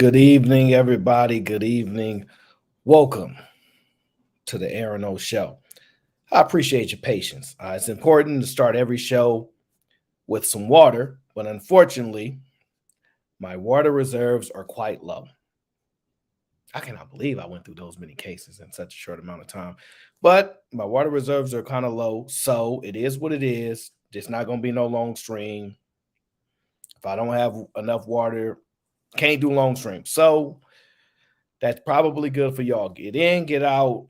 Good evening, everybody. Good evening. Welcome to the Aaron O Show. I appreciate your patience. It's important to start every show with some water, but unfortunately, my water reserves are quite low. I cannot believe I went through those many cases in such a short amount of time. But my water reserves are kind of low, so it is what it is. It's not going to be no long stream. If I don't have enough water, can't do long stream. So that's probably good for y'all. Get in, get out.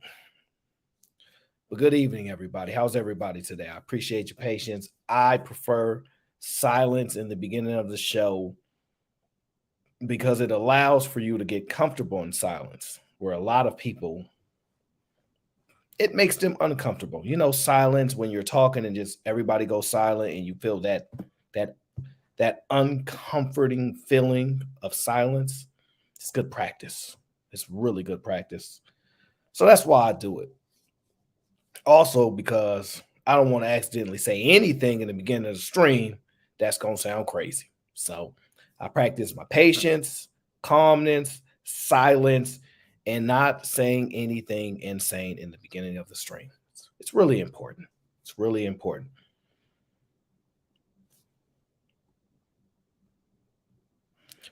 But good evening, everybody. How's everybody today? I appreciate your patience. I prefer silence in the beginning of the show because it allows for you to get comfortable in silence, where a lot of people, it makes them uncomfortable. You know, silence when you're talking and just everybody goes silent and you feel that that uncomforting feeling of silence. It's good practice. It's really good practice. So that's why I do it. Also, because I don't want to accidentally say anything in the beginning of the stream that's going to sound crazy. So I practice my patience, calmness, silence, and not saying anything insane in the beginning of the stream. It's really important. It's really important.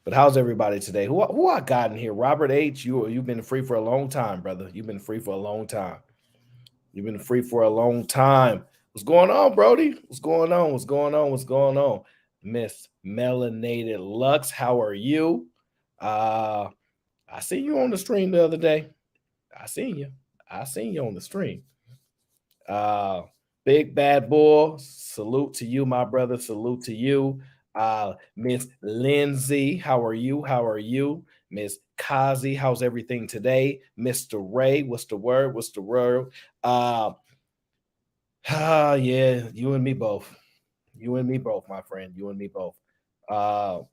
But how's everybody today? Who I got in here? Robert H. You've been free for a long time, brother. You've been free for a long time. You've been free for a long time. What's going on, Brody? What's going on? What's going on? What's going on? Miss Melanated Lux, how are you? I seen you on the stream the other day. I seen you. I seen you on the stream. Uh, Big Bad Bull, salute to you, my brother. Salute to you. Miss Lindsay, how are you? How are you? Miss Kazi, how's everything today? Mr. Ray, what's the word? What's the word? Yeah, you and me both. You and me both, my friend. You and me both. Uh,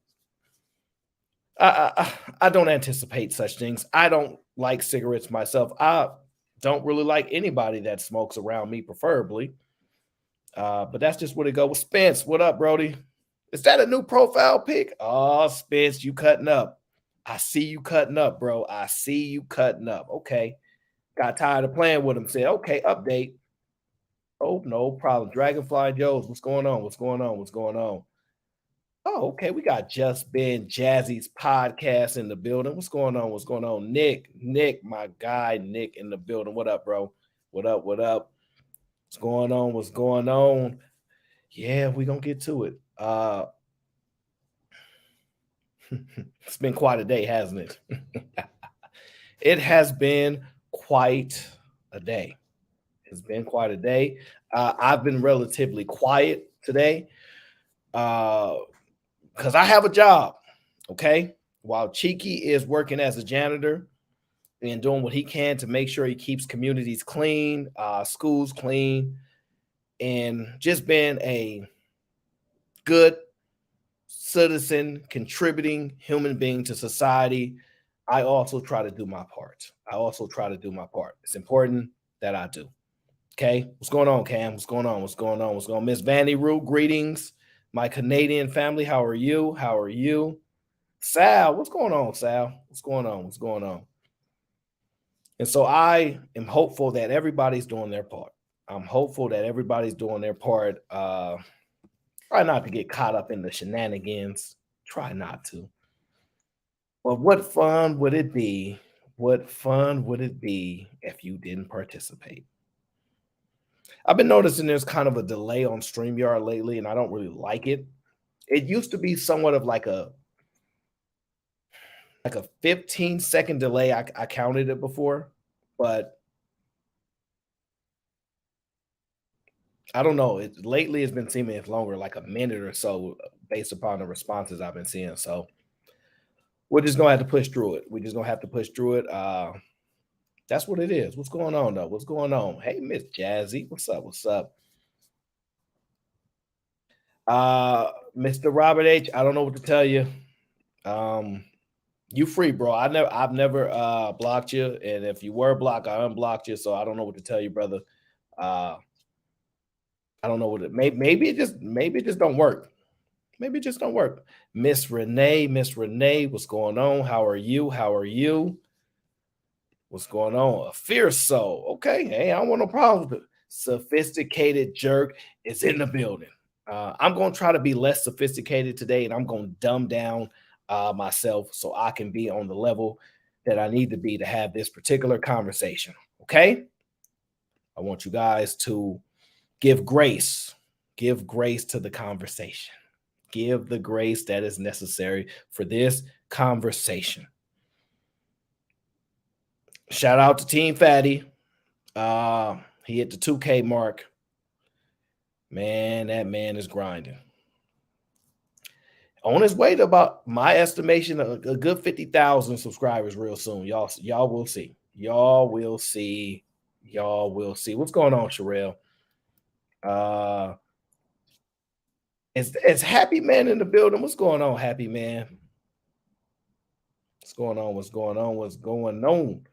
I don't anticipate such things. I don't like cigarettes myself. I don't really like anybody that smokes around me, preferably. But that's just what it goes. Spence, what up, Brody? Is that a new profile pic? Oh, Spence, you cutting up. I see you cutting up, bro. I see you cutting up. Okay. Got tired of playing with him. Said, okay, update. Oh, no problem. Dragonfly Joe's, what's going on? What's going on? What's going on? Oh, okay. We got Just Been Jazzy's podcast in the building. What's going on? What's going on? Nick, my guy, Nick in the building. What up, bro? What up? What up? What's going on? What's going on? Yeah, we're gonna get to it. It's been quite a day, hasn't it? It has been quite a day. It's been quite a day. I've been relatively quiet today because I have a job. Okay. While Cheeky is working as a janitor and doing what he can to make sure he keeps communities clean, schools clean, and just being a good citizen, contributing human being to society, I also try to do my part. It's important that I do. Okay. What's going on, Cam? What's going on? What's going on? What's going on? Miss Vanny Rue, greetings. My Canadian family, how are you? How are you? Sal, what's going on, Sal? What's going on? What's going on? And so I am hopeful that everybody's doing their part. I'm hopeful that everybody's doing their part. Try not to get caught up in the shenanigans. Try not to. But what fun would it be? What fun would it be if you didn't participate? I've been noticing there's kind of a delay on StreamYard lately, and I don't really like it. It used to be somewhat of like a 15-second delay. I counted it before, but I don't know. Lately it's been seeming it's longer, like a minute or so, based upon the responses I've been seeing. So we're just gonna have to push through it. We're just gonna have to push through it. That's what it is. What's going on though? What's going on? Hey, Miss Jazzy, what's up? What's up? Mr. Robert H. I don't know what to tell you. You free, bro. I've never blocked you, and if you were blocked, I unblocked you. So I don't know what to tell you, brother. I don't know what it maybe it just don't work. Maybe it just don't work. Miss Renee, what's going on? How are you? How are you? What's going on? A fierce soul. Okay. Hey, I don't want no problems. But sophisticated jerk is in the building. I'm going to try to be less sophisticated today, and I'm going to dumb down myself so I can be on the level that I need to be to have this particular conversation. Okay. I want you guys to give grace. Give grace to the conversation. Give the grace that is necessary for this conversation. Shout out to Team Fatty. He hit the 2K mark. Man, that man is grinding. On his way to about my estimation, a good 50,000 subscribers real soon. Y'all will see. Y'all will see. Y'all will see. What's going on, Sherelle? It's Happy Man in the building. What's going on, Happy Man? What's going on? What's going on? What's going on?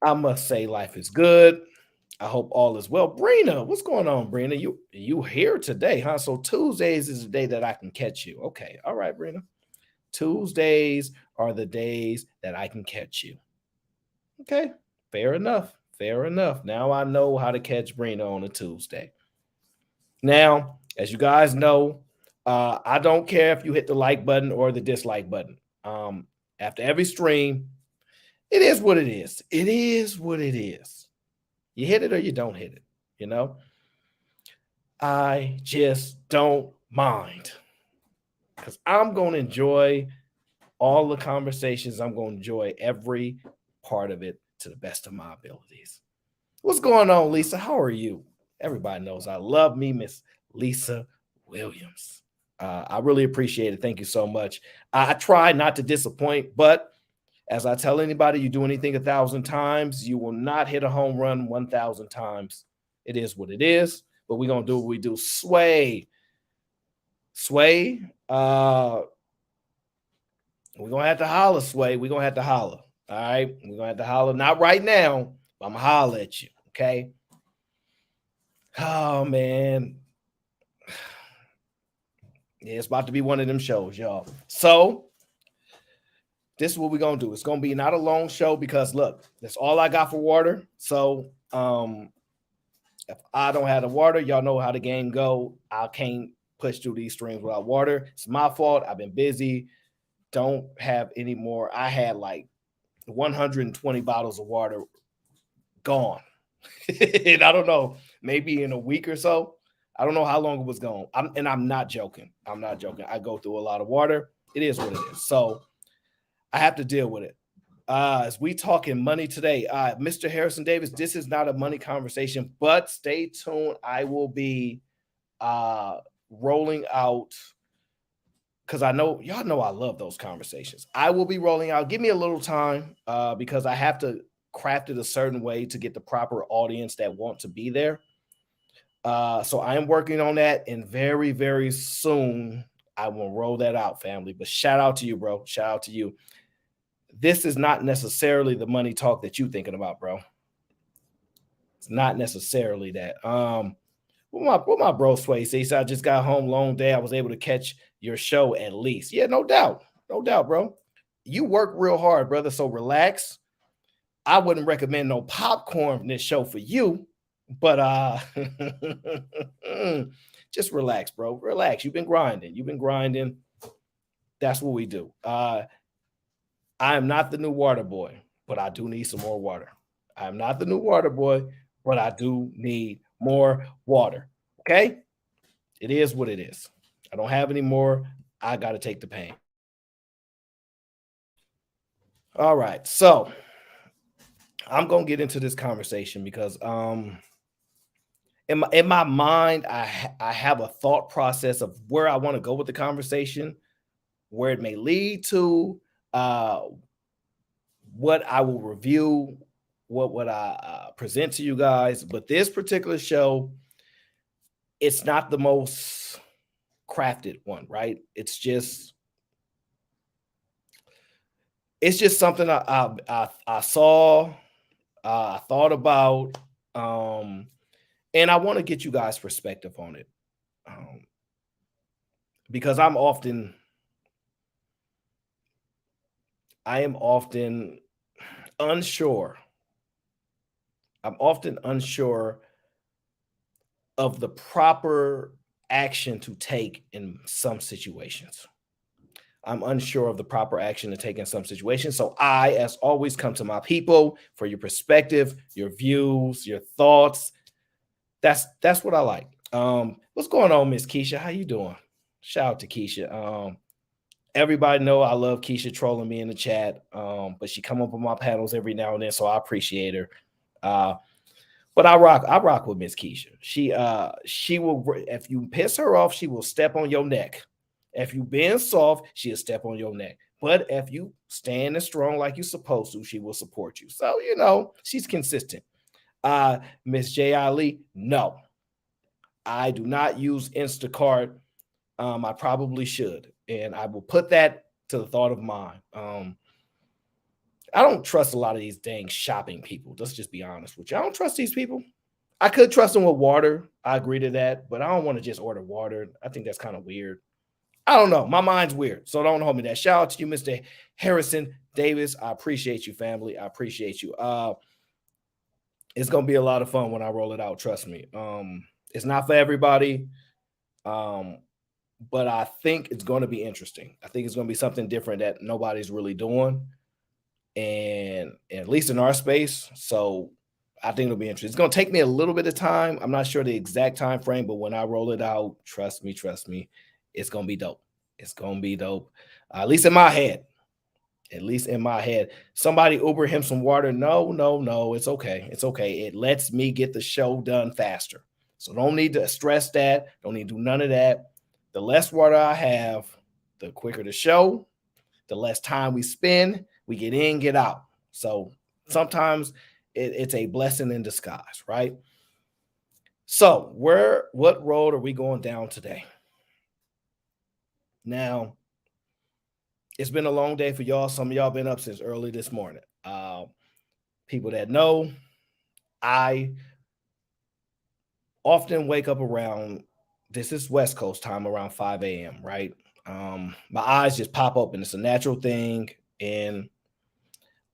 I must say life is good. I hope all is well. Brina, what's going on, Brina? You here today, huh? So Tuesdays is the day that I can catch you. Okay. All right, Brina. Tuesdays are the days that I can catch you. Okay. Fair enough. Fair enough. Now I know how to catch Brina on a Tuesday. Now, as you guys know, I don't care if you hit the like button or the dislike button. After every stream, it is what it is. It is what it is. You hit it or you don't hit it, you know? I just don't mind because I'm going to enjoy all the conversations. I'm going to enjoy every part of it to the best of my abilities. What's going on, Lisa? How are you? Everybody knows I love me, Miss Lisa Williams. I really appreciate it. Thank you so much. I try not to disappoint, but as I tell anybody, you do anything 1,000 times, you will not hit a home run 1,000 times. It is what it is, but we're going to do what we do. Sway. We're going to have to holler, Sway. We're going to have to holler. All right? We're going to have to holler. Not right now, but I'm going to holler at you, okay? Oh, man. Yeah, it's about to be one of them shows, y'all. So this is what we're going to do. It's going to be not a long show because, look, that's all I got for water. So if I don't have the water, y'all know how the game go. I can't push through these streams without water. It's my fault. I've been busy. Don't have any more. I had like 120 bottles of water gone. And I don't know, maybe in a week or so. I don't know how long it was gone. I'm not joking. I'm not joking. I go through a lot of water. It is what it is. So I have to deal with it. As we talking money today, Mr. Harrison Davis, this is not a money conversation, but stay tuned. I will be rolling out because I know y'all know I love those conversations. I will be rolling out. Give me a little time because I have to craft it a certain way to get the proper audience that want to be there. So I am working on that, and very, very soon I will roll that out, family. But shout out to you, bro. Shout out to you. This is not necessarily the money talk that you thinking about, bro. It's not necessarily that. What my bro Sway says, I just got home long day. I was able to catch your show at least. Yeah, no doubt. No doubt, bro. You work real hard, brother. So relax. I wouldn't recommend no popcorn from this show for you, but just relax, bro. Relax. You've been grinding. You've been grinding. That's what we do. I am not the new water boy, but I do need some more water. I am not the new water boy, but I do need more water. Okay? It is what it is. I don't have any more. I got to take the pain. All right. So I'm going to get into this conversation because in my mind, I have a thought process of where I want to go with the conversation, where it may lead to, what I will review, what would I present to you guys. But this particular show, it's not the most crafted one, right? It's just something I saw, I thought about, and I want to get you guys' perspective on it. because I am often unsure. I'm often unsure of the proper action to take in some situations. I'm unsure of the proper action to take in some situations. So I, as always, come to my people for your perspective, your views, your thoughts. That's what I like. What's going on, Miss Keisha? How you doing? Shout out to Keisha. Everybody know I love Keisha trolling me in the chat. But she come up on my panels every now and then, so I appreciate her. Uh, but I rock with Miss Keisha. She will, if you piss her off, she will step on your neck. If you being soft, she'll step on your neck. But if you stand as strong like you're supposed to, she will support you. So she's consistent. Miss J. Ali, no, I do not use Instacart. I probably should, and I will put that to the thought of mine. I don't trust a lot of these dang shopping people. Let's just be honest with you. I don't trust these people. I could trust them with water. I agree to that, but I don't want to just order water. I think that's kind of weird. I don't know. My mind's weird, so don't hold me that. Shout out to you, Mr. Harrison Davis. I appreciate you, family. I appreciate you. It's gonna be a lot of fun when I roll it out. Trust me. It's not for everybody, but I think it's going to be interesting. I think it's going to be something different that nobody's really doing, and at least in our space. So I think it'll be interesting. It's going to take me a little bit of time. I'm not sure the exact time frame, but when I roll it out, trust me, it's going to be dope. It's going to be dope. At least in my head. At least in my head. Somebody Uber him some water. No, no, no. It's okay. It's okay. It lets me get the show done faster. So don't need to stress that. Don't need to do none of that. The less water I have, the quicker the show, the less time we spend, we get in, get out. So sometimes it's a blessing in disguise, right? So what road are we going down today? Now, it's been a long day for y'all. Some of y'all been up since early this morning. People that know, I often wake up around, this is West Coast time, around 5 a.m., right? My eyes just pop open. It's a natural thing. And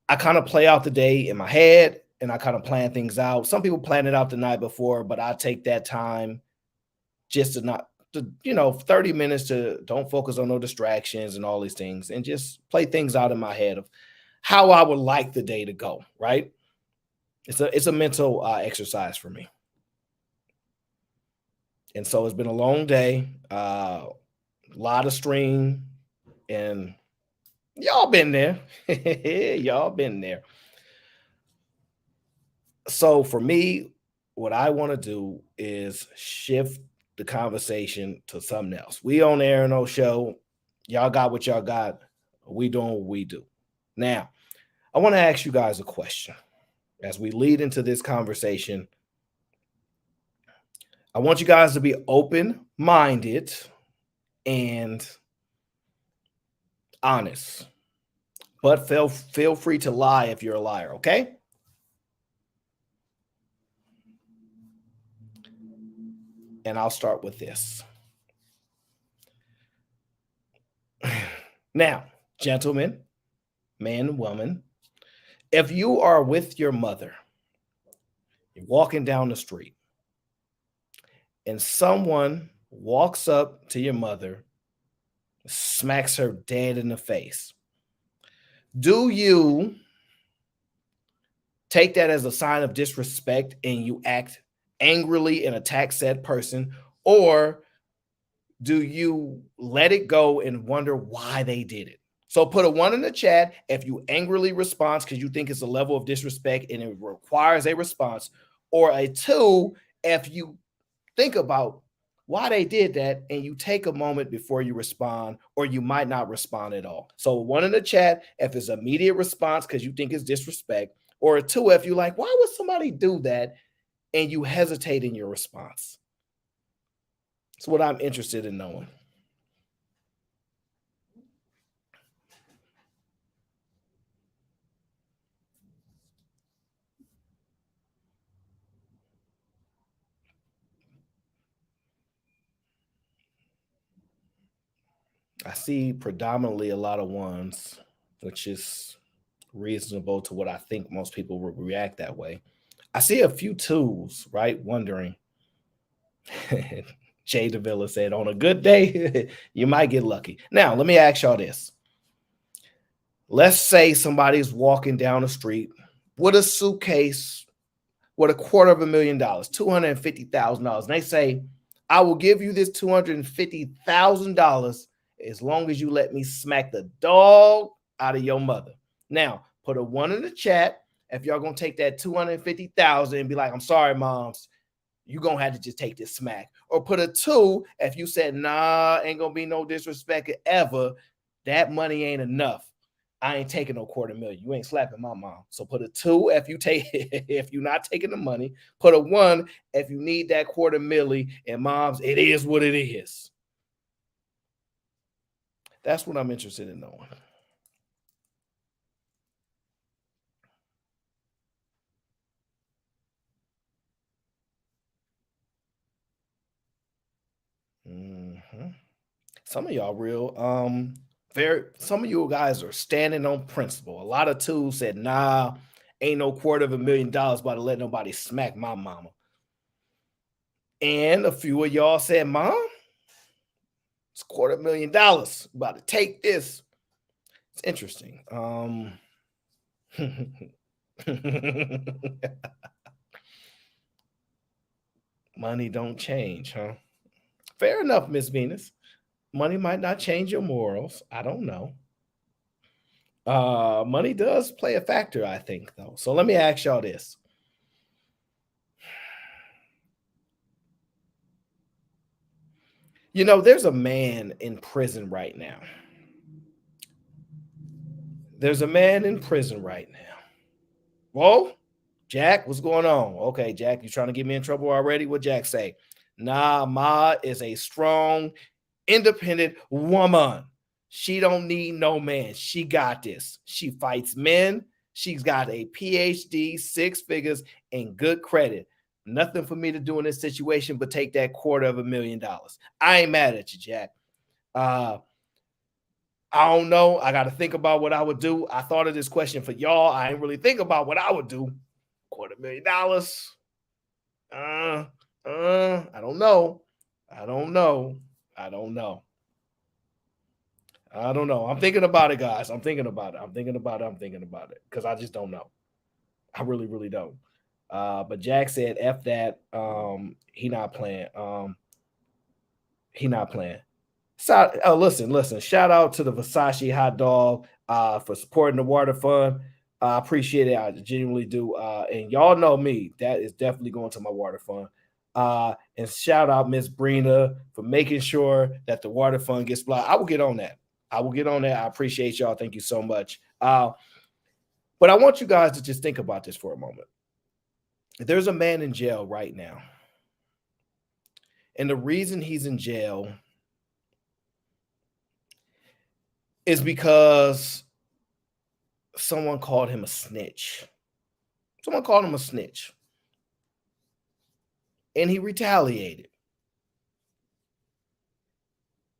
I kind of play out the day in my head and I kind of plan things out. Some people plan it out the night before, but I take that time just to not, 30 minutes to don't focus on no distractions and all these things and just play things out in my head of how I would like the day to go, right? It's a mental exercise for me. And so it's been a long day, a lot of stream, and y'all been there. Y'all been there. So for me, what I want to do is shift the conversation to something else. We on the Air No Show. Y'all got what y'all got. We doing what we do. Now, I want to ask you guys a question as we lead into this conversation. I want you guys to be open-minded and honest, but feel free to lie if you're a liar, okay? And I'll start with this. Now, gentlemen, man, woman, if you are with your mother, you're walking down the street, and someone walks up to your mother, smacks her dead in the face, do you take that as a sign of disrespect and you act angrily and attack said person, or do you let it go and wonder why they did it? So put a 1 in the chat if you angrily respond because you think it's a level of disrespect and it requires a response, or a 2 if you think about why they did that and you take a moment before you respond, or you might not respond at all. So 1 in the chat if it's immediate response because you think it's disrespect, or a 2 if you're like, why would somebody do that? And you hesitate in your response. It's what I'm interested in knowing. I see predominantly a lot of ones, which is reasonable to what I think most people would react that way. I see a few twos, right? Wondering. Jay Davila said, on a good day, you might get lucky. Now, let me ask y'all this. Let's say somebody's walking down the street with a suitcase with $250,000, $250,000. And they say, I will give you this $250,000 as long as you let me smack the dog out of your mother. Now, put a one in the chat if y'all gonna take that 250,000 and be like, I'm sorry, moms, you gonna have to just take this smack. Or put a two if you said, nah, ain't gonna be no disrespect ever. That money ain't enough. I ain't taking no $250,000. You ain't slapping my mom. So put a two if you take if you're not taking the money. Put a one if you need that $250,000. And moms, it is what it is. That's what I'm interested in knowing. Mm-hmm. Some of y'all real some of you guys are standing on principle. A lot of twos said, nah, ain't no $250,000 about to let nobody smack my mama. And a few of y'all said, mom, it's $250,000 about to take this. It's interesting. Money don't change, huh? Fair enough, Miss Venus. Money might not change your morals. I don't know. Money does play a factor, I think, though. So let me ask y'all this. You know, there's a man in prison right now. There's a man in prison right now. Whoa, Jack, what's going on? Okay, Jack, you trying to get me in trouble already? What Jack say? Nah, Ma is a strong, independent woman. She don't need no man. She got this. She fights men. She's got a PhD, 6 figures, and good credit. Nothing for me to do in this situation but take that $250,000. I ain't mad at you, Jack. I don't know. I got to think about what I would do. I thought of this question for y'all. I ain't really think about what I would do. $250,000. I don't know. I don't know. I don't know. I don't know. I'm thinking about it, guys. I'm thinking about it. I'm thinking about it. I'm thinking about it because I just don't know. I really, really don't. But Jack said, "F that." He not playing. He not playing. So, listen. Shout out to the Versace hot dog for supporting the water fund. I appreciate it. I genuinely do. And y'all know me. That is definitely going to my water fund. And shout out Miss Brina for making sure that the water fund gets blocked. I will get on that. I appreciate y'all. Thank you so much. But I want you guys to just think about this for a moment. There's a man in jail right now. And the reason he's in jail is because someone called him a snitch. Someone called him a snitch. And he retaliated.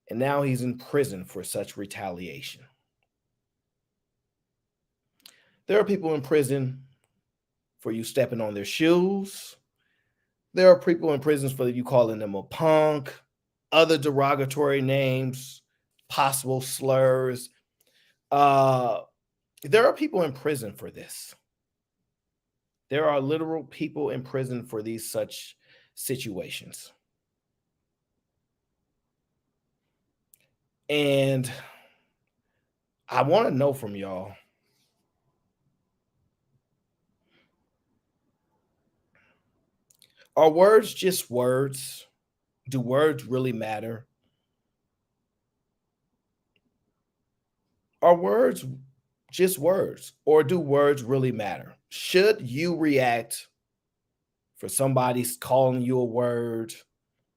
And now he's in prison for such retaliation. There are people in prison for you stepping on their shoes. There are people in prisons for you calling them a punk, other derogatory names, possible slurs. There are people in prison for this. There are literal people in prison for these such situations. And I want to know from y'all, are words just words? Do words really matter? Are words just words, or do words really matter? Should you react for somebody's calling you a word,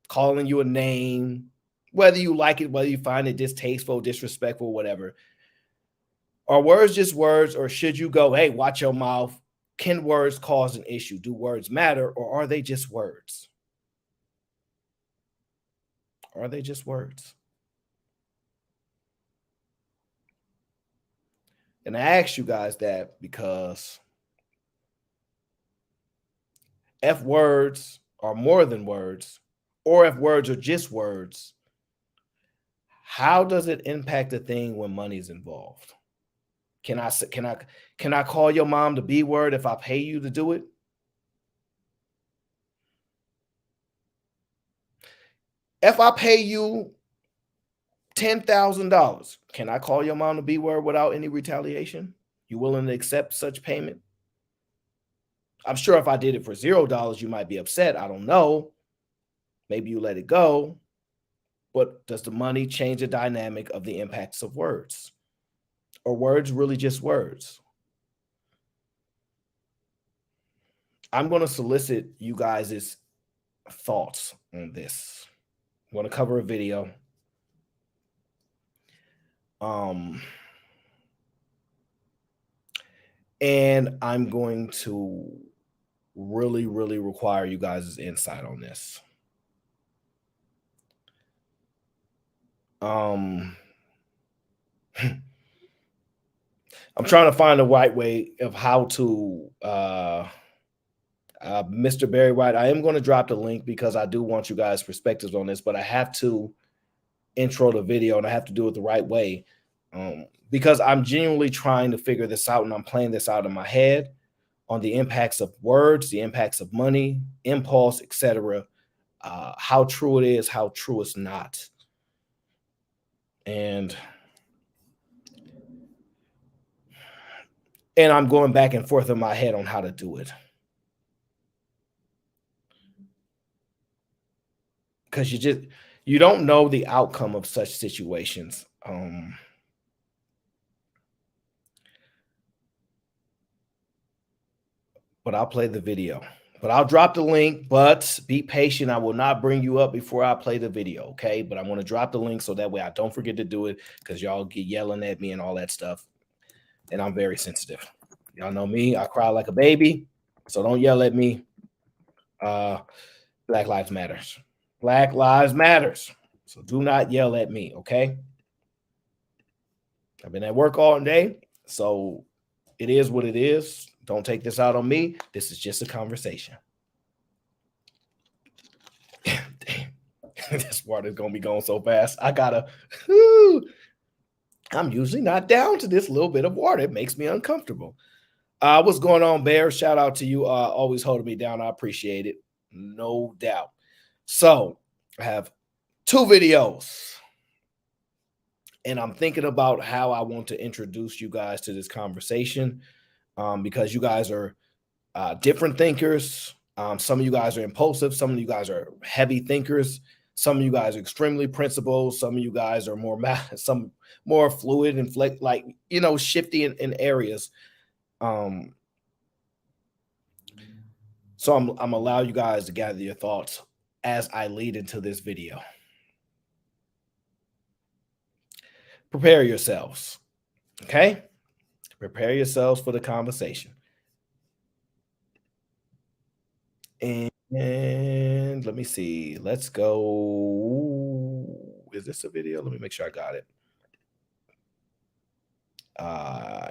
calling you a name, whether you like it, whether you find it distasteful, disrespectful, whatever? Are words just words, or should you go, hey, watch your mouth? Can words cause an issue? Do words matter, or are they just words? Are they just words? And I asked you guys that because if words are more than words, or if words are just words, how does it impact a thing when money's involved? Can I call your mom the B word if I pay you to do it? If I pay you $10,000, can I call your mom the B word without any retaliation? You willing to accept such payment? I'm sure if I did it for $0, you might be upset. I don't know. Maybe you let it go. But does the money change the dynamic of the impacts of words? Or words really just words? I'm going to solicit you guys' thoughts on this. I'm going to cover a video. And I'm going to really, really require you guys' insight on this. I'm trying to find the right way of how to Mr. Barry White. I am going to drop the link because I do want you guys' perspectives on this, but I have to intro the video and I have to do it the right way because I'm genuinely trying to figure this out and I'm playing this out in my head on the impacts of words, the impacts of money, impulse, etc. How true it is, how true it's not. And I'm going back and forth in my head on how to do it. Because you don't know the outcome of such situations. But I'll play the video. But I'll drop the link, but be patient. I will not bring you up before I play the video, okay? But I'm going to drop the link so that way I don't forget to do it because y'all get yelling at me and all that stuff. And I'm very sensitive. Y'all know me. I cry like a baby. So don't yell at me. Black Lives Matters. Black Lives Matters. So do not yell at me, okay? I've been at work all day, so it is what it is. Don't take this out on me. This is just a conversation. Damn. This water is going to be going so fast. I gotta, I'm usually not down to this little bit of water. It makes me uncomfortable. What's going on, Bear? Shout out to you. Always holding me down. I appreciate it. No doubt. So I have 2 videos. And I'm thinking about how I want to introduce you guys to this conversation because you guys are different thinkers. Some of you guys are impulsive. Some of you guys are heavy thinkers. Some of you guys are extremely principled. Some of you guys are some more fluid and shifty in areas. So I'm allow you guys to gather your thoughts as I lead into this video. Prepare yourselves, okay? Prepare yourselves for the conversation. And let me see. Let's go. Is this a video? Let me make sure I got it.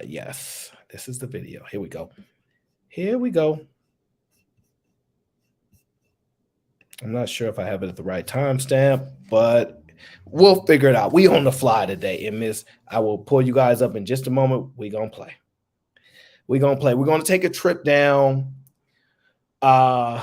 Yes, this is the video. Here we go. Here we go. I'm not sure if I have it at the right timestamp, but we'll figure it out. We on the fly today. And I will pull you guys up in just a moment. We're going to play. We're going to play. We're going to take a trip down to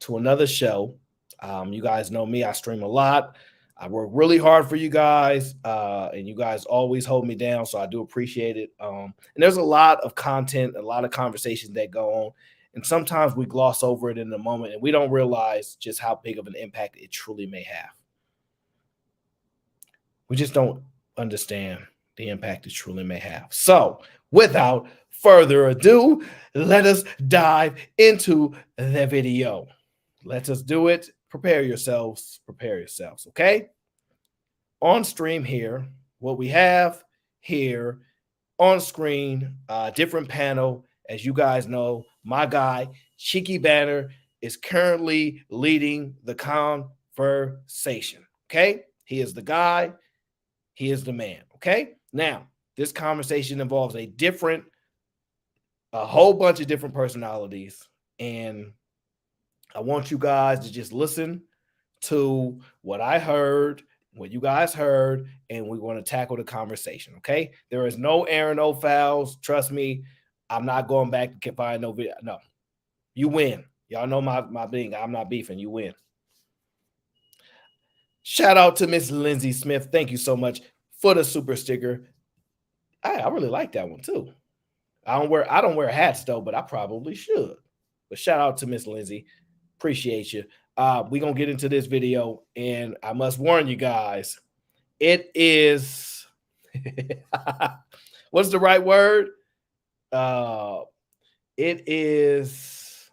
another show. You guys know me. I stream a lot. I work really hard for you guys, and you guys always hold me down, so I do appreciate it. And there's a lot of content, a lot of conversations that go on, and sometimes we gloss over it in the moment, and we don't realize just how big of an impact it truly may have. We just don't understand the impact it truly may have. So, without further ado, let us dive into the video. Let us do it. Prepare yourselves, okay? On stream here, what we have here on screen, different panel. As you guys know, my guy, Cheeky Banner, is currently leading the conversation, okay? He is the guy. He is the man, okay? Now, This conversation involves a whole bunch of different personalities. And I want you guys to just listen to what I heard, what you guys heard, and we're going to tackle the conversation, okay? There is no Aaron, no fouls. Trust me, I'm not going back to find no video. No, you win. Y'all know my thing. I'm not beefing. You win. Shout out to Miss Lindsay Smith. Thank you so much for the super sticker. I really like that one too. I don't wear hats though, but I probably should. But shout out to Miss Lindsay. Appreciate you. We're gonna get into this video, and I must warn you guys, it is what's the right word? It is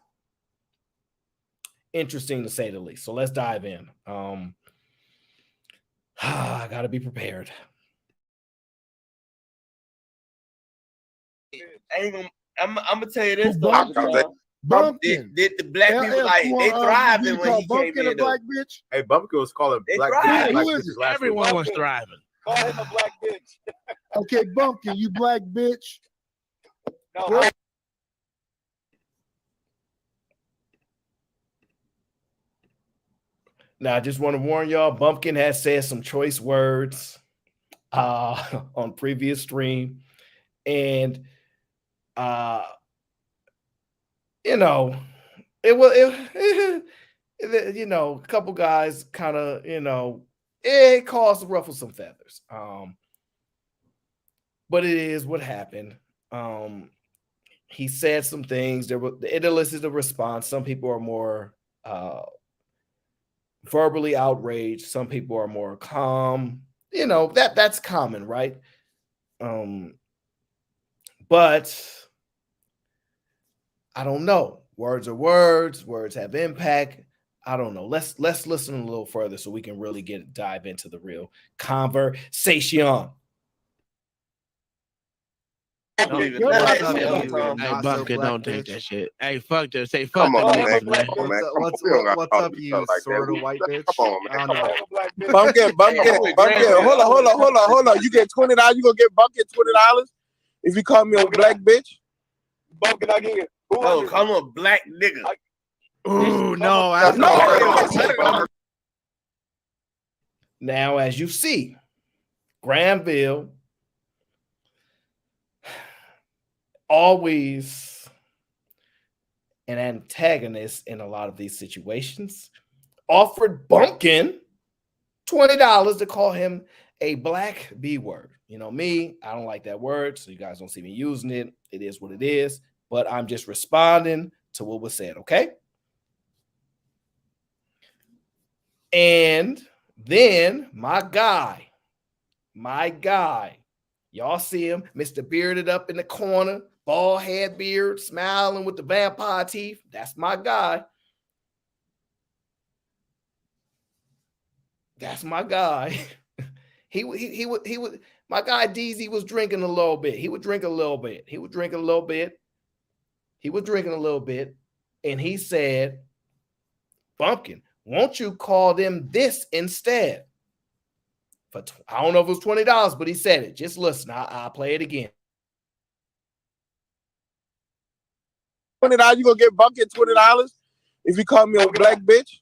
interesting to say the least. So let's dive in. I gotta be prepared. I'm gonna tell you this though. Bumpkin. Did the black people like they thriving when he came in? Black bitch. Hey, Bumpkin was calling black bitches. Everyone was thriving. Call him a black bitch. Okay, Bumpkin, you black bitch. No, Now, I just want to warn y'all, Bumpkin has said some choice words on previous stream. And, you know, a couple guys kind of, it caused to ruffle some feathers. But it is what happened. He said some things. It elicited a response. Some people are more verbally outraged. Some people are more calm. That's common, right? But I don't know. Words are words. Words have impact. I don't know. Let's listen a little further so we can really dive into the real conversation. Hey, Bumpkin, don't take that shit. Hey, fuck this. Say fuck Come on, that. man. What's up, you sort of white bitch? Come on, man. I don't know. Bumpkin. Hold on. You get $20. You gonna get Bumpkin $20 if you call me a black bitch? Bumpkin, I get it. Oh, come on, black nigga. Ooh, no. Now, as you see, Granville always an antagonist in a lot of these situations, offered Bumpkin $20 to call him a black B word. Me, I don't like that word, so you guys don't see me using it. It is what it is, but I'm just responding to what was said, okay? And then my guy, y'all see him, Mr. Bearded up in the corner, bald head beard, smiling with the vampire teeth. That's my guy. That's my guy. He would. My guy DZ was drinking a little bit. He would drink a little bit. And he said, Bumpkin, won't you call them this instead? I don't know if it was $20, but he said it. Just listen. I'll play it again. $20, you gonna get Bumpkin $20 if you call me a black bitch?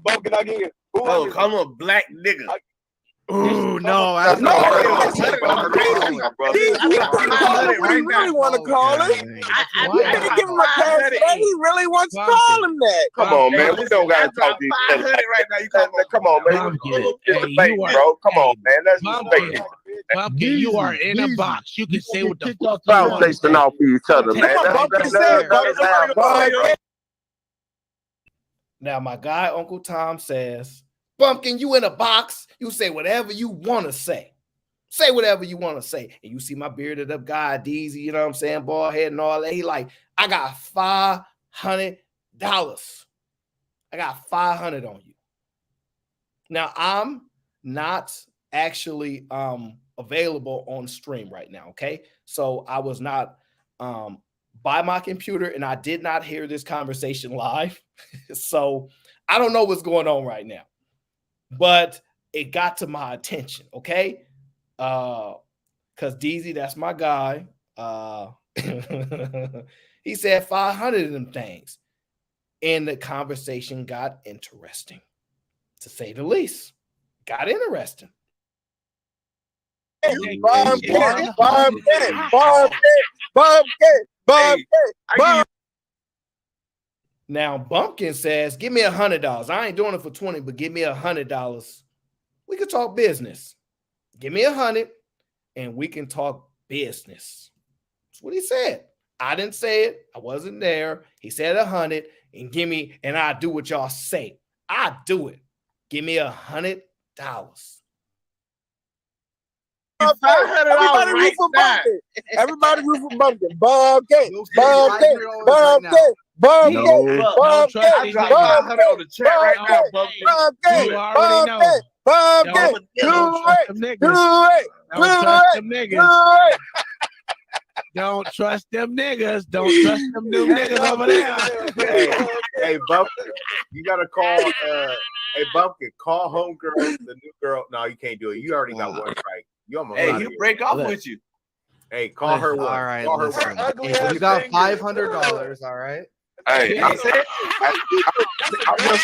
Bumpkin, I get it. Oh, come on, black nigga. Ooh, no. He really want to call it. You didn't give him a pass. He really wants to call him that. Come on, man. We don't gotta talk to each other right now. Come on, man. It's debate, bro. Come on, man. Let's debate. Bumpkin, you are in a box. You can say what the fuck you want to say. Off each other, man. Now, my guy, Uncle Tom says, Bumpkin, you in a box. You say whatever you want to say. Say whatever you want to say. And you see my bearded up guy, Deezy, you know what I'm saying? Bald head and all that. He like, I got $500. I got $500 on you. Now, I'm not actually available on stream right now, okay? So I was not by my computer and I did not hear this conversation live. So I don't know what's going on right now. But it got to my attention, okay? because DZ, that's my guy. He said 500 of them things. And the conversation got interesting, to say the least. Got interesting. Now, Bumpkin says, give me $100. I ain't doing it for 20, but give me $100. We could talk business. Give me 100 and we can talk business. That's what he said. I didn't say it. I wasn't there. He said 100 and give me, and I do what y'all say. I do it. Give me $100. Everybody root for Bumpkin. Everybody root for Bumpkin. Bumpkin. Bumpkin. Bumpkin. Bumpkin. Don't trust these niggas. on the chat right now, Bumpkin. You already know. Bumpkin. Don't trust them niggas. Don't trust them niggas. Don't trust them niggas. Don't trust them new niggas over there. Hey, Bumpkin, you gotta call. Hey, Bumpkin, call homegirl, the new girl. No, you can't do it. You already got one strike. You almost. Hey, he'll break off with you. Hey, call her one. All right, call her listen. one. Hey, you got $500. All right. Hey, I'm just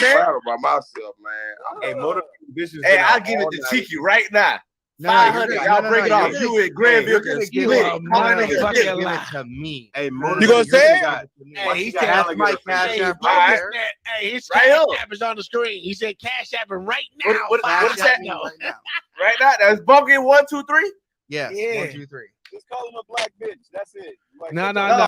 proud about myself, man. Hey, motor visions. Hey, I'll give it to Cheeky right now. No, 500. Y'all break it off. You in Granville can split it. To me. Hey, You gonna say it? Hey, he said That's my cash app Hey, right there. hey, his Right cash up. app is on the screen. He said cash app right now. What Cash is that? app me right now. Right now, that's Bumpkin 1, 2, 3. Yes. Yeah. 1, 2, 3. Just call him a black bitch. That's it. No.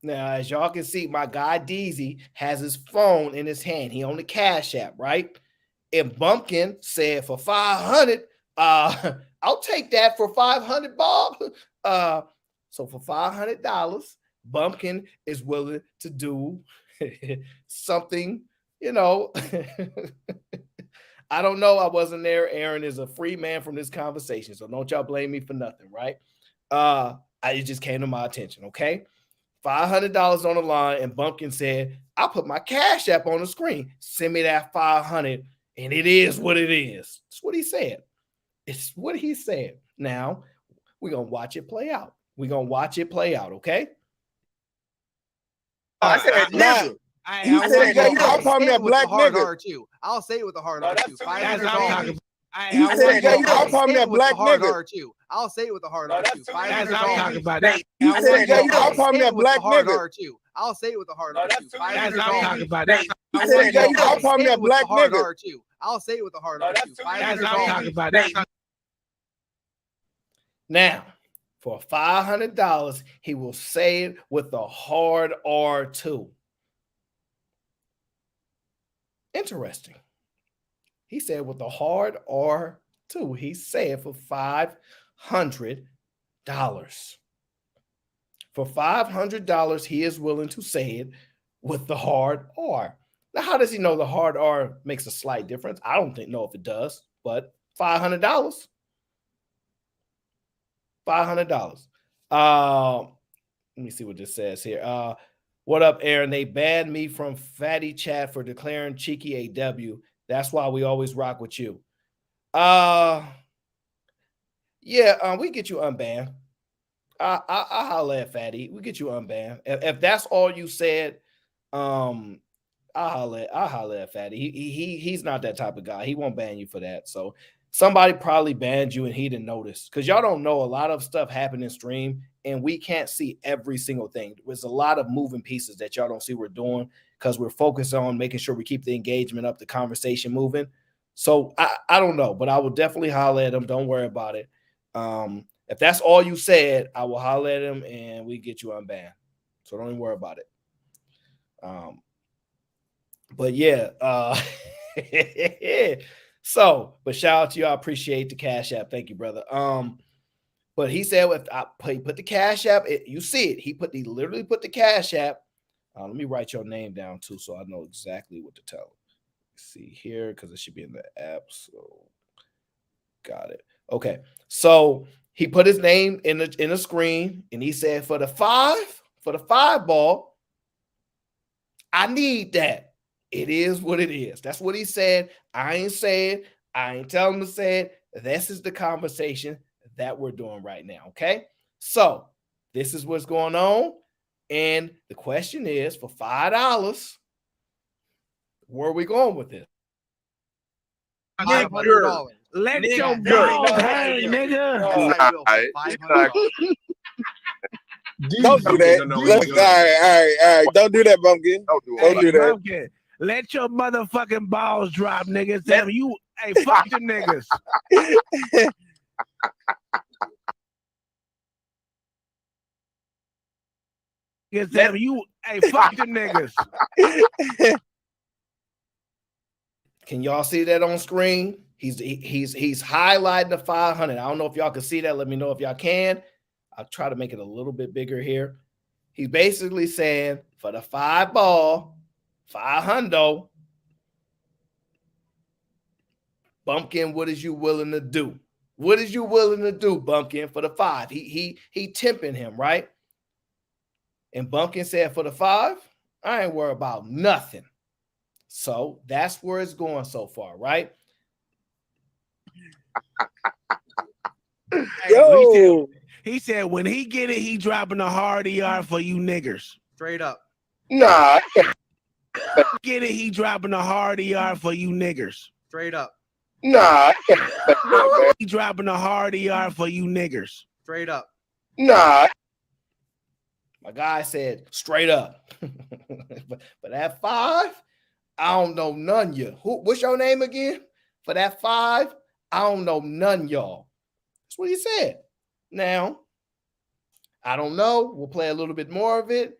Now, as y'all can see, my guy DZ has his phone in his hand. He on the Cash App, right? And Bumpkin said for 500, I'll take that for 500, Bob. So for $500, Bumpkin is willing to do something, you know. I don't know. I wasn't there. Aaron is a free man from this conversation, so don't y'all blame me for nothing, right? It just came to my attention, okay? $500 on the line, and Bumpkin said, I'll put my Cash App on the screen. Send me that 500, and it is what it is. That's what he said. It's what he said. Now, we're going to watch it play out. We're going to watch it play out, okay? I said never. He said, I'll call me a black nigga. I'll say it with a hard R too. $500. He said, I'll call me a black nigga. I'll say it with a hard R too. That's what I'm talking about. He said, I'll call me a black nigga. I'll say it with a hard R too. That's what I'm talking about. He said, I'll call me a black nigga. I'll say it with a hard R too. That's what I'm talking about. Now, for $500, he will say it with a hard R too. Interesting. He said with a hard R too. He said for $500. For $500, he is willing to say it with the hard R. Now, how does he know the hard R makes a slight difference? I don't know if it does, but $500. $500. Let me see what this says here. What up, Aaron? They banned me from Fatty Chat for declaring Cheeky AW. That's why we always rock with you. Yeah, we get you unbanned. I holler at Fatty. We get you unbanned. If that's all you said, I holler at Fatty. He's not that type of guy. He won't ban you for that. So somebody probably banned you and he didn't notice, because y'all don't know a lot of stuff happened in stream and we can't see every single thing. There's a lot of moving pieces that y'all don't see we're doing because we're focused on making sure we keep the engagement up, the conversation moving. So I don't know, but I will definitely holler at him. Don't worry about it. If that's all you said, I will holler at him and we get you unbanned. So don't even worry about it. But yeah, so, but shout out to you. I appreciate the Cash App. Thank you, brother. But he said, he put the Cash App, you see it. He literally put the Cash App. Let me write your name down too, so I know exactly what to tell him. See here, because it should be in the app. So, got it. Okay, so he put his name in the screen, and he said, for the five ball, I need that. It is what it is. That's what he said. I ain't saying. I ain't telling him to say it. This is the conversation. that we're doing right now. Okay, so this is what's going on, and the question is, for $5, where are we going with this? $500. Let Nigga. your balls hang, nigga. Yes, I will, for $500. Don't do that. All right. Don't do that, Bumpkin. Don't do that. Bumpkin, let your motherfucking balls drop, niggas. Tell them you, hey, fuck them niggas. Tell them you, hey, fuck them niggas. Can y'all see that on screen? He's highlighting the 500. I don't know if y'all can see that. Let me know if y'all can. I'll try to make it a little bit bigger here. He's basically saying for the 5 ball, 500, Bumpkin, what is you willing to do? What is you willing to do, Bumpkin, for the 5? He temping him, right? And Bumpkin said, for the 5, I ain't worried about nothing. So that's where it's going so far, right? Yo. He said when he get it, he dropping a hard ER for you niggers. Straight up. Nah. Get it, he dropping a hard ER for you niggers. Straight up. Nah. He dropping a hard ER for you niggers. Straight up. Nah. My guy said straight up. But that 5, I don't know none of you. What's your name again? For that 5, I don't know none y'all. That's what he said. Now, I don't know. We'll play a little bit more of it.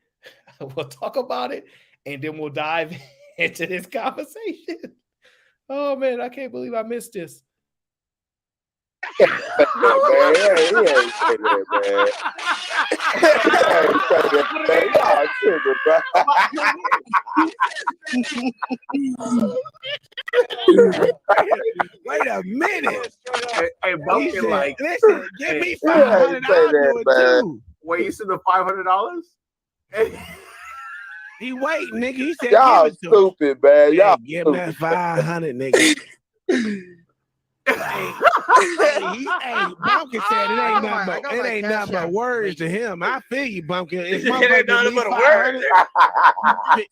We'll talk about it, and then we'll dive into this conversation. Oh, man, I can't believe I missed this. Wait a minute. Hey, Bumpkin, like, listen, give me $500 to it too. wait, you said the $500? He wait, nigga. He said, y'all give it to him. stupid, man. Y'all Give him that 500, nigga. Hey, Bumpkin said it ain't nothing but words to him. I feel you, Bumpkin. If It ain't nothing but a word.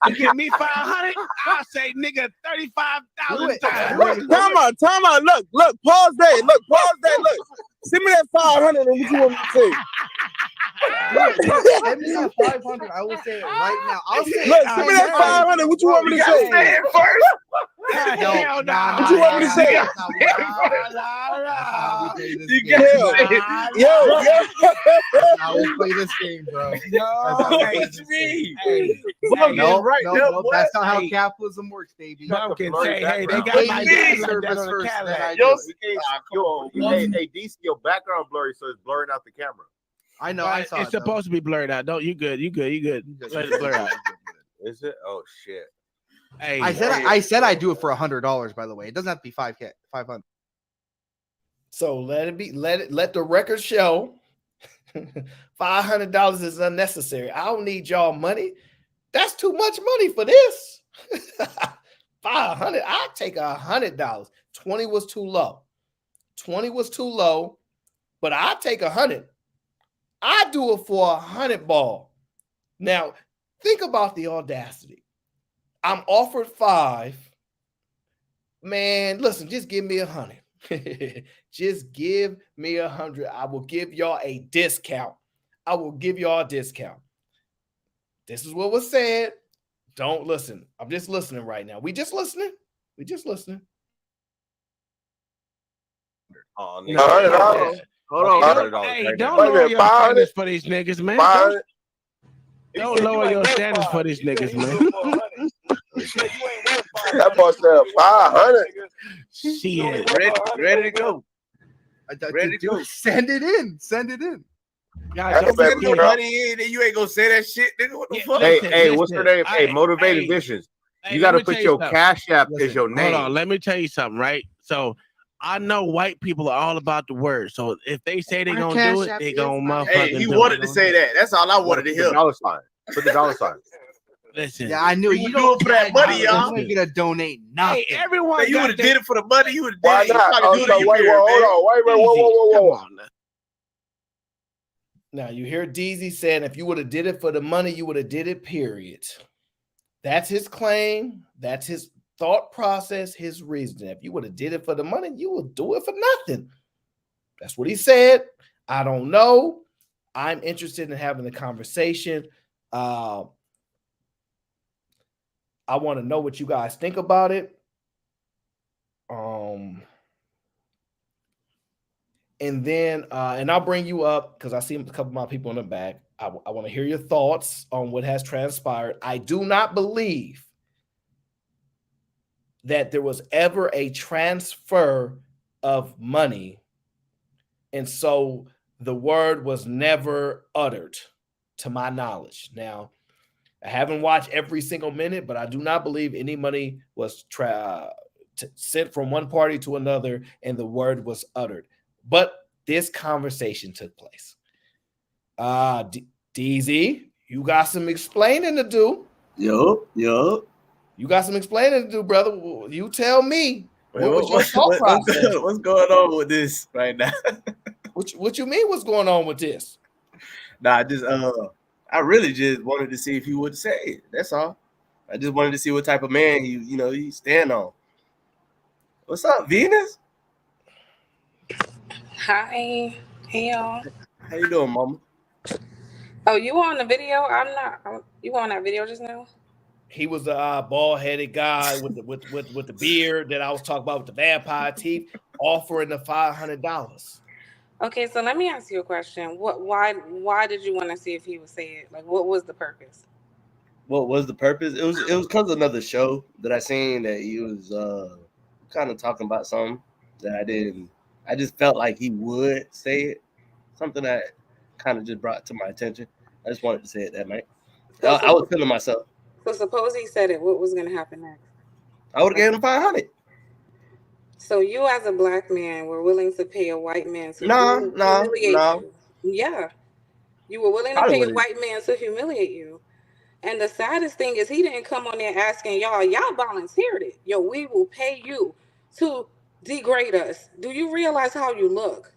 You give me 500, I'll say nigga 35,000 times. Time out. Look, pause there. Look. Send me that 500 and what you want me to say. Send me that 500. I will say it right now. I'll say Look, send me that 500. What you want me to say? Say it first. Hell no. What you want me to say? You gotta say it. Yo. I will play this game, bro. What you mean? No, right. no, that's not how capitalism works, baby. Bumpkin say, hey, they got Pay my me dad service like that on the first, then Cadillac. I Yo, do it. Hey, DC, your background blurry, so it's blurring out the camera. I know. I saw It's it, though. supposed to be blurred out. Don't you good? You good? Let it blur out. Is it? Oh shit! Hey, I said I do it for $100. By the way, it doesn't have to be 500. So let the record show $500 is unnecessary. I don't need y'all money. That's too much money for this. 500. I'll take $100. 20 was too low. 20 was too low, but I take 100. I do it for 100 ball. Now, think about the audacity. I'm offered 5. Man, listen, just give me 100. Just give me 100. I will give y'all a discount. I will give y'all a discount. This is what was said. Don't listen. I'm just listening right now. We just listening. Oh, No, $100. Hold on, $100. Hey, right don't now. lower your standards for these niggas, man. 500. Don't lower your standards for these niggas, man. That boy said 500. Shit. Ready to go. Ready to go. Send it in. God, That's don't better, forget. bro. Money in, and you ain't gonna say that shit, nigga. What the fuck? Hey, what's her name? Hey, Motivated hey, Visions. Hey, You got to let me put tell your something. Cash App as Listen, your name. Hold on, let me tell you something, right? So I know white people are all about the word. So if they say they're My gonna Cash do it, App they is gonna my- motherfucking Hey, he do wanted it. to say that. That's all I wanted to Put the hear. dollar sign. Put the dollar sign. Listen. Yeah, I knew You you do don't it for that money, y'all. You're gonna donate nothing. Hey, everyone Hey, you got would have their- did it for the money. You would have Why did it. You not? probably Oh, do it so in your wait, period, hold man. on. Wait, Easy. whoa. Come on. Now you hear DZ saying if you would have did it for the money, you would have did it, period. That's his claim. That's his thought process, his reasoning. If you would have did it for the money, you would do it for nothing. That's what he said. I don't know. I'm interested in having the conversation. I want to know what you guys think about it. And then, and I'll bring you up because I see a couple of my people in the back. I want to hear your thoughts on what has transpired. I do not believe that there was ever a transfer of money. And so the word was never uttered to my knowledge. Now, I haven't watched every single minute, but I do not believe any money was sent from one party to another and the word was uttered. But this conversation took place. DZ, you got some explaining to do. Yup. You got some explaining to do, brother. You tell me. What was your thought process? What's going on with this right now? What you mean? What's going on with this? Nah, I really just wanted to see if he would say it. That's all. I just wanted to see what type of man he stand on. What's up, Venus? Hi. Hey, y'all. How you doing, mama? Oh, you on the video? I'm not. You on that video just now? He was a bald-headed guy with the beard that I was talking about with the vampire teeth, offering the $500. Okay, so let me ask you a question. Why did you want to see if he would say it? Like, what was the purpose? What was the purpose? It was because of another show that I seen that he was kind of talking about something that I didn't. I just felt like he would say it. Something that kind of just brought to my attention. I just wanted to say it that night. I was feeling myself. So suppose he said it, what was going to happen next? I would have given him $500. So you as a black man were willing to pay a white man to humiliate you. Yeah. You were willing to pay a white man to humiliate you. And the saddest thing is he didn't come on there asking y'all volunteered it. Yo, we will pay you to degrade us. Do you realize how you look?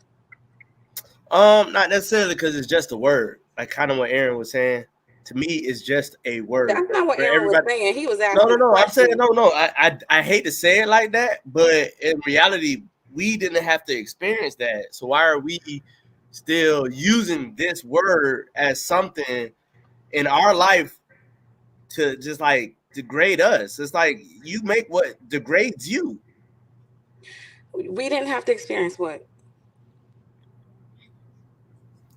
Not necessarily because it's just a word. Like kind of what Aaron was saying. To me, it's just a word. That's not what Aaron was saying. He was asking. No. I'm saying no. I hate to say it like that, but in reality, we didn't have to experience that. So why are we still using this word as something in our life to just like degrade us? It's like you make what degrades you. We didn't have to experience what?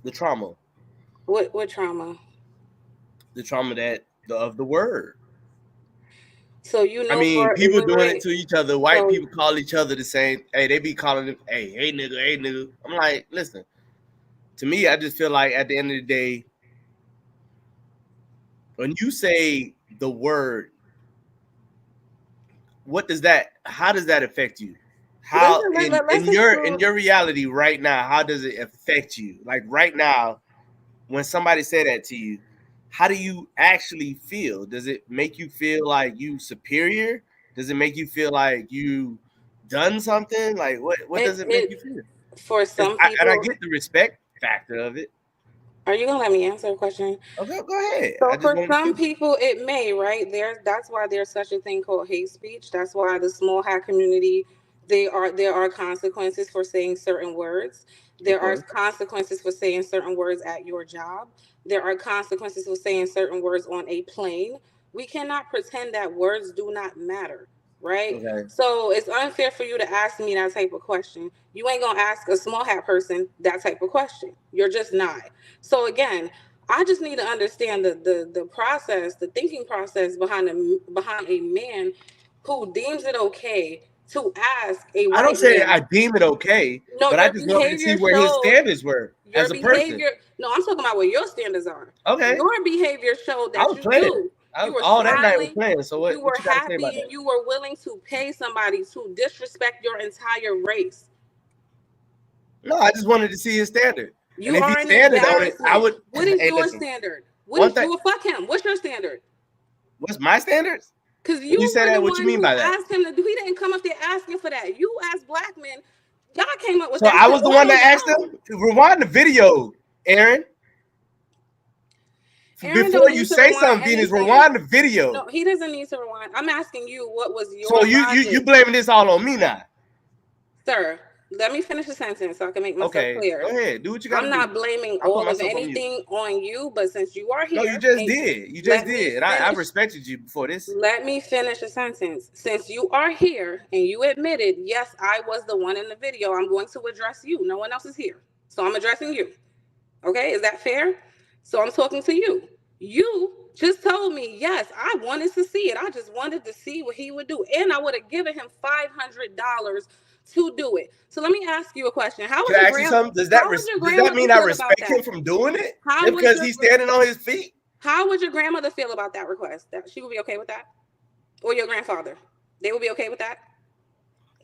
The trauma. What trauma? The trauma of the word. So you know, I mean, people doing it to each other. White people call each other the same. Hey, they be calling them, hey nigga. I'm like, listen. To me, I just feel like at the end of the day, when you say the word, how does that affect you? How in your reality right now, how does it affect you? Like right now, when somebody say that to you, how do you actually feel? Does it make you feel like you superior? Does it make you feel like you done something? Like what does it make you feel? For some people, and I get the respect factor of it. Are you gonna let me answer a question? Okay, go ahead. So for some people, it may, right? That's why there's such a thing called hate speech. That's why the small hat community, there are consequences for saying certain words. There are consequences for saying certain words at your job. There are consequences for saying certain words on a plane. We cannot pretend that words do not matter, right? Okay. So it's unfair for you to ask me that type of question. You ain't gonna ask a small hat person that type of question. You're just not. So again, I just need to understand the process, the thinking process behind a man who deems it okay to ask a white I don't say man. I deem it okay, no, but I just wanted to see where his standards were as a person. No, I'm talking about what your standards are. Okay. Your behavior showed that I was playing. All that night was playing. So what? You were what you happy and you were willing to pay somebody to disrespect your entire race. No, I just wanted to see his standard. You are an embarrassment. I would. What is your standard? Fuck him. What's your standard? What's my standards? Because you said that. What you mean by that? Asked him to do. He didn't come up there asking for that. You as black men, y'all came up with. So I was the one that asked him. Rewind the video, Aaron. Aaron before don't you need to say rewind something, Venus, anything. rewind the video. No, he doesn't need to rewind. I'm asking you, what was your So you logic? blaming this all on me now? Sir, let me finish the sentence so I can make myself clear. Go ahead. Do what you got to I'm do. not blaming I'll put all of myself on mute. anything on you, but since you are here, No, you just and did. You let just me did. And I finish- respected you before this. Let me finish a sentence. Since you are here and you admitted, yes, I was the one in the video, I'm going to address you. No one else is here. So I'm addressing you. Okay, is that fair? So I'm talking to you. You just told me, yes, I wanted to see it. I just wanted to see what he would do. And I would have given him $500 to do it. So let me ask you a question. How Can I ask you something? Does that mean I respect him from doing it? Just because he's standing on his feet? How would your grandmother feel about that request? That she would be okay with that? Or your grandfather? They would be okay with that?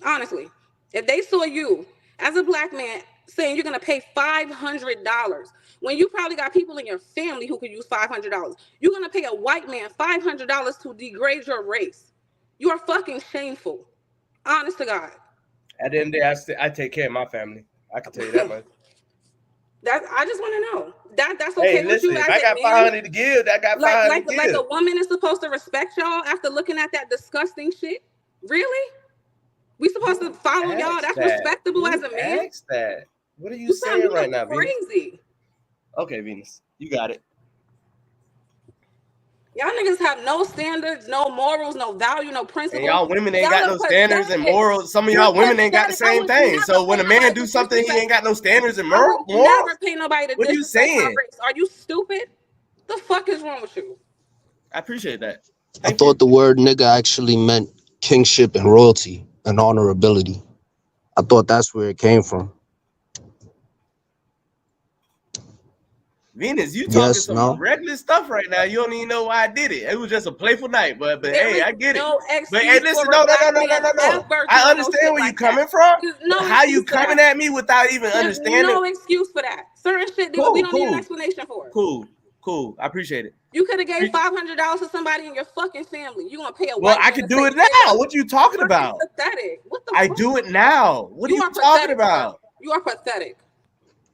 Honestly, if they saw you as a black man saying you're going to pay $500 when you probably got people in your family who could use $500, you're going to pay a white man $500 to degrade your race. You are fucking shameful. Honest to God. At the end of the day, I take care of my family. I can tell you that much. I just want to know. That's okay Hey, with listen, you as if I a got man? 500 to give, I got 500 to give. Like a woman is supposed to respect y'all after looking at that disgusting shit? Really? We supposed to follow y'all? That's respectable as a man? Ask that. What are you saying right now, Venus? Crazy. Okay, Venus, you got it. Y'all niggas have no standards, no morals, no value, no principles. And y'all women ain't got no standards and morals. Some of y'all women ain't got the same thing. So when a man do something, he ain't got no standards and morals. Never pay nobody to What are you saying? Are you stupid? The fuck is wrong with you? I appreciate that. I thought the word nigga actually meant kingship and royalty and honorability. I thought that's where it came from. Venus, you talking some regular stuff right now. You don't even know why I did it. It was just a playful night, but hey, I get it. But hey, listen, no. I understand where you coming from. How you coming at me without even understanding? No excuse for that. Certain shit that we don't need an explanation for. Cool. I appreciate it. You could have gave $500 to somebody in your fucking family. You gonna pay a Well, white I man can to do it say now. What you talking about? Pathetic. What the I fuck? do it now. What are you talking about? You are pathetic.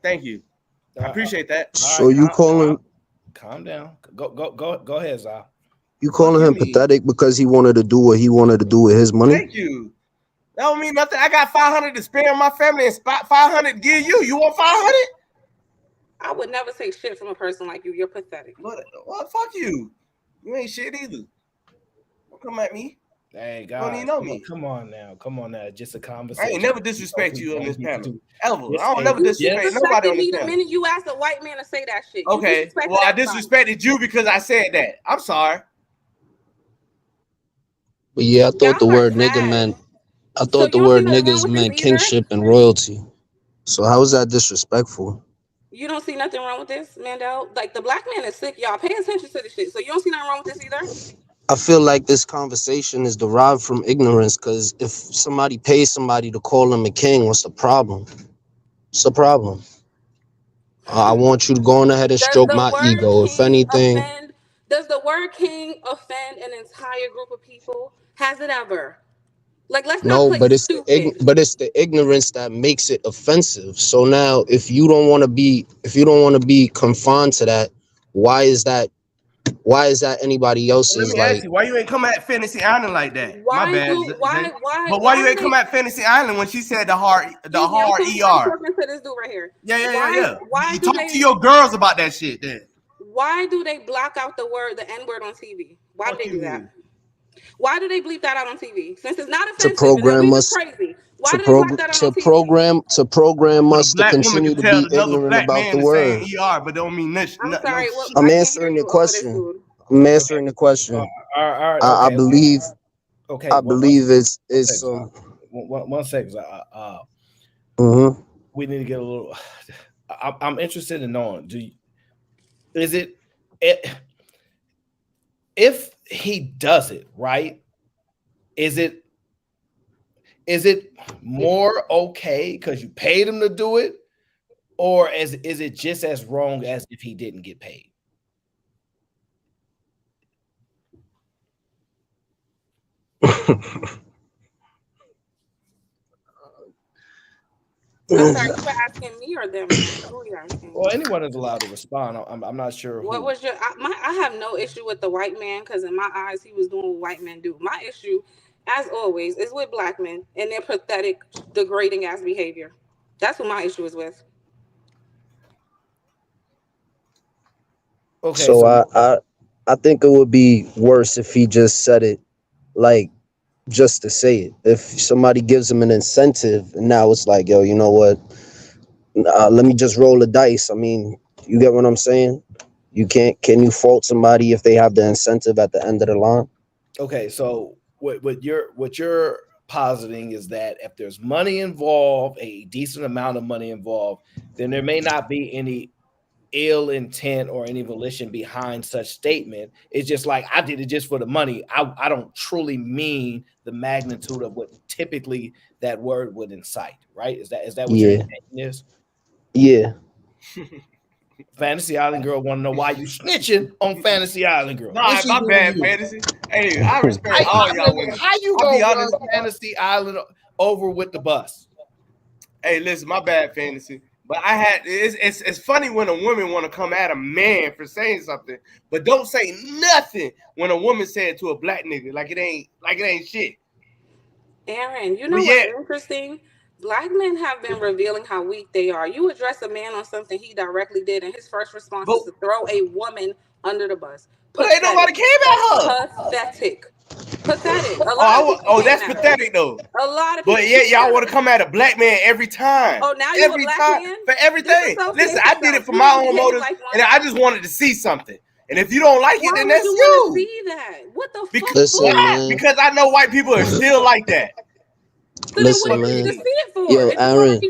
Thank you. I appreciate that. So you calling? Calm down. Go ahead, Zal. You calling him pathetic because he wanted to do what he wanted to do with his money? Thank you. That don't mean nothing. I got 500 to spare on my family and 500 to give you. You want 500? I would never say shit from a person like you. You're pathetic. Well, fuck you. You ain't shit either. Don't come at me. Hey, guys, don't even know me. Come on now. Just a conversation. I ain't never disrespect you on this panel. Ever. I don't never disrespect nobody on this panel. The minute you asked a white man to say that shit. Okay. Well, I disrespected you because I said that. I'm sorry. But yeah, I thought the word nigga meant. I thought the word niggas meant kingship and royalty. So how is that disrespectful? You don't see nothing wrong with this, Mandel? Like, the black man is sick, y'all. Pay attention to this shit. So you don't see nothing wrong with this either? I feel like this conversation is derived from ignorance, because if somebody pays somebody to call him a king, what's the problem? What's the problem? I want you to go on ahead and stroke my ego. If anything... Does the word king offend an entire group of people? Has it ever? Like, let's not play stupid. But it's the ignorance that makes it offensive. So now, if you don't want to be confined to that, why is that anybody else's? Let me ask you, why you ain't come at Fantasy Island like that? My bad. But why you ain't come at Fantasy Island when she said the hard ER? I'm talking to this dude right here. Yeah. You talk to your girls about that shit then. Why do they block out the N-word on TV? Why do they do that? Why do they bleep that out on TV? Since it's not offensive, to program us, crazy. Why do they block that out on TV? To program us to continue to be ignorant about the word. ER, but don't mean nothing. I'm sorry. I'm answering the question. I'm answering the question. All right. I believe. Okay. I believe it's. One second. We need to get a little. I'm interested in knowing. If he does it right, is it more okay because you paid him to do it, or is it just as wrong as if he didn't get paid? I'm sorry, you were asking me or them, man? Who are you asking? Well, anyone is allowed to respond. I'm not sure. What was your? I have no issue with the white man because in my eyes he was doing what white men do. My issue, as always, is with black men and their pathetic, degrading ass behavior. That's what my issue is with. Okay, so I think it would be worse if he just said it like just to say it. If somebody gives him an incentive, and now it's like, yo, you know what? Let me just roll the dice. I mean, you get what I'm saying? Can you fault somebody if they have the incentive at the end of the line? Okay, so what you're positing is that if there's money involved, a decent amount of money involved, then there may not be any ill intent or any volition behind such statement. It's just like, I did it just for the money. I don't truly mean the magnitude of what typically that word would incite, right? Is that what your intention is? Yeah. Fantasy Island Girl want to know why you snitching on Fantasy Island Girl. Nah, my bad, Fantasy. Hey, I respect all y'all women. How you gonna run Fantasy Island over with the bus? Hey, listen, my bad, Fantasy. But it's funny when a woman want to come at a man for saying something, but don't say nothing when a woman say it to a black nigga like it ain't shit. Aaron, you know what's interesting? Black men have been revealing how weak they are. You address a man on something he directly did, and his first response is to throw a woman under the bus. But ain't nobody came at her. Pathetic. Pathetic. That's pathetic though. A lot of people. But yeah, y'all want to come at a black man every time. Oh, now you a black man? For everything. Listen, I did it for my own motives, and I just wanted to see something. And if you don't like it, then that's you. See that? What the fuck? Because I know white people are still like that. So listen, man. Yo, Aaron,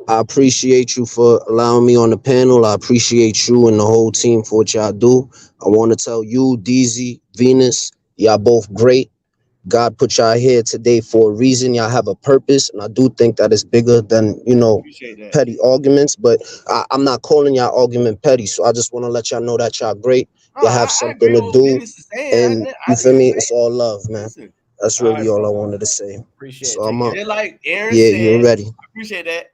I appreciate you for allowing me on the panel. I appreciate you and the whole team for what y'all do. I want to tell you, DZ, Venus, y'all both great. God put y'all here today for a reason. Y'all have a purpose, and I do think that it's bigger than, petty arguments. But I'm not calling y'all argument petty, so I just want to let y'all know that y'all great. Y'all have something to do, and you feel me? It's all love, man. That's really all I wanted to say. Appreciate so I'm up. Just like Aaron said, you're ready. I appreciate that.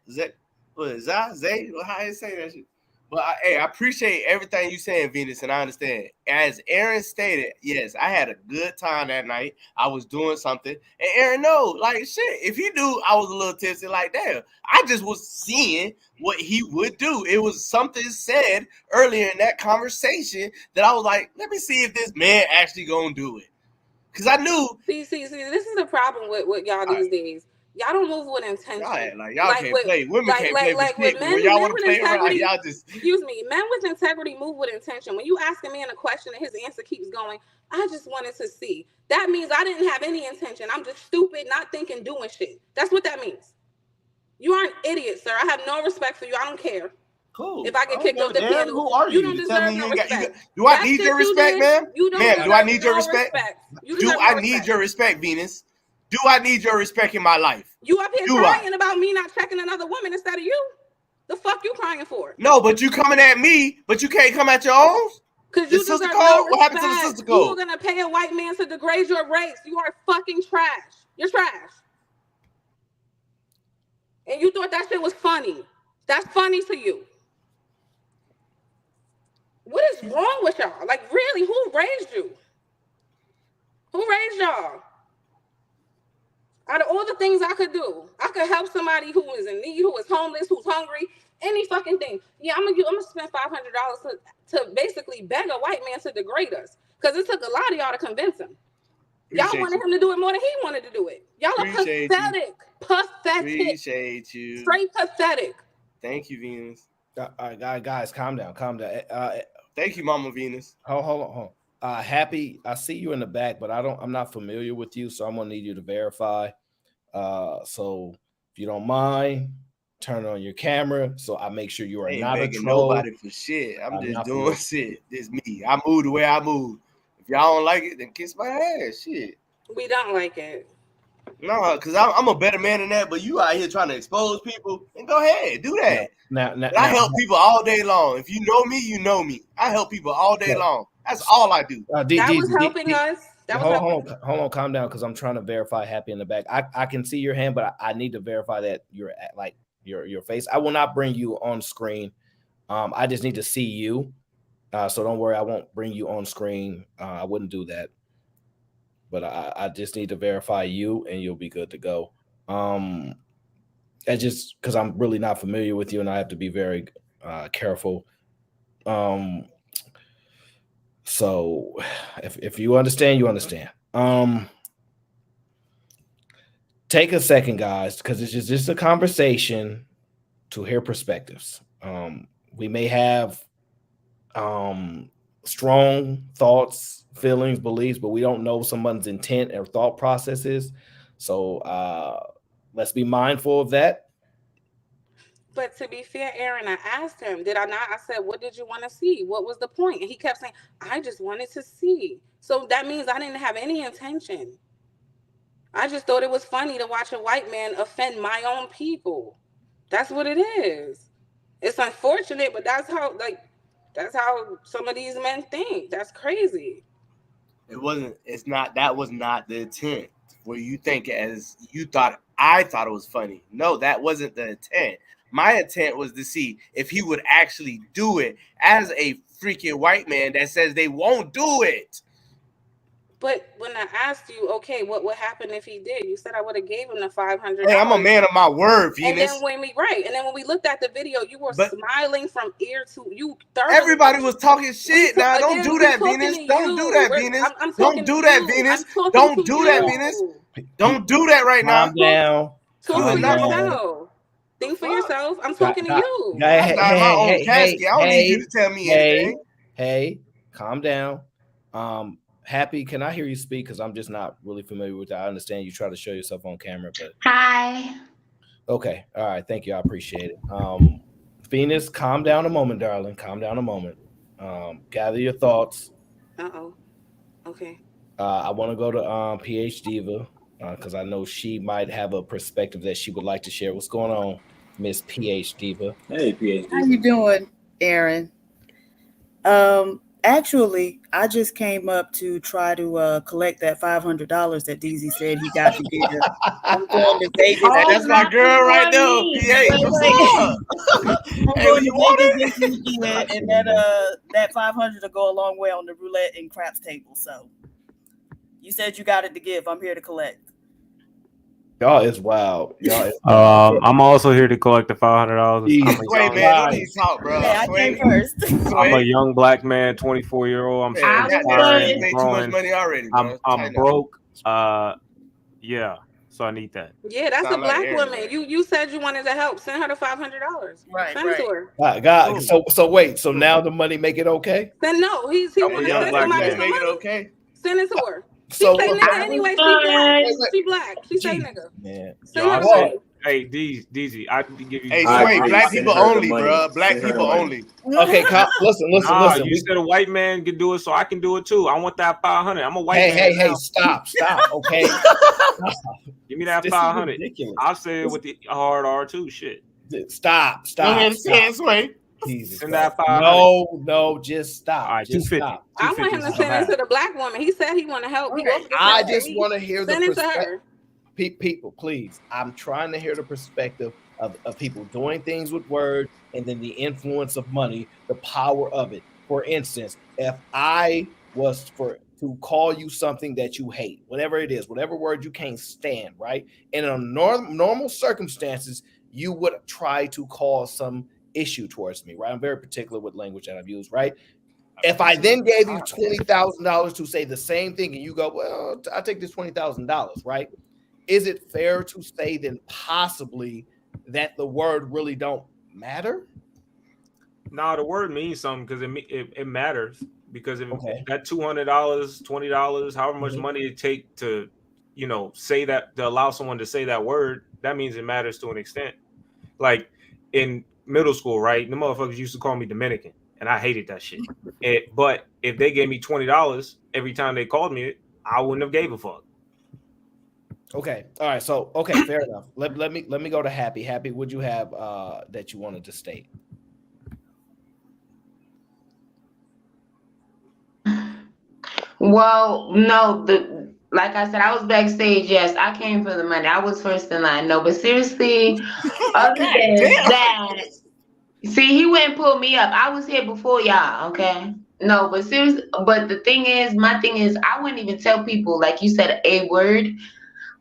Zay? How you say that shit? But I appreciate everything you saying, Venus, and I understand. As Aaron stated, yes, I had a good time that night. I was doing something, and Aaron shit. If he knew I was a little tipsy, like damn, I just was seeing what he would do. It was something said earlier in that conversation that I was like, let me see if this man actually gonna do it. Because I knew. See, this is the problem with y'all these days. Y'all don't move with intention. Y'all can't play. Women can't play with shit. When y'all want to play around, y'all just. Excuse me. Men with integrity move with intention. When you ask a man a question and his answer keeps going, I just wanted to see. That means I didn't have any intention. I'm just stupid, not thinking, doing shit. That's what that means. You are an idiot, sir. I have no respect for you. I don't care. Cool. If I get kicked off the panel, who are you? You don't deserve no respect. Do I need your respect, ma'am? Ma'am, do I need your respect? Do I need your respect, Venus? Do I need your respect in my life? You up here crying about me not checking another woman instead of you? The fuck you crying for? No, but you coming at me, but you can't come at your own? Because you deserve no respect. What happened to the sister code? You were going to pay a white man to degrade your race. You are fucking trash. You're trash. And you thought that shit was funny. That's funny to you. What is wrong with y'all? Like, really, who raised you? Who raised y'all? Out of all the things I could do, I could help somebody who is in need, who is homeless, who's hungry, any fucking thing. Yeah, I'm gonna spend $500 to basically beg a white man to degrade us. Because it took a lot of y'all to convince him. Y'all wanted him to do it more than he wanted to do it. Y'all are pathetic. Pathetic. Appreciate you. Straight pathetic. Thank you, Venus. All right, guys, calm down. Thank you, Mama Venus. Hold on. Happy, I see you in the back, but I'm not familiar with you, so I'm gonna need you to verify. So if you don't mind, turn on your camera so I make sure you are not a troll. Nobody for shit. I'm just doing shit. This me. I move the way I move. If y'all don't like it, then kiss my ass. Shit. We don't like it. No, because I'm a better man than that. But you out here trying to expose people, and go ahead, do that. Now, I help people all day long. If you know me, you know me. I help people all day long. That's all I do. That was helping us. Hold on, calm down, because I'm trying to verify Happy in the back. I can see your hand, but I need to verify that you're your face. I will not bring you on screen. I just need to see you. So don't worry, I won't bring you on screen. I wouldn't do that. But I just need to verify you, and you'll be good to go. That's just because I'm really not familiar with you, and I have to be very careful. So if you understand, you understand. Take a second, guys, because it's just a conversation to hear perspectives. We may have strong thoughts, feelings, beliefs, but we don't know someone's intent or thought processes. So let's be mindful of that. But to be fair, Aaron, I asked him, did I not? I said, what did you want to see? What was the point? And he kept saying, I just wanted to see. So that means I didn't have any intention. I just thought it was funny to watch a white man offend my own people. That's what it is. It's unfortunate, but that's how some of these men think. That's crazy. That was not the intent. Where you think as you thought, I thought it was funny. No, that wasn't the intent. My intent was to see if he would actually do it as a freaking white man that says they won't do it. But when I asked you, okay, what would happen if he did? You said I would have gave him the $500. Hey, I'm a man of my word, Venus. And then when we looked at the video, you were smiling from ear to you. Everybody was talking shit. Now don't do that, Venus. Don't do that, Venus. Don't do that, Venus. Don't do that, Venus. Don't do that right now. Calm down. Talk for yourself. Think for yourself. I'm talking to you. That's not my own casket. I don't need you to tell me anything. Hey, calm down. Happy, can I hear you speak? Because I'm just not really familiar with that. I understand you try to show yourself on camera, but hi. Okay, all right, thank you. I appreciate it. Venus, calm down a moment, darling. Calm down a moment. Gather your thoughts. Okay. I want to go to PH Diva because I know she might have a perspective that she would like to share. What's going on, Miss PH Diva? Hey, PH Diva. How you doing, Aaron? Actually, I just came up to try to collect that $500 that DZ said he got to give. I'm going to Vegas. That's my girl right there. I'm going to Vegas this weekend, and that $500 will go a long way on the roulette and craps table. So, you said you got it to give. I'm here to collect. Y'all is wild. I'm also here to collect the $500. Wait, man, don't need to talk, bro. Yeah, I came first. I'm a young black man, 24-year-old. I'm made too much money already. Bro. I'm broke. Yeah, so I need that. Yeah, that's a black woman. You said you wanted to help. Send her the $500. Right. Send it to her. God. So wait. So now the money make it okay? Then no, he wants to send somebody some make it money. okay. Send it to her. She So say nigga anyway. She black. She say nigga. Man. Send her the money. Hey, DZ, I can give you. Hey, wait, black people only, bro. Black people only. Okay, listen. You said a white man can do it, so I can do it too. I want that $500. I'm a white man. Hey, stop. Okay. Give me that $500. I'll say it with the hard R2 shit. Stop. Jesus. Send that $500. No, just stop. All right, just stop. I want him to send it to the black woman. He said he want to help. I just want to hear the perspective. People, please. I'm trying to hear the perspective of people doing things with words and then the influence of money, the power of it. For instance, if I was to call you something that you hate, whatever it is, whatever word you can't stand, right? And in normal circumstances, you would try to cause some issue towards me, right? I'm very particular with language that I've used, right? If I then gave you $20,000 to say the same thing and you go, well, I take this $20,000, right? Is it fair to say then possibly that the word really don't matter? No, the word means something because it matters. Because if that $200, $20, however much money it take to, say that, to allow someone to say that word, that means it matters to an extent. Like in middle school, right? The motherfuckers used to call me Dominican, and I hated that shit. But if they gave me $20 every time they called me, I wouldn't have gave a fuck. Okay. All right. So fair enough. Let me go to Happy. Happy, would you have that you wanted to state? Well, no, like I said, I was backstage. Yes, I came for the money. I was first in line. No, but seriously, other than that, see, he went and pulled me up. I was here before y'all, okay? No, but seriously, but the thing is, my thing is, I wouldn't even tell people, like you said, a word.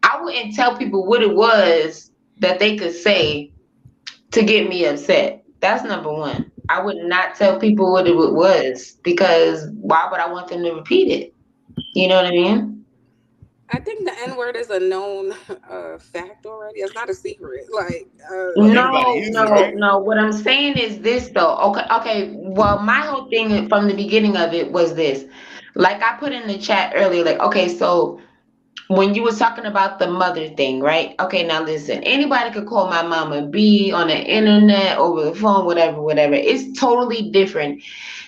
I wouldn't tell people what it was that they could say to get me upset. That's number one. I would not tell people what it was because why would I want them to repeat it? You know what I mean? I think the N word is a known fact already. It's not a secret. Like, No. What I'm saying is this though. Okay. Well, my whole thing from the beginning of it was this. Like I put in the chat earlier, like, okay, so when you was talking about the mother thing, right? Okay, now listen. Anybody could call my mama B on the internet, over the phone, whatever. It's totally different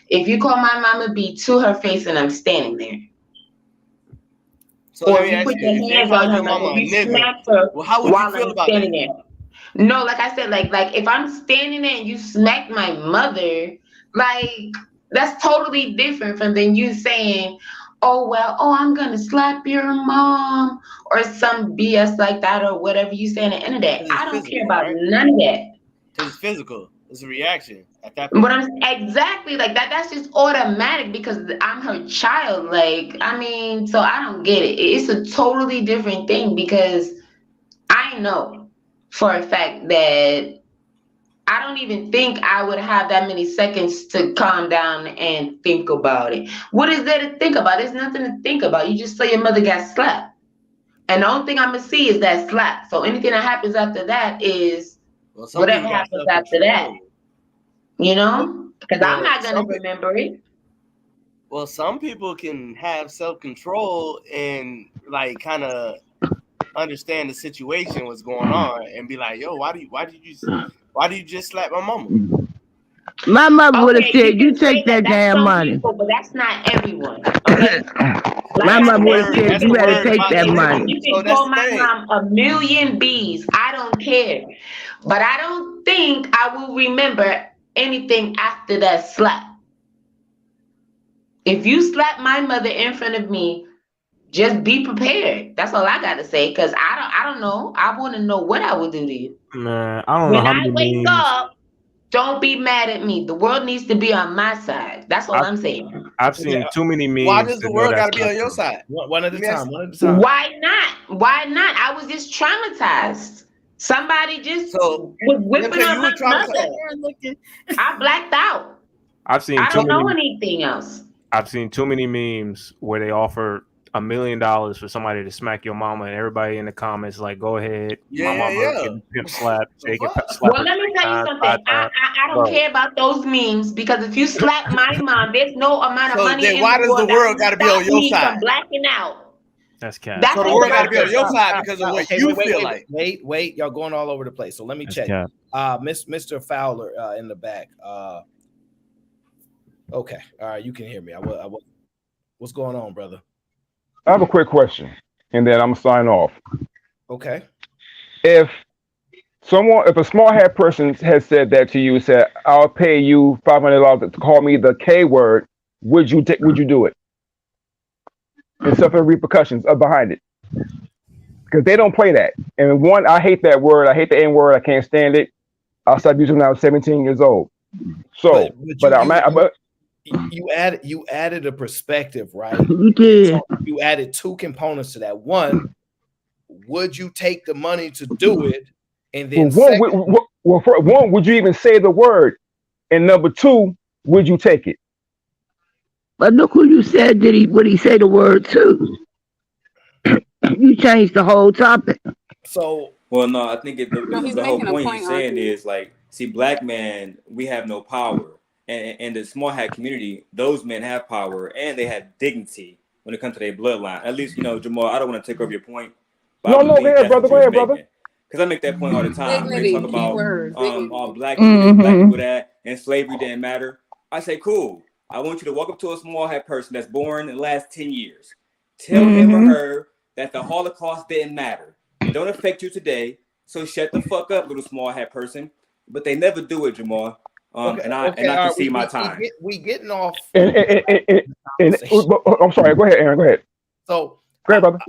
if you call my mama B to her face and I'm standing there. So or let me you ask put you, your if they hands called on her, your like mama a if you nigga, smack her well, how would you while feel I'm about standing that? there. No, like I said, like if I'm standing there and you smack my mother, like that's totally different from than you saying, oh I'm gonna slap your mom or some BS like that or whatever you say on the internet. I don't care about none of that. Because it's physical. It's a reaction at that But point. I'm exactly like that. That's just automatic because I'm her child. Like, I mean, so I don't get it. It's a totally different thing because I know for a fact that I don't even think I would have that many seconds to calm down and think about it. What is there to think about? There's nothing to think about. You just say your mother got slapped. And the only thing I'm going to see is that slap. So anything that happens after that is whatever happens after that. You know? Because I'm not going to remember it. Well, some people can have self-control and like kind of understand the situation, what's going on, and be like, "Yo, why did you just slap my mama?" My mother would have said, "You take that damn money." People, but that's not everyone. Okay. My mother would have said, "You better take that money." You can call my mom a million B's. I don't care, but I don't think I will remember anything after that slap. If you slap my mother in front of me, just be prepared. That's all I got to say. Cause I don't know. I want to know what I would do to you. Man, I don't know When how I many wake memes. up, don't be mad at me. The world needs to be on my side. That's all I'm saying. I've seen too many memes. Why does the world got to be on your side? One at a time. Why not? Why not? I was just traumatized. Somebody just was whipping up my mother. I blacked out. I've seen I don't know anything else. I've seen too many memes where they offer $1 million for somebody to smack your mama, and everybody in the comments like, "Go ahead, my mama getting pimp slapped." Well, let me tell you something. I don't care about those memes because if you slap my mom, there's no amount of money in the world. Why does the world got to be on your side? From blacking out. That's cat. So the world got to be on your side because of what you feel like. Wait, y'all going all over the place. So let me check. Mr. Fowler in the back. Okay, all right, you can hear me. What's going on, brother? I have a quick question, and then I'm gonna sign off. Okay. If a small hat person has said that to you, said, "I'll pay you $500 to call me the K word," would you do it? And suffer repercussions behind it, because they don't play that. And one, I hate that word. I hate the N word. I can't stand it. I stopped using it when I was 17 years old. So, you added a perspective, right? You did. So you added two components to that. One, would you take the money to do it? And then one, would you even say the word? And number two, would you take it? But look who you said would he say the word to? You changed the whole topic. So well, no, I think the whole point he's saying is like, see, black man, we have no power. And the small hat community, those men have power and they have dignity when it comes to their bloodline. At least, Jamal, I don't want to take over your point. No, go ahead, brother. Because I make that point all the time. Dignity, they talk about all black people that and slavery didn't matter. I say, cool. I want you to walk up to a small hat person that's born in the last 10 years. Tell him or her that the Holocaust didn't matter. It don't affect you today. So shut the fuck up, little small hat person. But they never do it, Jamal. And I can see my time. We getting off. I'm sorry. Go ahead, Aaron. Go ahead. So Go ahead, brother.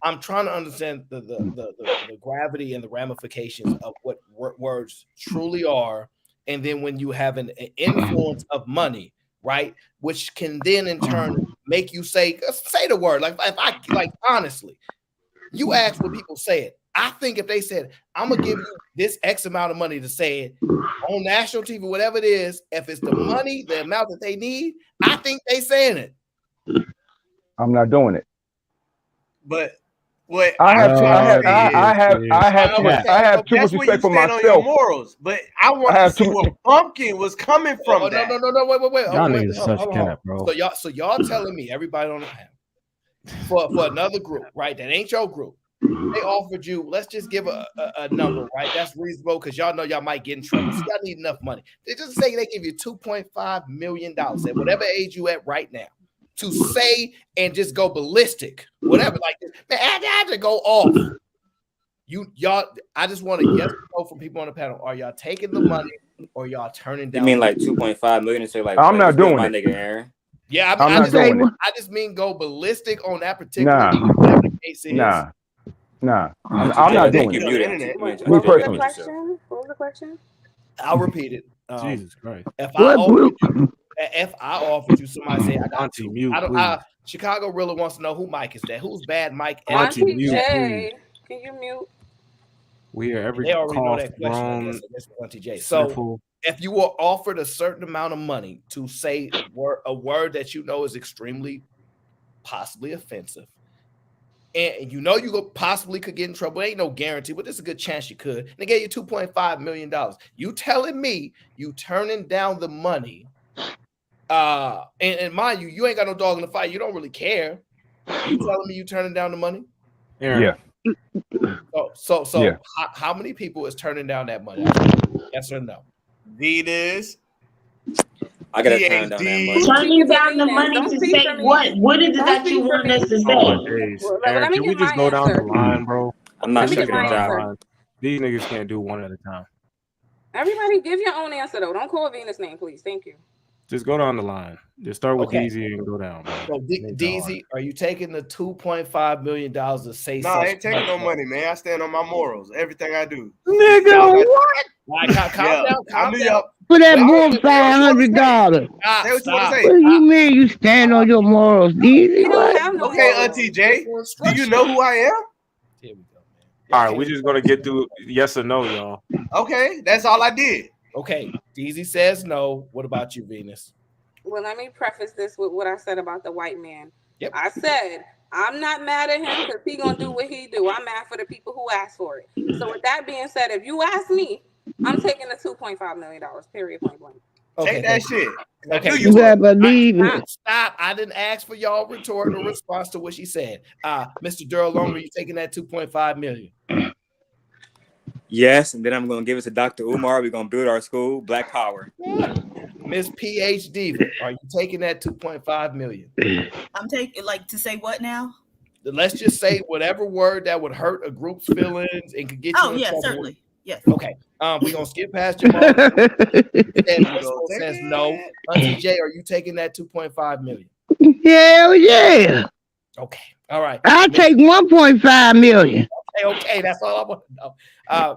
I'm trying to understand the gravity and the ramifications of what words truly are, and then when you have an influence of money, right, which can then in turn make you say the word. Like if I like honestly, you ask what people say it. I think if they said, I'm gonna give you this X amount of money to say it on national TV, whatever it is, if it's the money, the amount that they need, I think they saying it. I'm not doing it. But what I have too much respect for myself. On your morals, but I want to see what Pumpkin was coming from. No, wait. Y'all niggas such cap, bro. So y'all telling me everybody on the panel for another group, right? That ain't your group. They offered you, let's just give a number, right? That's reasonable because y'all know y'all might get in trouble. So y'all need enough money. They just say they give you $2.5 million at whatever age you at right now to say and just go ballistic, whatever. Like this. Man, I have to go off. Y'all, I just want to yes or no from people on the panel. Are y'all taking the money or y'all turning down? You mean like 2.5 million and say like I'm not doing it. Nigga Aaron. Yeah, I'm not doing it. I just mean go ballistic on that particular case. Nah. I'm not doing it. Me personally. What was the question? I'll repeat it. Jesus Christ. If I offered you, somebody say I got two. Chicago really wants to know who Mike is that. Who's bad Mike? Auntie J. Can you mute? We hear every they already know that question. Wrong, I guess Auntie J. So if you were offered a certain amount of money to say a word that you know is extremely possibly offensive, and you know you possibly could get in trouble, ain't no guarantee, but there's a good chance you could. And they gave you $2.5 million. You telling me you turning down the money? And mind you, you ain't got no dog in the fight. You don't really care. You telling me you turning down the money? Yeah. So yeah. How many people is turning down that money? Yes or no? Venus. I gotta turn down that money. Turning down the money to say what? What is it that you want us to say? Aaron, can we just go down the line, bro? I'm not sure that. These niggas can't do one at a time. Everybody give your own answer though. Don't call Venus' name, please. Thank you. Just go down the line. Just start with DZ and go down. Man. So DZ, are you taking the $2.5 million to say? No, I ain't taking no money, man. I stand on my morals. Everything I do. Nigga, what? Calm down. For that boy $500. What do you mean you stand on your morals, DZ? Okay, Auntie J. Do you know who I am? Here we go, man. All right, we're just gonna get through yes or no, y'all. Okay, that's all I did. Okay, DZ says no. What about you, Venus? Well, let me preface this with what I said about the white man. Yep. I said I'm not mad at him because he gonna do what he do. I'm mad for the people who asked for it. So with that being said, if you ask me, I'm taking the $2.5 million. Period. Point blank. Okay, take that shit. Okay, you better believe it. Stop. I didn't ask for y'all rhetorical response to what she said. Mr. Durrell Long, are you taking that $2.5 million? Yes, and then I'm gonna give it to Dr. Umar. We're gonna build our school, Black Power. Miss PhD, are you taking that $2.5 million? I'm taking to say what now? Let's just say whatever word that would hurt a group's feelings and could get you. Oh yeah, certainly. Yes. Okay. We're gonna skip past your mom. Says no. Auntie J, are you taking that $2.5 million? Hell yeah. Okay. All right. I'll take $1.5 million. Okay, that's all I want to know.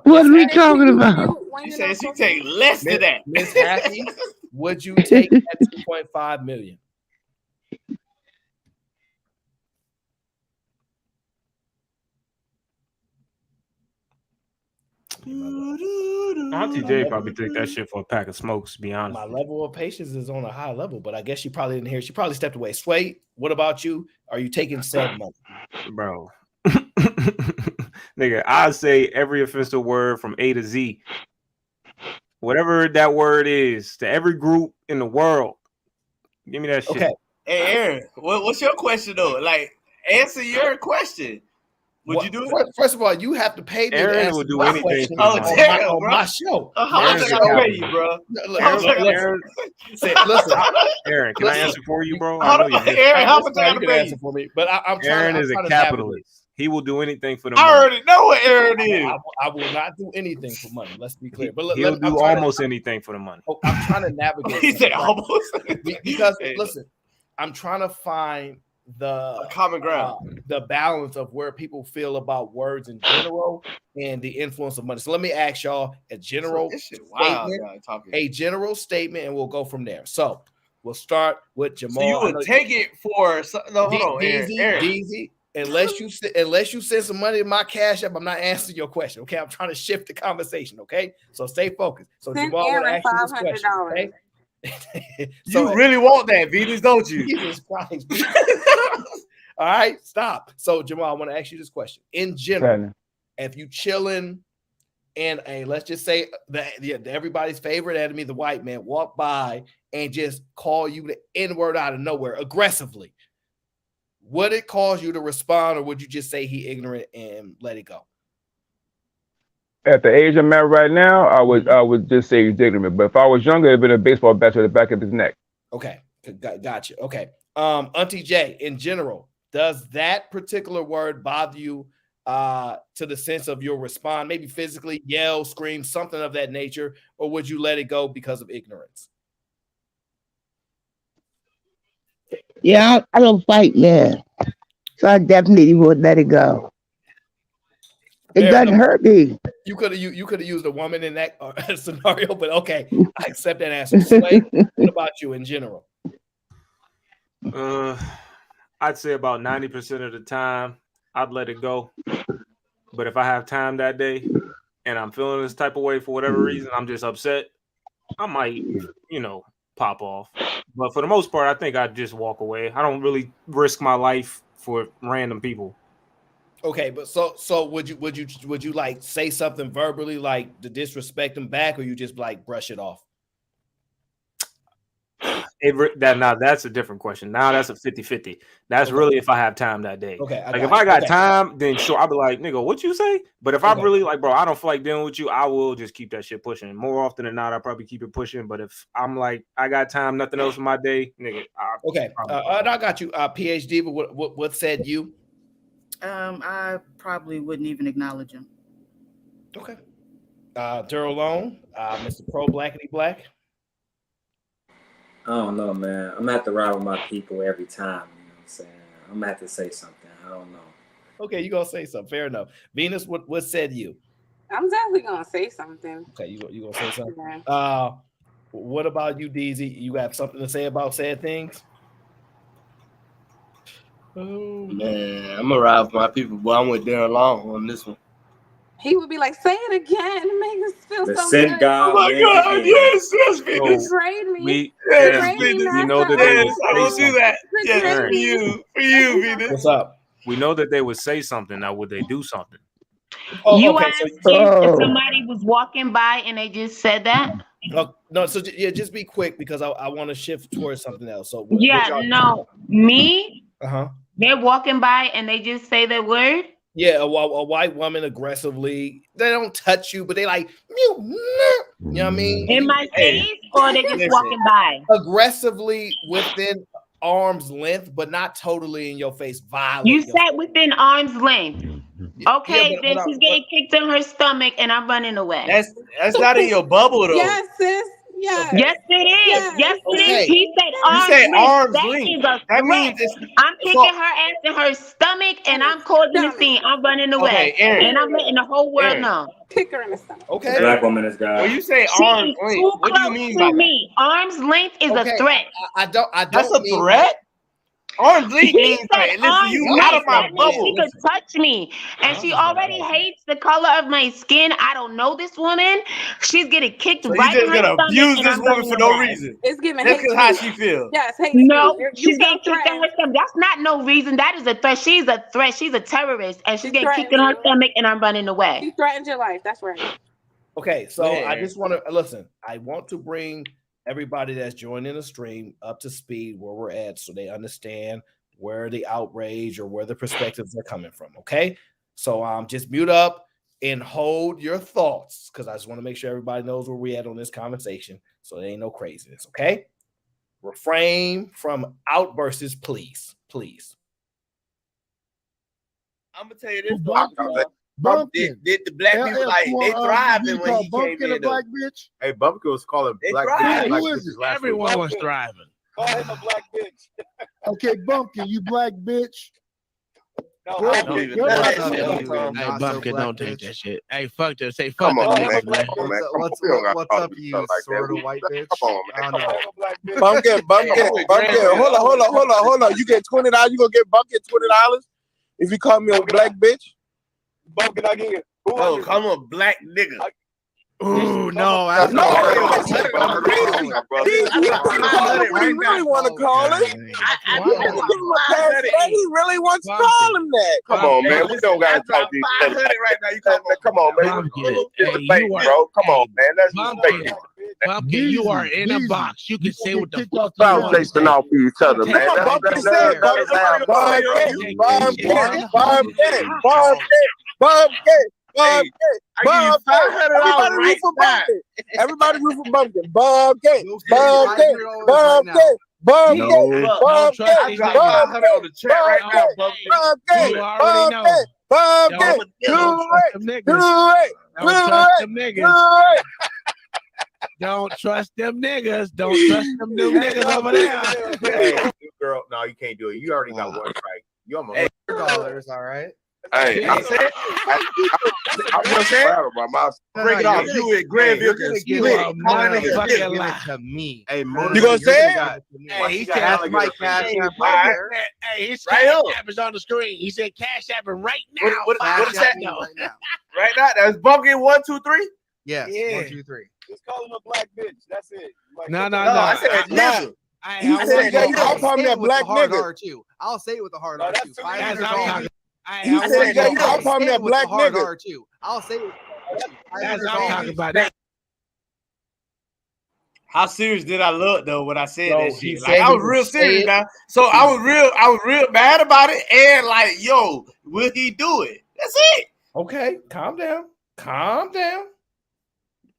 What are we talking about? She said she take less than that. Miss Happy, would you take that $2.5 million? Auntie J probably take that shit for a pack of smokes, to be honest. My level of patience is on a high level, but I guess she probably didn't hear. She probably stepped away. Sway, what about you? Are you taking said money? Bro. Nigga, I say every offensive word from A to Z. Whatever that word is, to every group in the world. Give me that shit. Okay. Hey, Aaron, what's your question though? Like, answer your question. Would you do it? First of all, you have to pay me. Aaron to answer will do my anything. question on my show. How much I gotta pay you, bro? Listen, Aaron, can I answer for you, bro? Aaron, how much I gotta pay you? For me? But I'm trying. Aaron is a capitalist. He will do anything for the money. I already know what Aaron is. I will not do anything for money. Let's be clear. But he'll do almost anything for the money. I'm trying to navigate. He said almost because listen, I'm trying to find the common ground. the balance of where people feel about words in general and the influence of money. So let me ask y'all a general statement, and we'll go from there. So we'll start with Jamal. So you would take it for hold on, Aaron. Deezy. Unless you send some money to my Cash App, I'm not answering your question. Okay, I'm trying to shift the conversation. Okay, so stay focused. So Send Jamal, Aaron ask you this question. $500. Okay. So you really want that, Venus, don't you? Jesus Christ. All right, stop. So Jamal, I want to ask you this question. In general, if you chilling and let's just say everybody's favorite enemy, the white man, walk by and just call you the N-word out of nowhere aggressively, would it cause you to respond, or would you just say he ignorant and let it go? At the age I'm at right now, I would just say he's ignorant. But if I was younger, it'd been a baseball bat to the back of his neck. Okay, gotcha. Okay, Auntie J, in general, does that particular word bother you to the sense of your response, maybe physically, yell, scream, something of that nature, or would you let it go because of ignorance? Yeah, I don't fight, man. So I definitely would let it go. It doesn't hurt me. You could have used a woman in that scenario, but okay, I accept that answer. Sway, what about you in general? I'd say about 90% of the time I'd let it go. But if I have time that day and I'm feeling this type of way for whatever reason, I'm just upset, I might, pop off. But for the most part, I think I'd just walk away. I don't really risk my life for random people. Okay, but so would you like say something verbally like to disrespect them back, or you just like brush it off? Now that's a different question. Now that's a 50-50. That's really if I have time that day. Okay, if I got time, then sure, I'll be like, nigga, what you say? But if I'm really like, bro, I don't feel like dealing with you, I will just keep that shit pushing. More often than not, I'll probably keep it pushing. But if I'm like, I got time, nothing else in my day, nigga. I got you. PhD, but what said you? I probably wouldn't even acknowledge him. Okay. Daryl Lone, Mr. Pro Blackity Black. I don't know, man. I'm gonna have to ride with my people every time. You know what I'm saying? I'm gonna have to say something. I don't know. Okay, you gonna say something? Fair enough. Venus, what said you? I'm definitely gonna say something. Okay, you gonna say something? Yeah. What about you, DZ? You have something to say about said things? Oh man, I'm gonna ride with my people, but I'm with Darren Long on this one. He would be like, "Say it again, make us feel so good." God, oh my God! Yes, Venus. Betrayed me. We know that they would I will do that. Yes, for you, Venus. What's up? We know that they would say something. Now, would they do something? You asked if somebody was walking by and they just said that? No. So yeah, just be quick because I want to shift towards something else. So me. Uh-huh. They're walking by and they just say that word. Yeah, a white woman aggressively. They don't touch you, but they like, you know what I mean? In my face, or they just walking by? Aggressively within arm's length, but not totally in your face. Violent. You said within arm's length. Okay, then she's getting kicked in her stomach, and I'm running away. That's not in your bubble though. Yes, sis. Yes. Okay. Yes, it is. Yes, it is. He said arm's length. That means I'm kicking her ass in her stomach, and I'm causing a scene. I'm running away, and I'm letting the whole world know. Kick her in the stomach. Okay. Black woman is God. When you say arm's length, what do you mean by that? Arm's length is a threat. I don't. That's a threat. Arm's length means like, listen, you out of my bubble. She could touch me, and she already hates the color of my skin. I don't know this woman. She's getting kicked right in her stomach. Abuse this woman for no reason. It's giving. That's because how she feels. Yes. No, she's getting kicked in her stomach. That's not no reason. That is a threat. She's a threat. She's a terrorist, and she's getting kicked in her stomach, and I'm running away. She threatened your life. That's right. Okay, so I just want to listen. I want to bring everybody that's joining the stream up to speed where we're at, so they understand where the outrage or where the perspectives are coming from. Okay, so just mute up and hold your thoughts because I just want to make sure everybody knows where we at on this conversation, so there ain't no craziness. Okay, refrain from outbursts, please. I'm gonna tell you this. Did the black people like they thriving when he came in? Black bitch? Hey, Bumpkin was calling black bitch. Everyone was thriving. Call him a black bitch. Okay, Bumpkin, you black bitch. Hey, Bumpkin, don't take that shit. Hey, fuck this. Say fuck them niggas, man. What's up, you sort of white bitch? Come on, man. Bumpkin. Hold on. You get $20. You gonna get Bumpkin $20 if you call me a black bitch? Bumpkin, I get. Oh, come on, black nigga. Ooh, no. He really want to call it. He really wants to call him that. Come on, man. We don't gotta talk to each other. Right now, come on, man. Bro. Come on, man. That's respect. Bumpkin, you are in a box. You can say what the fuck you want. Conversation off for each other, man. Everybody root for Bumpkin. Bumpkin. Don't trust them niggas. Don't trust them new niggas over there. Hey, girl, no, you can't do it. You already got one strike. You almost $100, all right. Hey, I'm just proud of my mouth. Break it off. You at Granville can split it. To me. Hey, you gonna say it? Hey, he said that's my cash app right there. Hey, his cash app is on the screen. He said cash app right now. What is that? Right now, that's Bumpkin 1, 2, 3. Yes, 1, 2, 3. Just call him a black bitch. That's it. No. I said nigga. He said you call me a black nigga. R2. I'll say it with a hard R2. He said you call me a black nigga. I'll say it. That's what I'm talking about. How serious did I look though when I said that shit? Like I was real serious now. So I was real mad about it, and like, yo, will he do it? That's it. Okay, calm down.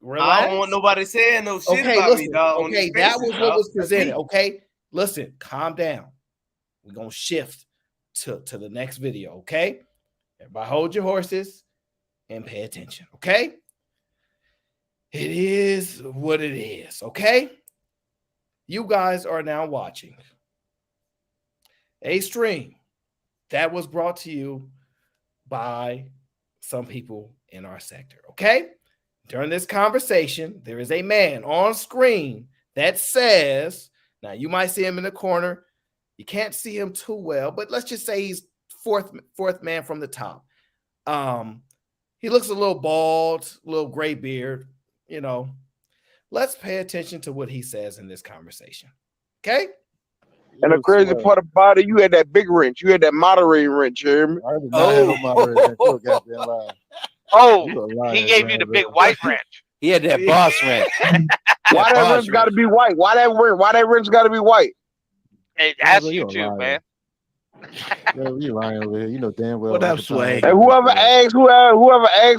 Relax. I don't want nobody saying no shit about me, dog. Okay, that was what was presented. Okay, listen, calm down. We're gonna shift to the next video. Okay, everybody, hold your horses and pay attention. Okay, it is what it is. Okay, you guys are now watching a stream that was brought to you by some people in our sector. Okay. During this conversation, there is a man on screen that says, now you might see him in the corner. You can't see him too well, but let's just say he's fourth man from the top. He looks a little bald, a little gray beard, you know. Let's pay attention to what he says in this conversation. Okay? And the crazy part about it, you had that big wrench. You had that moderating wrench, you hear me? Oh, he gave you the big white wrench. He had that boss wrench. Why that wrench got to be white? Why that wrench got to be white? Hey, ask YouTube, man. You lying over here. You know damn well. What up, Sway? And whoever asks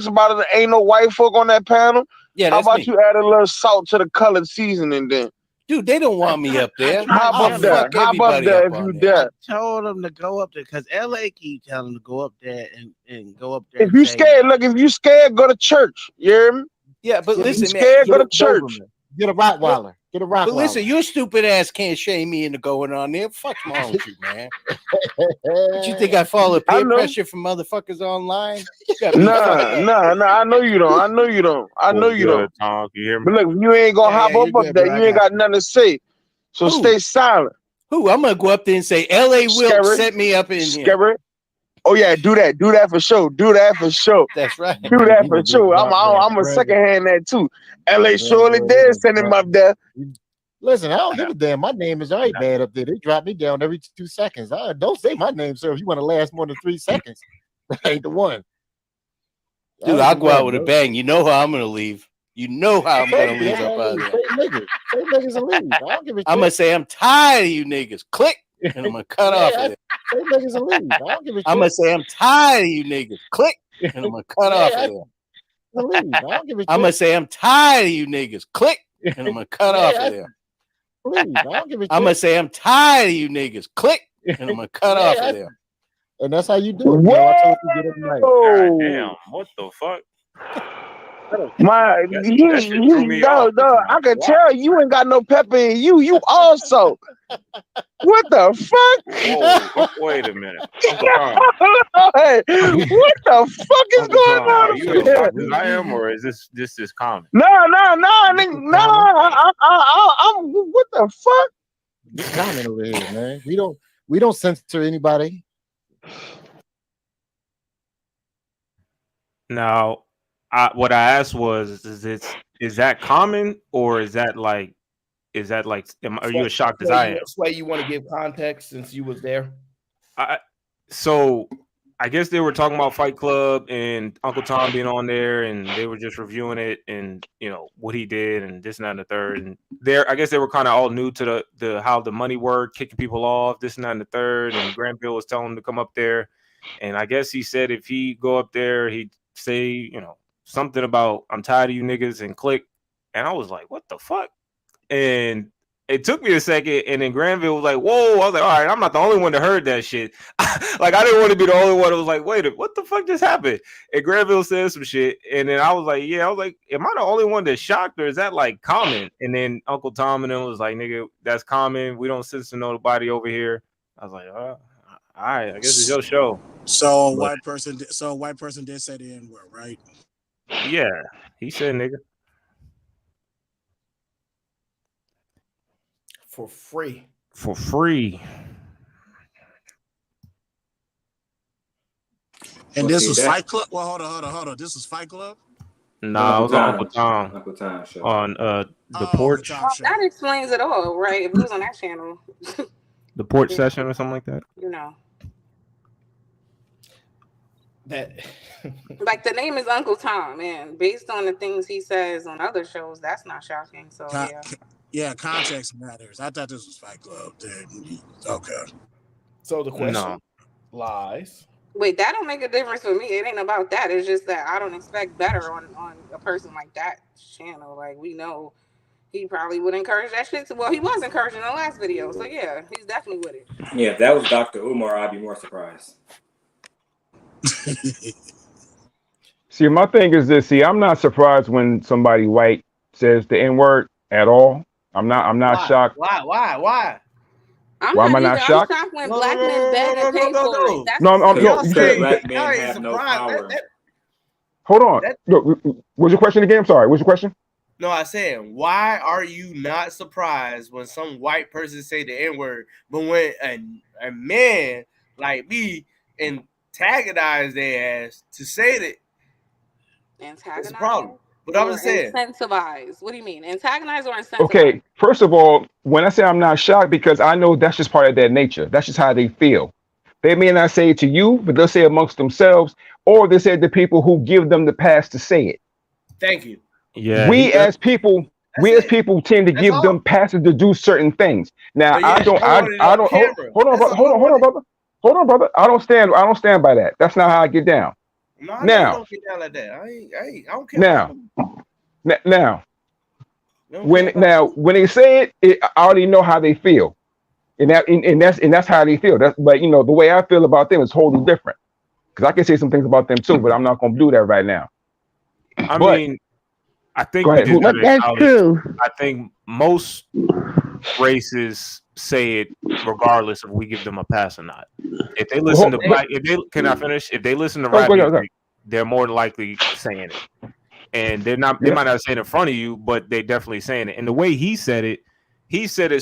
about it, ain't no white folk on that panel. Yeah, how about you add a little salt to the colored seasoning then? Dude, they don't want me up there. How about that? How about that if you dare? I told him to go up there because LA keep telling him to go up there and go up there. If you scared, if you scared, go to church. You hear me? Yeah, but listen, if you scared, go to church. Get a Rottweiler. Get a Rottweiler. But listen, your stupid ass can't shame me into going on there. Fuck's wrong with you, man? What you think I follow peer pressure from motherfuckers online? Nah. I know you don't. I know you don't. Talk, you hear me? But look, you ain't gonna hop up there. You ain't got nothing to say. So stay silent. Who? I'm gonna go up there and say, LA will set me up in here. Oh yeah, do that. Do that for sure. That's right. Do that for sure. I'm a second hand that too. LA surely did send him up there. Listen, I don't give a damn. My name is already bad up there. They drop me down every 2 seconds. Don't say my name, sir. If you want to last more than 3 seconds, that ain't the one. Dude, I'll go out with a bang. You know how I'm gonna leave. You know how I'm gonna leave up out there. Say niggas and leave. I don't give a shit. I'm gonna say I'm tired of you niggas. Click. And I'm gonna cut off of it. Say niggas and leave. I don't give a shit. I'm gonna say I'm tired of you niggas. Click. And I'm gonna cut off of it. I'm gonna say I'm tired of you niggas. Click. And I'm gonna cut off of there. I'm gonna say I'm tired of you niggas. Click. And I'm gonna cut off of there. And that's how you do it. I told you to get it right. God damn, what the fuck? I can tell you ain't got no pepper in you. You also. What the fuck? Whoa, wait a minute. What the fuck is Uncle going Tom, are on you over as here? shocked as I am, or is this is common? No, nigga, no. I'm what the fuck? This comment over here, man. We don't censor anybody. Now, what I asked was, is that common, or is that like are you as shocked as I am? Sway, you want to give context since you was there? So I guess they were talking about Fight Club and Uncle Tom being on there, and they were just reviewing it and what he did and this and that and the third. And I guess they were kind of all new to the how the money worked, kicking people off, this and that and the third. And Granville was telling him to come up there, and I guess he said if he go up there, he'd say something about I'm tired of you niggas and click. And I was like, what the fuck? And it took me a second, and then Granville was like, whoa. I was like, all right, I'm not the only one that heard that shit. Like, I didn't want to be the only one that was like, wait, what the fuck just happened? And Granville said some shit, and then I was like, am I the only one that's shocked, or is that like common? And then Uncle Tom and them was like, nigga, that's common. We don't censor nobody over here. I was like, all right, I guess it's your show. So a white person did say the N-word, right? Yeah, he said nigga. For free. For free. And this was Fight Club? Well, hold on. This was Fight Club? Nah, it was on Uncle Tom. Uncle Tom show. On the porch. Well, that explains it all, right? If it was on that channel. The porch session or something like that. That like the name is Uncle Tom, and based on the things he says on other shows, that's not shocking. So yeah, context matters. I thought this was Fight Club. Okay. So the question lies. Wait, that don't make a difference for me. It ain't about that. It's just that I don't expect better on a person like that channel. Like, we know he probably would encourage that shit. Well, he was encouraging in the last video. So yeah, he's definitely with it. Yeah, if that was Dr. Umar, I'd be more surprised. See, my thing is this. See, I'm not surprised when somebody white says the N-word at all. I'm not shocked. Why? Why am I not shocked? I'm shocked when black men beg and pay for it. Black men have no power. Hold on. Look, what's your question again? I'm sorry. What's your question? No, I said, why are you not surprised when some white person say the N-word, but when a man like me antagonize their ass to say that? It's a problem. But I'm just saying. Incentivize. What do you mean? Antagonize or incentivize? Okay, first of all, when I say I'm not shocked, because I know that's just part of their nature. That's just how they feel. They may not say it to you, but they'll say it amongst themselves, or they say it to people who give them the pass to say it. Thank you. Yeah. We as people tend to give them passes to do certain things. Now I don't hold on, brother. I don't stand by that. That's not how I get down. No, I don't get down like that. I don't care. Now, when they say it, I already know how they feel, and that's how they feel. But the way I feel about them is totally different. Because I can say some things about them too, but I'm not going to do that right now. I mean, I think that's true. I think most races say it regardless if we give them a pass or not. If they listen to black, can I finish? If they listen to rap music, they're more likely saying it. And they might not say it in front of you, but they definitely saying it. And the way he said it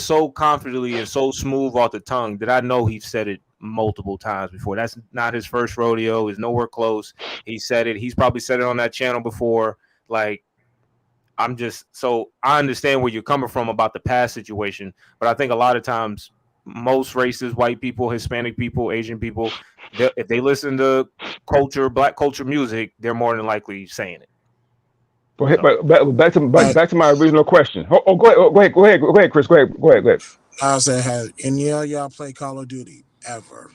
so confidently and so smooth off the tongue that I know he's said it multiple times before. That's not his first rodeo. It's nowhere close. He said it. He's probably said it on that channel before. Like, I understand where you're coming from about the past situation, but I think a lot of times most races, white people, Hispanic people, Asian people, if they listen to black culture music, they're more than likely saying it. But back to my original question. Go ahead, Chris. Go ahead. I said, has any of y'all play Call of Duty ever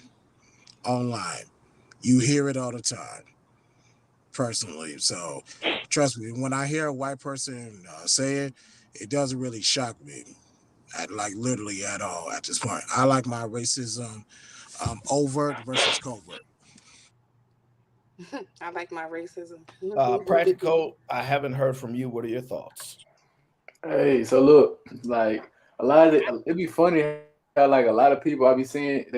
online? You hear it all the time. Personally, so trust me, when I hear a white person say it, it doesn't really shock me, literally at all at this point. I like my racism overt versus covert. I like my racism. Practical, I haven't heard from you. What are your thoughts? Hey, so look, like a lot of it'd be funny how like a lot of people they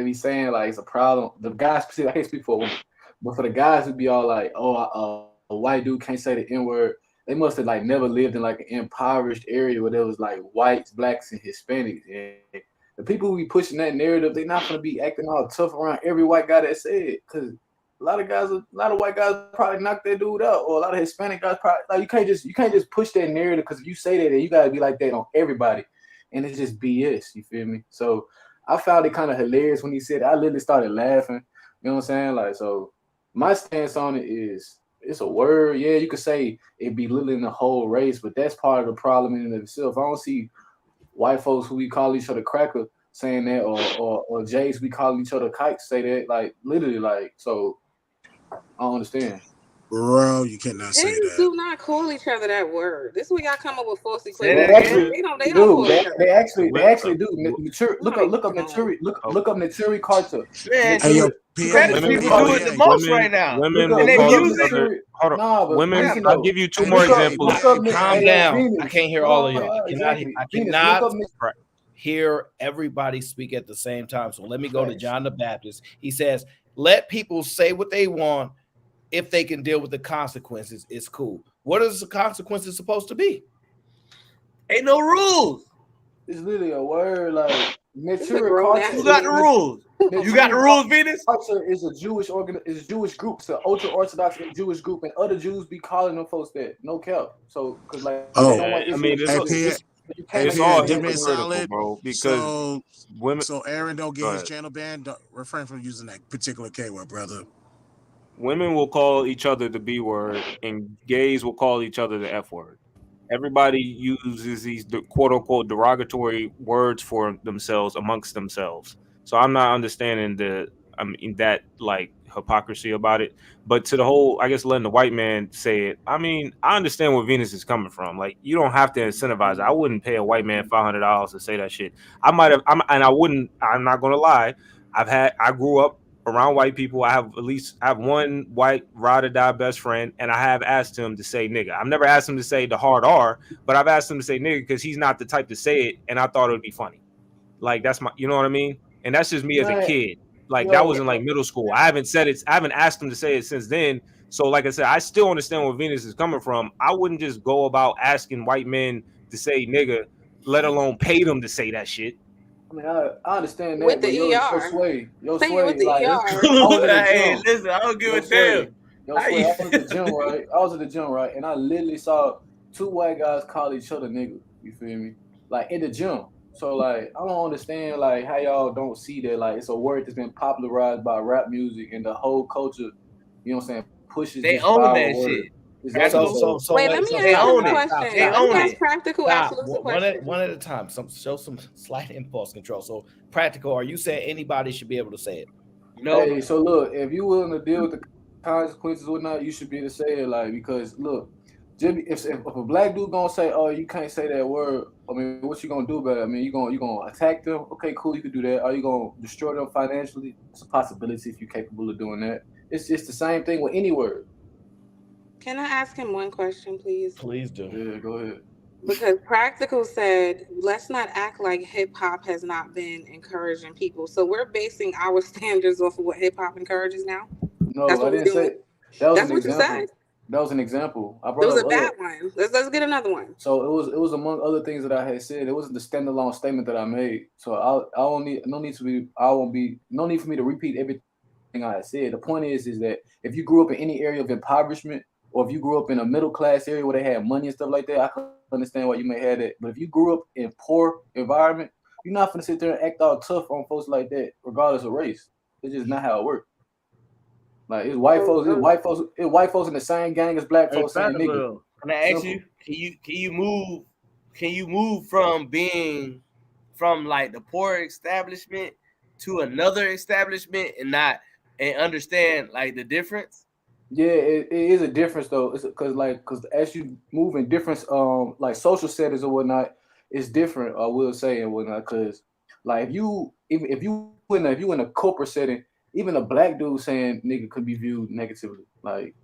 be saying like it's a problem. The guys specifically, I can't speak for a woman, But for the guys who be all like, oh, a white dude can't say the N-word, they must have like never lived in like an impoverished area where there was like whites, blacks, and Hispanics. And the people who be pushing that narrative, they're not gonna be acting all tough around every white guy that said it, because a lot of white guys probably knock that dude out, or a lot of Hispanic guys probably like you can't just push that narrative, because if you say that, then you gotta be like that on everybody, and it's just BS. You feel me? So I found it kind of hilarious when he said it. I literally started laughing. You know what I'm saying? Like, so my stance on it is, it's a word. Yeah, you could say it belittling the whole race, but that's part of the problem in and of itself. I don't see white folks who we call each other cracker saying that, or Jays we call each other kikes say that. Like, literally, like, so I don't understand. Bro, you cannot say Jays that. do not call each other that word. This is where y'all come up with false They equivalents. actually, They don't call each other. they actually do. Look up Naturi Carter. Man, Hey, yo, Spanish people do it the most right now. Women And they will call use each it. other. Hold on. Nah, but Women, listen, I'll though. give you two Hey, more man, examples. Calm down. I can't hear all of y'all. Exactly. I Venus, cannot look up hear everybody speak at the same time. So let me go to John the Baptist. He says, let people say what they want. If they can deal with the consequences, it's cool. What is the consequences supposed to be? Ain't no rules. It's literally a word like Natura grown Culture. ass You got the rules. You got the rules, Venus? Culture is a Jewish is a Jewish group. It's an ultra orthodox Jewish group, and other Jews be calling them folks that. No cap. So, because like Oh, they don't want I mean, hey, Israel. Pierre, You can't it's make all it seem do me a like solid. bro. Because women. So Aaron don't Go get his ahead. channel banned. Refrain from using that particular K word, brother. Women will call each other the B word, and gays will call each other the F word. Everybody uses these quote unquote derogatory words for themselves amongst themselves. So I'm not understanding that like hypocrisy about it. But to the whole, I guess letting the white man say it. I mean, I understand where Venus is coming from. Like, you don't have to incentivize it. I wouldn't pay a white man $500 to say that shit. I might have, and I wouldn't. I'm not gonna lie. I grew up around white people. I have one white ride or die best friend, and I have asked him to say nigga. I've never asked him to say the hard R, but I've asked him to say nigga because he's not the type to say it, and I thought it would be funny. Like, that's you know what I mean? And that's just me as a kid. Like, that was in like middle school. I haven't asked him to say it since then. So like I said, I still understand where Venus is coming from. I wouldn't just go about asking white men to say nigga, let alone pay them to say that shit. I mean, I understand that, With but the your ER. sway, Say it with the like, ER. I was in the Hey, gym. listen, I don't give a Yo, sway, damn. I was at the gym, right? I was at the gym, right? And I literally saw two white guys call each other nigga. You feel me? Like, in the gym. So, like, I don't understand, like, how y'all don't see that. Like, it's a word that's been popularized by rap music, and the whole culture, you know what I'm saying, pushes They this own viral that word. shit. Exactly. Wait, let me ask him a question. Let me ask Practical ask Luce a question. One at a time. Show some slight impulse control. So, Practical, are you saying anybody should be able to say it? No. Hey, so look, if you're willing to deal with the consequences or not, you should be able to say it. Like, because look, Jimmy, if a black dude gonna say, "Oh, you can't say that word," I mean, what you gonna do about it? I mean, you gonna attack them? Okay, cool, you can do that. Are you gonna destroy them financially? It's a possibility if you're capable of doing that. It's just the same thing with any word. Can I ask him one question, please? Please do. Yeah, go ahead. Because Practical said, let's not act like hip hop has not been encouraging people. So we're basing our standards off of what hip hop encourages now? No, That's I what we're didn't doing? say that was That's an what you example. said? That was an example. I It brought was up a bad one. Let's get another one. So it was among other things that I had said. It wasn't the standalone statement that I made. So I don't need no need for me to repeat everything I had said. The point is that if you grew up in any area of impoverishment, or if you grew up in a middle class area where they had money and stuff like that, I can understand why you may have that. But if you grew up in poor environment, you're not gonna sit there and act all tough on folks like that, regardless of race. It's just not how it works. Like, it's white folks in the same gang as black folks saying nigga. Can I ask you? Can you move from being from like the poor establishment to another establishment and understand like the difference? Yeah, it is a difference though. It's because as you move in different like social settings or whatnot, it's different. I will say and whatnot. Because like if you in a corporate setting, even a black dude saying nigga could be viewed negatively. Like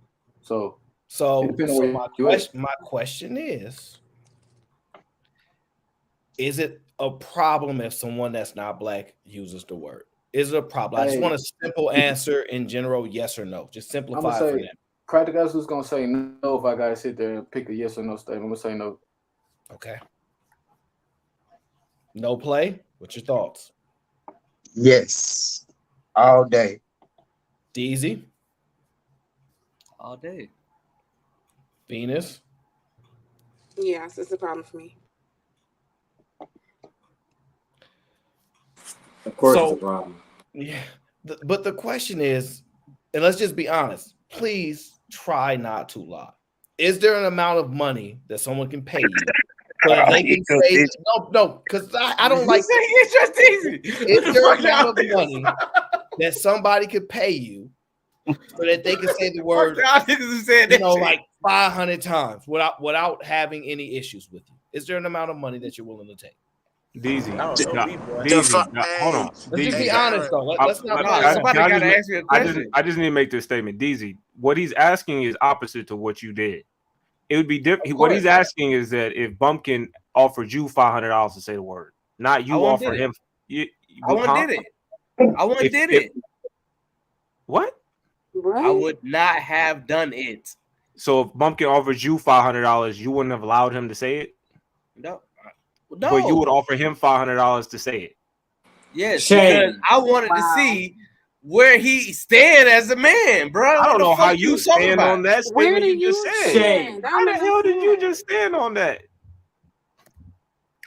so. My question is it a problem if someone that's not black uses the word? Is it a problem? I just want a simple answer in general, yes or no. Just simplify it for them. Practical who's gonna say no if I gotta sit there and pick a yes or no statement. I'm gonna say no. Okay. No play. What's your thoughts? Yes. All day. Deezy? All day. Venus? Yes, it's a problem for me. Of course, it's a problem. Yeah. But the question is, and let's just be honest, please try not to lie. Is there an amount of money that someone can pay you so that they can say no, because I don't like it's just easy. Is there an amount of money that somebody could pay you so that they can say the word, like 500 times without having any issues with you? Is there an amount of money that you're willing to take? Deezy, hold on. Let's just be honest though. Let's not I just need to make this statement. Deezy, what he's asking is opposite to what you did. It would be different. What he's asking is that if Bumpkin offered you $500 to say the word, not you offer him. I wouldn't did it. I wouldn't did it. What? I would not have done it. So if Bumpkin offers you $500, you wouldn't have allowed him to say it? No. But you would offer him $500 to say it. Yes, because I wanted to see where he stand as a man, bro. I don't know how you stand on that statement you just said. stand? How the hell did you just stand on that?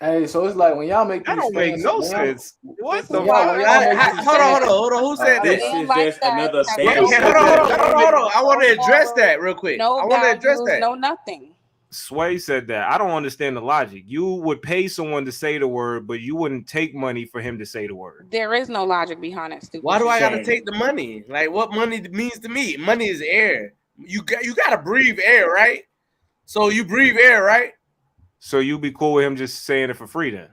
Hey, so it's like when y'all make that these don't make no statements, sense. What the Hold on. Who said This that? is just another Hold on. I want to address that real quick. No I want to address values, that. no nothing. Sway said that. I don't understand the logic. You would pay someone to say the word, but you wouldn't take money for him to say the word. There is no logic behind it. Stupid. Why do I gotta take the money? Like, what money means to me? Money is air. You gotta breathe air, right? So you breathe air, right? So you'd be cool with him just saying it for free then?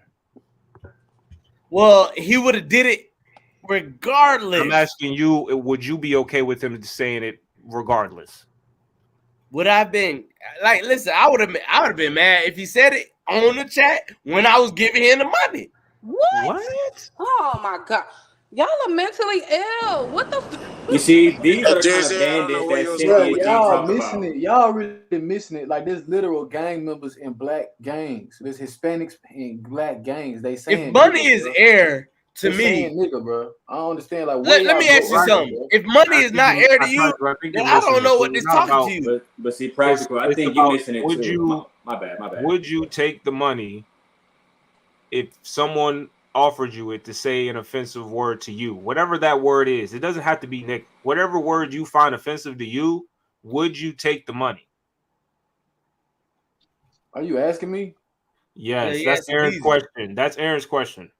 Well, he would have did it regardless. I'm asking you, would you be okay with him saying it regardless? Would I have been like, listen, I would have been mad if he said it on the chat when I was giving him the money. What? Oh my god. Y'all are mentally ill. What the You see, these are the kind of bandits that Cynthia G y'all talk missing about. it. Y'all really missing it. Like there's literal gang members in black gangs. There's Hispanics in black gangs. They saying If money nigga, is bro. air to They me, saying nigga, bro. I don't understand. Like, let me ask you something. If money is not air to you, then I don't know what this talking to you. But see, practical. I think you're missing it Would too. you? My bad. Would you take the money if someone offered you it to say an offensive word to you, whatever that word is? It doesn't have to be Nick. Whatever word you find offensive to you, would you take the money? Are you asking me? Yes, Yeah, that's Aaron's question. That's Aaron's question.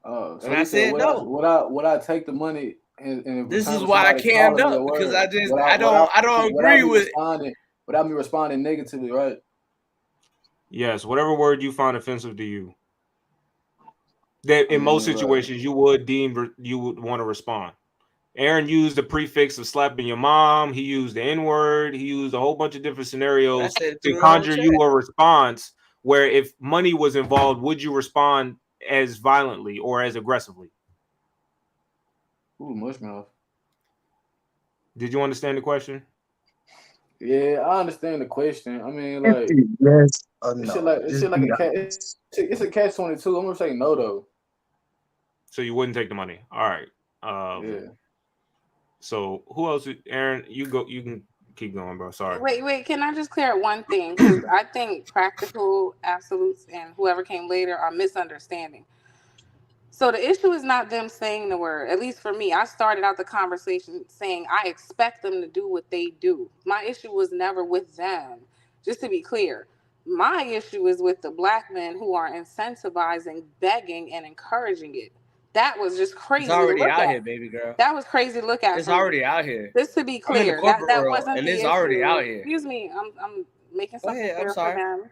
So And I he said no. Would I take the money? And This is why I canned up, because I don't agree with it. Without me responding negatively, right? Yes, whatever word you find offensive to you, that in most situations you would want to respond. Aaron used the prefix of slapping your mom. He used the N-word. He used a whole bunch of different scenarios to conjure you a response where if money was involved, would you respond as violently or as aggressively? Ooh, mush mouth. Did you understand the question? Yeah, I understand the question. I mean, like, yes or no. It's shit like a cat. It's a catch-22. I'm gonna say no though. So you wouldn't take the money. All right. Yeah. So who else? Aaron, you go. You can keep going, bro. Sorry. Wait. Can I just clear up one thing? Because I think practical, absolutes, and whoever came later are misunderstanding. So the issue is not them saying the word. At least for me, I started out the conversation saying I expect them to do what they do. My issue was never with them. Just to be clear, my issue is with the black men who are incentivizing, begging, and encouraging it. That was just crazy. It's already to look out at. here, baby girl. That was crazy to look at. It's already out here. Just to be I'm in the clear, corporate that world, wasn't and the it's issue. already out here. Excuse me, I'm making Go something ahead. clear I'm for sorry. them.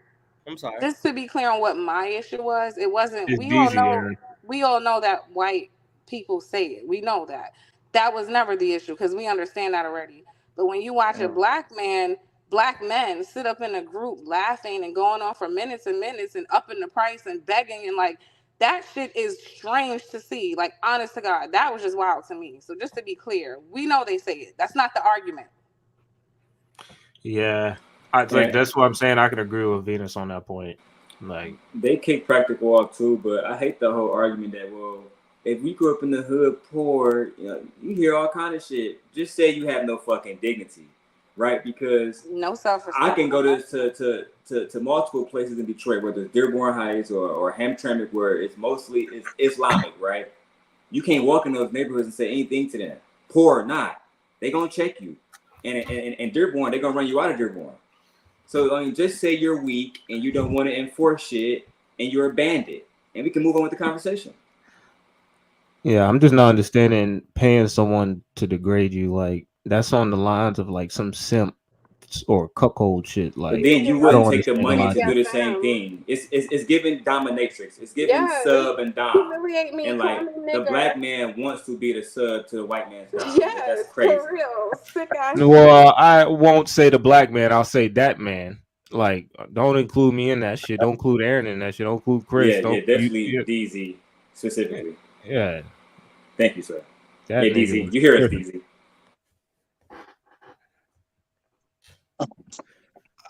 I'm sorry. Just to be clear on what my issue was, it wasn't. It's We all DZ, know. Aaron. We all know that white people say it. We know that. That was never the issue because we understand that already. But when you watch a black men sit up in a group laughing and going on for minutes and minutes and upping the price and begging and like That shit is strange to see. Like, honest to God, that was just wild to me. So just to be clear, we know they say it. That's not the argument. Yeah, that's what I'm saying. I can agree with Venus on that point. Like, they kick practical off too, but I hate the whole argument that, well, if we grew up in the hood poor, you hear all kind of shit. Just say you have no fucking dignity, right? Because no self-respect. I can go to multiple places in Detroit, whether it's Dearborn Heights or Hamtramck, where it's mostly Islamic, right? You can't walk in those neighborhoods and say anything to them, poor or not. They gonna check you, and Dearborn, they gonna run you out of Dearborn. So just say you're weak and you don't want to enforce shit and you're a bandit, and we can move on with the conversation. yeah, I'm just not understanding paying someone to degrade you. Like, that's on the lines of like some simp or cuckold shit. Like, but then you wouldn't take the money to do the same thing. It's giving dominatrix. It's giving sub and dom. Humiliate me, and call like me the nigga. black man wants to be the sub to the white man's dom. Yes, That's crazy. for real. Sick ass. Well, I won't say the black man. I'll say that man. Like, don't include me in that shit. Don't include Aaron in that shit. Don't include Chris. Yeah, definitely DZ specifically. Yeah. Thank you, sir. That hey, DZ, you hear us, DZ?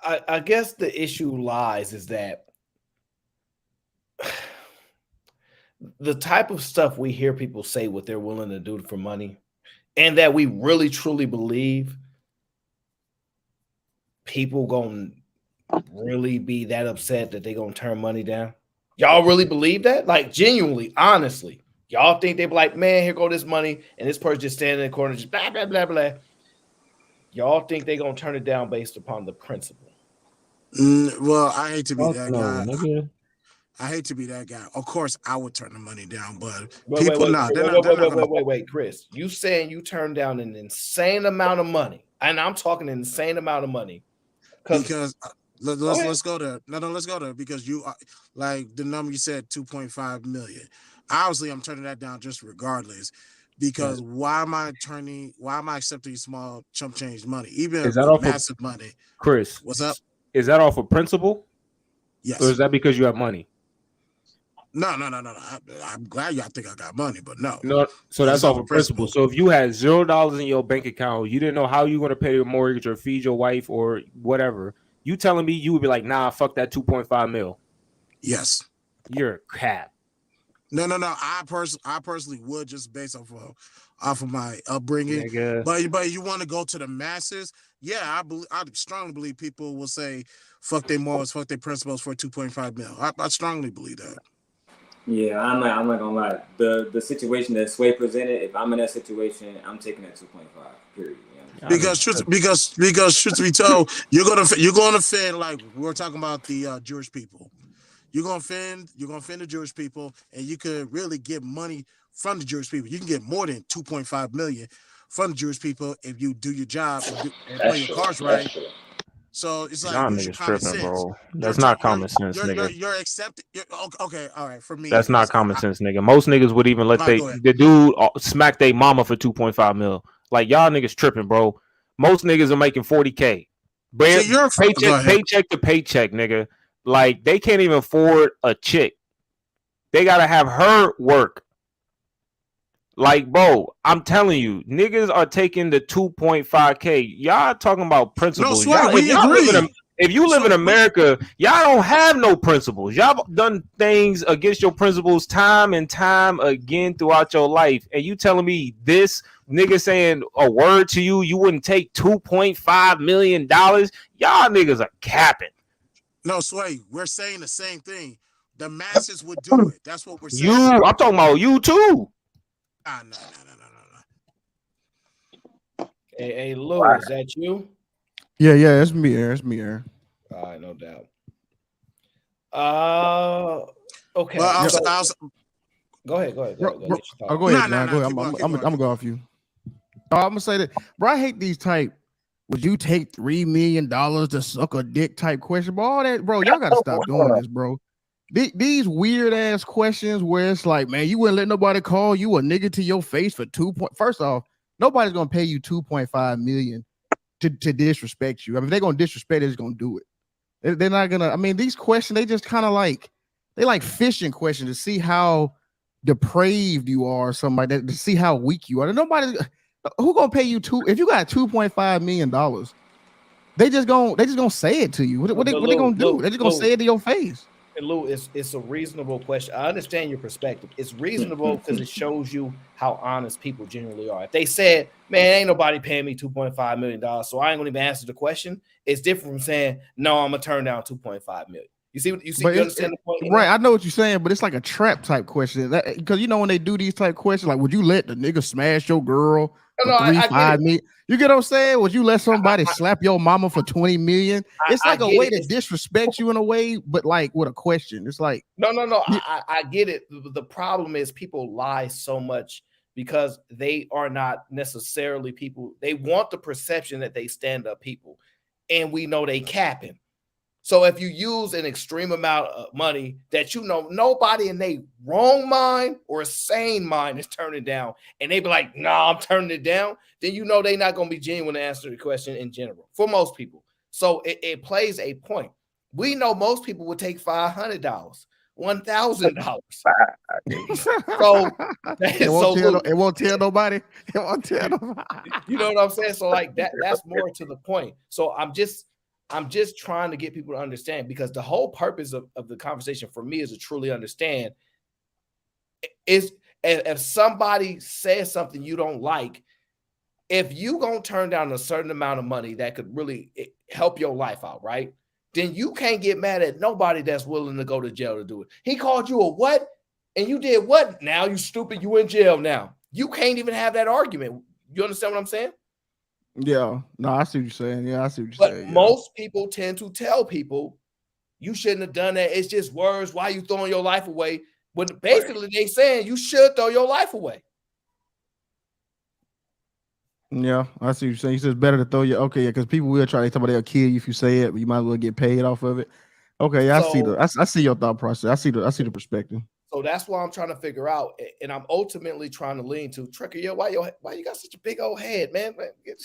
I guess the issue lies is that the type of stuff we hear people say what they're willing to do for money, and that we really truly believe people gonna really be that upset that they gonna turn money down. Y'all really believe that? Like, genuinely, honestly, y'all think they be like, man, here go this money, and this person just standing in the corner, just blah blah blah blah. Y'all think they gonna turn it down based upon the principle? Well, I hate to be that guy. Nigga. I hate to be that guy. Of course, I would turn the money down, but wait, Chris. You saying you turned down an insane amount of money, and I'm talking an insane amount of money because let's go there. No, let's go there because you are like the number you said, 2.5 million. Obviously, I'm turning that down just regardless. Because why am I accepting small chump change money, even is that off massive money? Chris, what's up? Is that off of principle? Yes. Or is that because you have money? No. I'm glad y'all think I got money, but no. No. So that's off of principle. So if you had $0 in your bank account, you didn't know how you were going to pay your mortgage or feed your wife or whatever. You telling me you would be like, nah, fuck that 2.5 mil. Yes. You're a crap. No. I personally would just based off of my upbringing. Nigga. But you want to go to the masses? Yeah, I strongly believe people will say fuck their morals, fuck their principles for 2.5 mil. I strongly believe that. Yeah, I'm not gonna lie. The situation that Sway presented, if I'm in that situation, I'm taking that 2.5. Period. You know? Because truth to be told, you're gonna offend, like we're talking about the Jewish people. You're gonna offend the Jewish people, and you could really get money from the Jewish people. You can get more than 2.5 million from the Jewish people if you do your job and play your cards right. So it's like y'all niggas tripping, bro. That's not common sense, nigga. You're accepting. Okay, all right. For me, that's not common sense, nigga. Most niggas would even let the dude smack their mama for 2.5 mil. Like, y'all niggas tripping, bro. Most niggas are making 40K. Paycheck to paycheck, nigga. Like, they can't even afford a chick. They gotta have her work. Like, bro, I'm telling you, niggas are taking the 2.5K. Y'all talking about principles. No, if you live in America, y'all don't have no principles. Y'all done things against your principles time and time again throughout your life. And you telling me this nigga saying a word to you, you wouldn't take $2.5 million? Y'all niggas are capping. No, Sway, we're saying the same thing. The masses would do it. That's what we're saying. I'm talking about you too. No. Hey, Lou, is that you? Yeah, it's me, Aaron. All right, no doubt. Okay. Well, go ahead. Go ahead, John. Go ahead. I'm gonna go off you. I'm gonna say that, bro. I hate these type. Would you take $3 million to suck a dick type question, bro? All that, bro. Y'all gotta stop doing this, bro. These weird ass questions where it's like, man, you wouldn't let nobody call you a nigga to your face for First off, nobody's gonna pay you $2.5 million to disrespect you. I mean, if they're gonna disrespect, they're just gonna do it. They're not gonna. I mean, these questions, they just kind of like like fishing questions to see how depraved you are, or something like that, to see how weak you are. And nobody who gonna pay you if you got $2.5 million. They just gonna say it to you. What they gonna do? They just gonna say it to your face. And Lou, it's a reasonable question. I understand your perspective. It's reasonable because it shows you how honest people generally are. If they said, "Man, ain't nobody paying me $2.5 million, so I ain't gonna even answer the question," it's different from saying, "No, I'm gonna turn down $2.5 million." You understand the point, right? I know what you're saying, but it's like a trap type question. Because when they do these type questions, like, would you let the nigga smash your girl for $3.5 million? You get what I'm saying? Would you let somebody slap your mama for $20 million? It's like a way to disrespect you in a way, but like with a question. It's like no. I get it. The problem is people lie so much because they are not necessarily people. They want the perception that they stand up people, and we know they capping. So if you use an extreme amount of money that nobody in their wrong mind or sane mind is turning down, and they be like, "Nah, I'm turning it down," then they're not going to be genuine to answer the question in general for most people. So it plays a point. We know most people would take $500, $1,000. So it won't tell nobody. It won't tell nobody. You know what I'm saying? So like that's more to the point. So I'm just trying to get people to understand, because the whole purpose of the conversation for me is to truly understand is if somebody says something you don't like, if you gonna turn down a certain amount of money that could really help your life out, right? Then you can't get mad at nobody that's willing to go to jail to do it. He called you a what? And you did what? Now you stupid, you in jail now. You can't even have that argument. You understand what I'm saying? Yeah, no, I see what you're saying. Yeah, I see what you're saying. But most people tend to tell people you shouldn't have done that. It's just words. Why you throwing your life away? When basically they saying you should throw your life away. Yeah, I see what you're saying. He says better to throw your because people will try to tell they'll kill you if you say it, but you might as well get paid off of it. Okay, yeah, I see your thought process. I see the perspective. So that's why I'm trying to figure out, and I'm ultimately trying to lean to Tricker. Yo, why you got such a big old head, man? You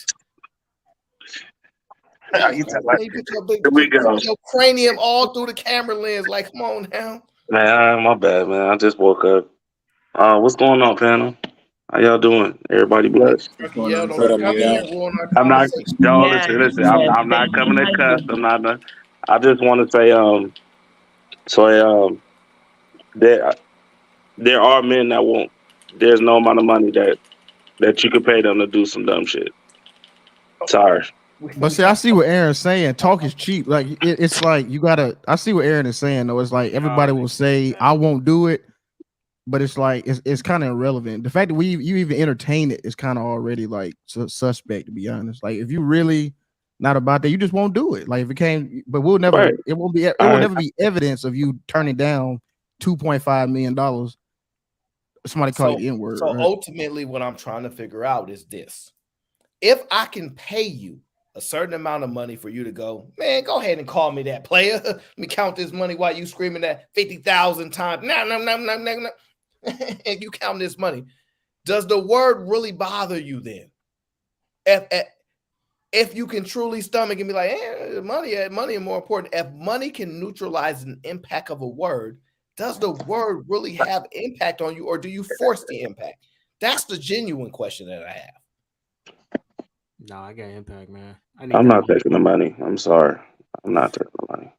put your cranium all through the camera lens. Like, come on now. Man, my bad, man. I just woke up. What's going on, panel? How y'all doing? Everybody blessed. Yeah, don't come here and ruin our I'm not. conversation. Y'all listen. I'm not coming to cuss. I'm not. I just want to say, there are men that won't. There's no amount of money that you could pay them to do some dumb shit. Sorry. But see, I see what Aaron's saying. Talk is cheap. Like it's like you gotta. I see what Aaron is saying though. It's like everybody will say I won't do it, but it's like it's kind of irrelevant. The fact that you even entertain it is kind of already like suspect, to be honest. Like if you really not about that, you just won't do it. Like if it came, but we'll never. Right. It won't be. It will never be evidence of you turning down $2.5 million. Somebody call it the N-word. So ultimately, what I'm trying to figure out is this: if I can pay you a certain amount of money for you to go, man, go ahead and call me that player. Let me count this money while you screaming that 50,000 times. No. And you count this money. Does the word really bother you then? If you can truly stomach and be like, money is more important. If money can neutralize an impact of a word, does the word really have impact on you, or do you force the impact? That's the genuine question that I have. No, I got impact, man. I'm not taking the money. I'm sorry. I'm not taking the money.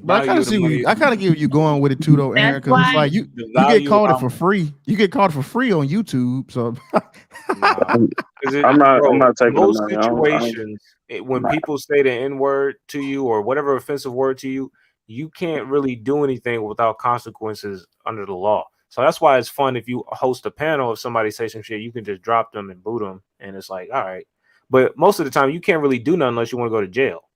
But I kind of see I kind of give you going with it too, though, Aaron, because it's like you get called it for free. You get called for free on YouTube, so I'm not taking most the money. Situations when people say the N-word to you or whatever offensive word to you, you can't really do anything without consequences under the law. So that's why it's fun if you host a panel. If somebody says some shit, you can just drop them and boot them, and it's like, all right. But most of the time, you can't really do nothing unless you want to go to jail.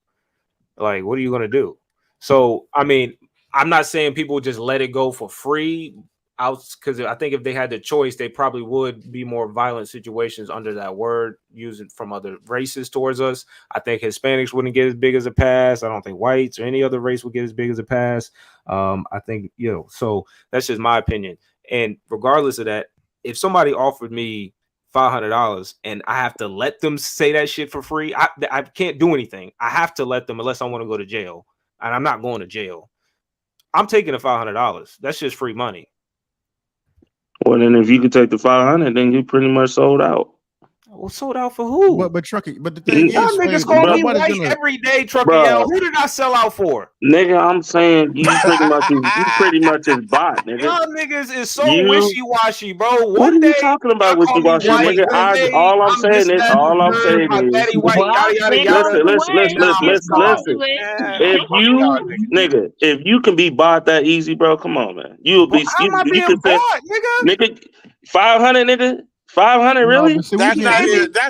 Like, what are you going to do? So, I mean, I'm not saying people just let it go for free out, because I think if they had the choice, they probably would be more violent situations under that word using from other races towards us. I think Hispanics wouldn't get as big as a pass. I don't think whites or any other race would get as big as a pass. I think, so that's just my opinion. And regardless of that, if somebody offered me $500 and I have to let them say that shit for free, I can't do anything. I have to let them unless I want to go to jail, and I'm not going to jail. I'm taking the $500. That's just free money. Well, then if you could take the 500, then you pretty much sold out. Well, sold out for who? But Truckee, but the thing Y'all is, niggas Sway, call me nobody's white gonna. every day, Truckee. Bruh. Who did I sell out for? Nigga, I'm saying you pretty much is bot, nigga. Y'all niggas is so You- wishy-washy, bro. What One are day you talking about y'all with call you me watching, white, nigga? one day All I'm I'm saying this, is, that, all I'm and the third, saying my is, daddy white, Well, yada, yada, then yada. listen. If you, nigga, if you can be bought that easy, bro, come on, man. You'll be. How am I You being can say, bought, nigga? nigga, 500, nigga, 500, really? That's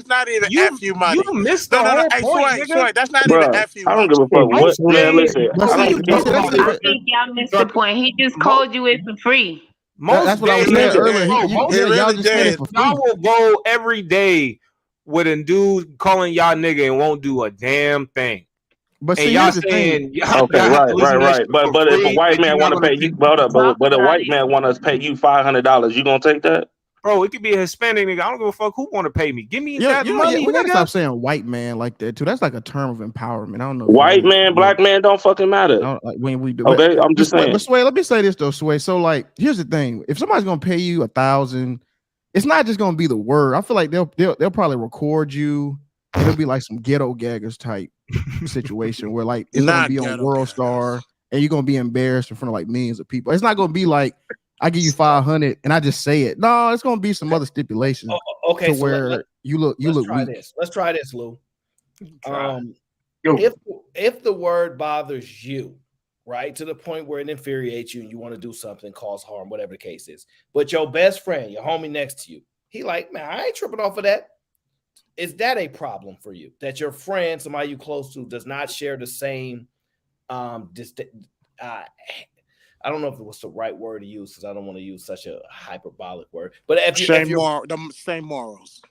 not even FU money. You missed the No. whole Hey, point, Sway, nigga. that's not even Bruh, FU I don't money. give a fuck what, man. Listen, I don't care. I think y'all missed the point. He just called you it for free. That's what I was saying earlier. Y'all just said it for free. Y'all will go every day with a dude calling y'all nigga and won't do a damn thing. But and see, y'all here's the saying thing. y'all Okay, have to listen to that right. shit But for if a free, white and man you're not want to gonna pay you, hold up, but a white man want to pay you $500, you gonna take that? Bro, it could be a Hispanic nigga. I don't give a fuck who want to pay me. Give me Yeah, that money, we gotta nigga. stop saying white man like that too. That's like a term of empowerment. I don't know. White man, black man, don't fucking matter. Like when we do. Okay, I'm just saying. But Sway, let me say this though, Sway. So like, here's the thing: if somebody's gonna pay you $1,000, it's not just gonna be the word. I feel like they'll probably record you. It'll be like some ghetto gaggers type situation where like it's gonna be on World Star and you're gonna be embarrassed in front of like millions of people. It's not gonna be like I give you 500 and I just say it. No, it's gonna be some other stipulations. Okay, to so where you look try weak. this. Let's try this, Lou. If the word bothers you, right, to the point where it infuriates you and you want to do something, cause harm, whatever the case is, but your best friend, your homie next to you, he like, man, I ain't tripping off of that. Is that a problem for you that your friend, somebody you close to, does not share the same I don't know if it was the right word to use because I don't want to use such a hyperbolic word, but if the same morals.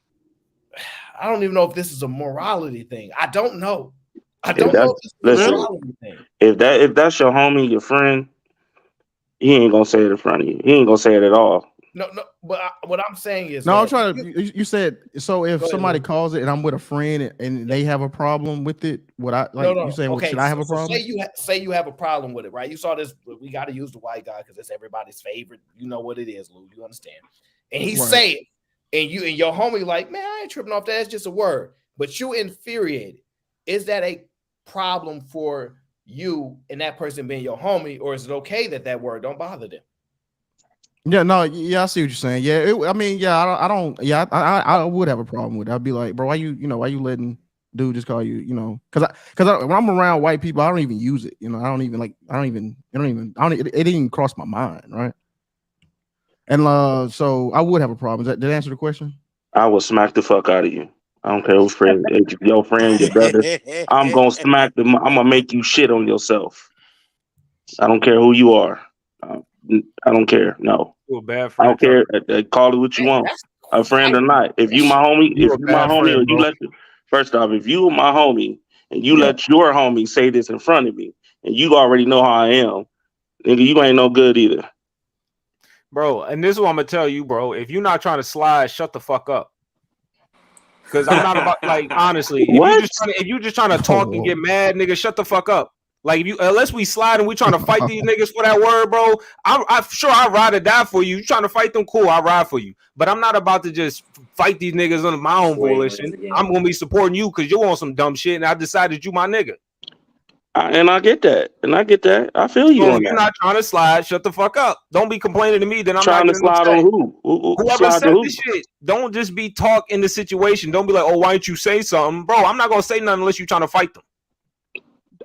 I don't even know if this is a morality thing. I don't know. I don't know if this is a morality thing. If that's your homie, your friend, he ain't gonna say it in front of you. He ain't gonna say it at all. No, but what I'm saying is, no, I'm trying to. You said so. If Go ahead, somebody Lou. calls it and I'm with a friend and they have a problem with it, would I like? No. You saying Okay, should I have a problem? Say you have a problem with it, right? You saw this. We got to use the white guy because it's everybody's favorite. You know what it is, Lou. You understand? And he say it, and you and your homie like, man, I ain't tripping off that. It's just a word. But you infuriated. Is that a problem for you and that person being your homie, or is it okay that word don't bother them? Yeah, no, yeah, I see what you're saying. Yeah, I don't. Yeah, I would have a problem with it. I'd be like, bro, why you letting dude just call you, because when I'm around white people, I don't even use it. It didn't even cross my mind, right? And so I would have a problem. Did that answer the question? I will smack the fuck out of you. I don't care who's friend, your friend, your brother. I'm gonna smack them. I'm gonna make you shit on yourself. I don't care who you are. I don't care. No, You're a bad I friend. don't care. Call it what you want, a friend or not. If you my homie, or you let first off, if you my homie and you let your homie say this in front of me, and you already know how I am, nigga, you ain't no good either. Bro, and this is what I'm gonna tell you, bro. If you're not trying to slide, shut the fuck up. Because I'm not about like honestly. If you just trying to talk and get mad, nigga, shut the fuck up. Like if you unless we slide and we trying to fight these niggas for that word, bro. I'm sure I'd ride or die for you. You trying to fight them, cool, I'll ride for you. But I'm not about to just fight these niggas under my own volition. I'm gonna be supporting you because you want some dumb shit, and I decided you my nigga. And I get that. I feel you on you're that. not trying to slide, shut the fuck up. Don't be complaining to me that I'm trying not to slide on who? Whoever said this shit, don't just be talk in the situation. Don't be like, oh, why don't you say something? Bro, I'm not gonna say nothing unless you're trying to fight them.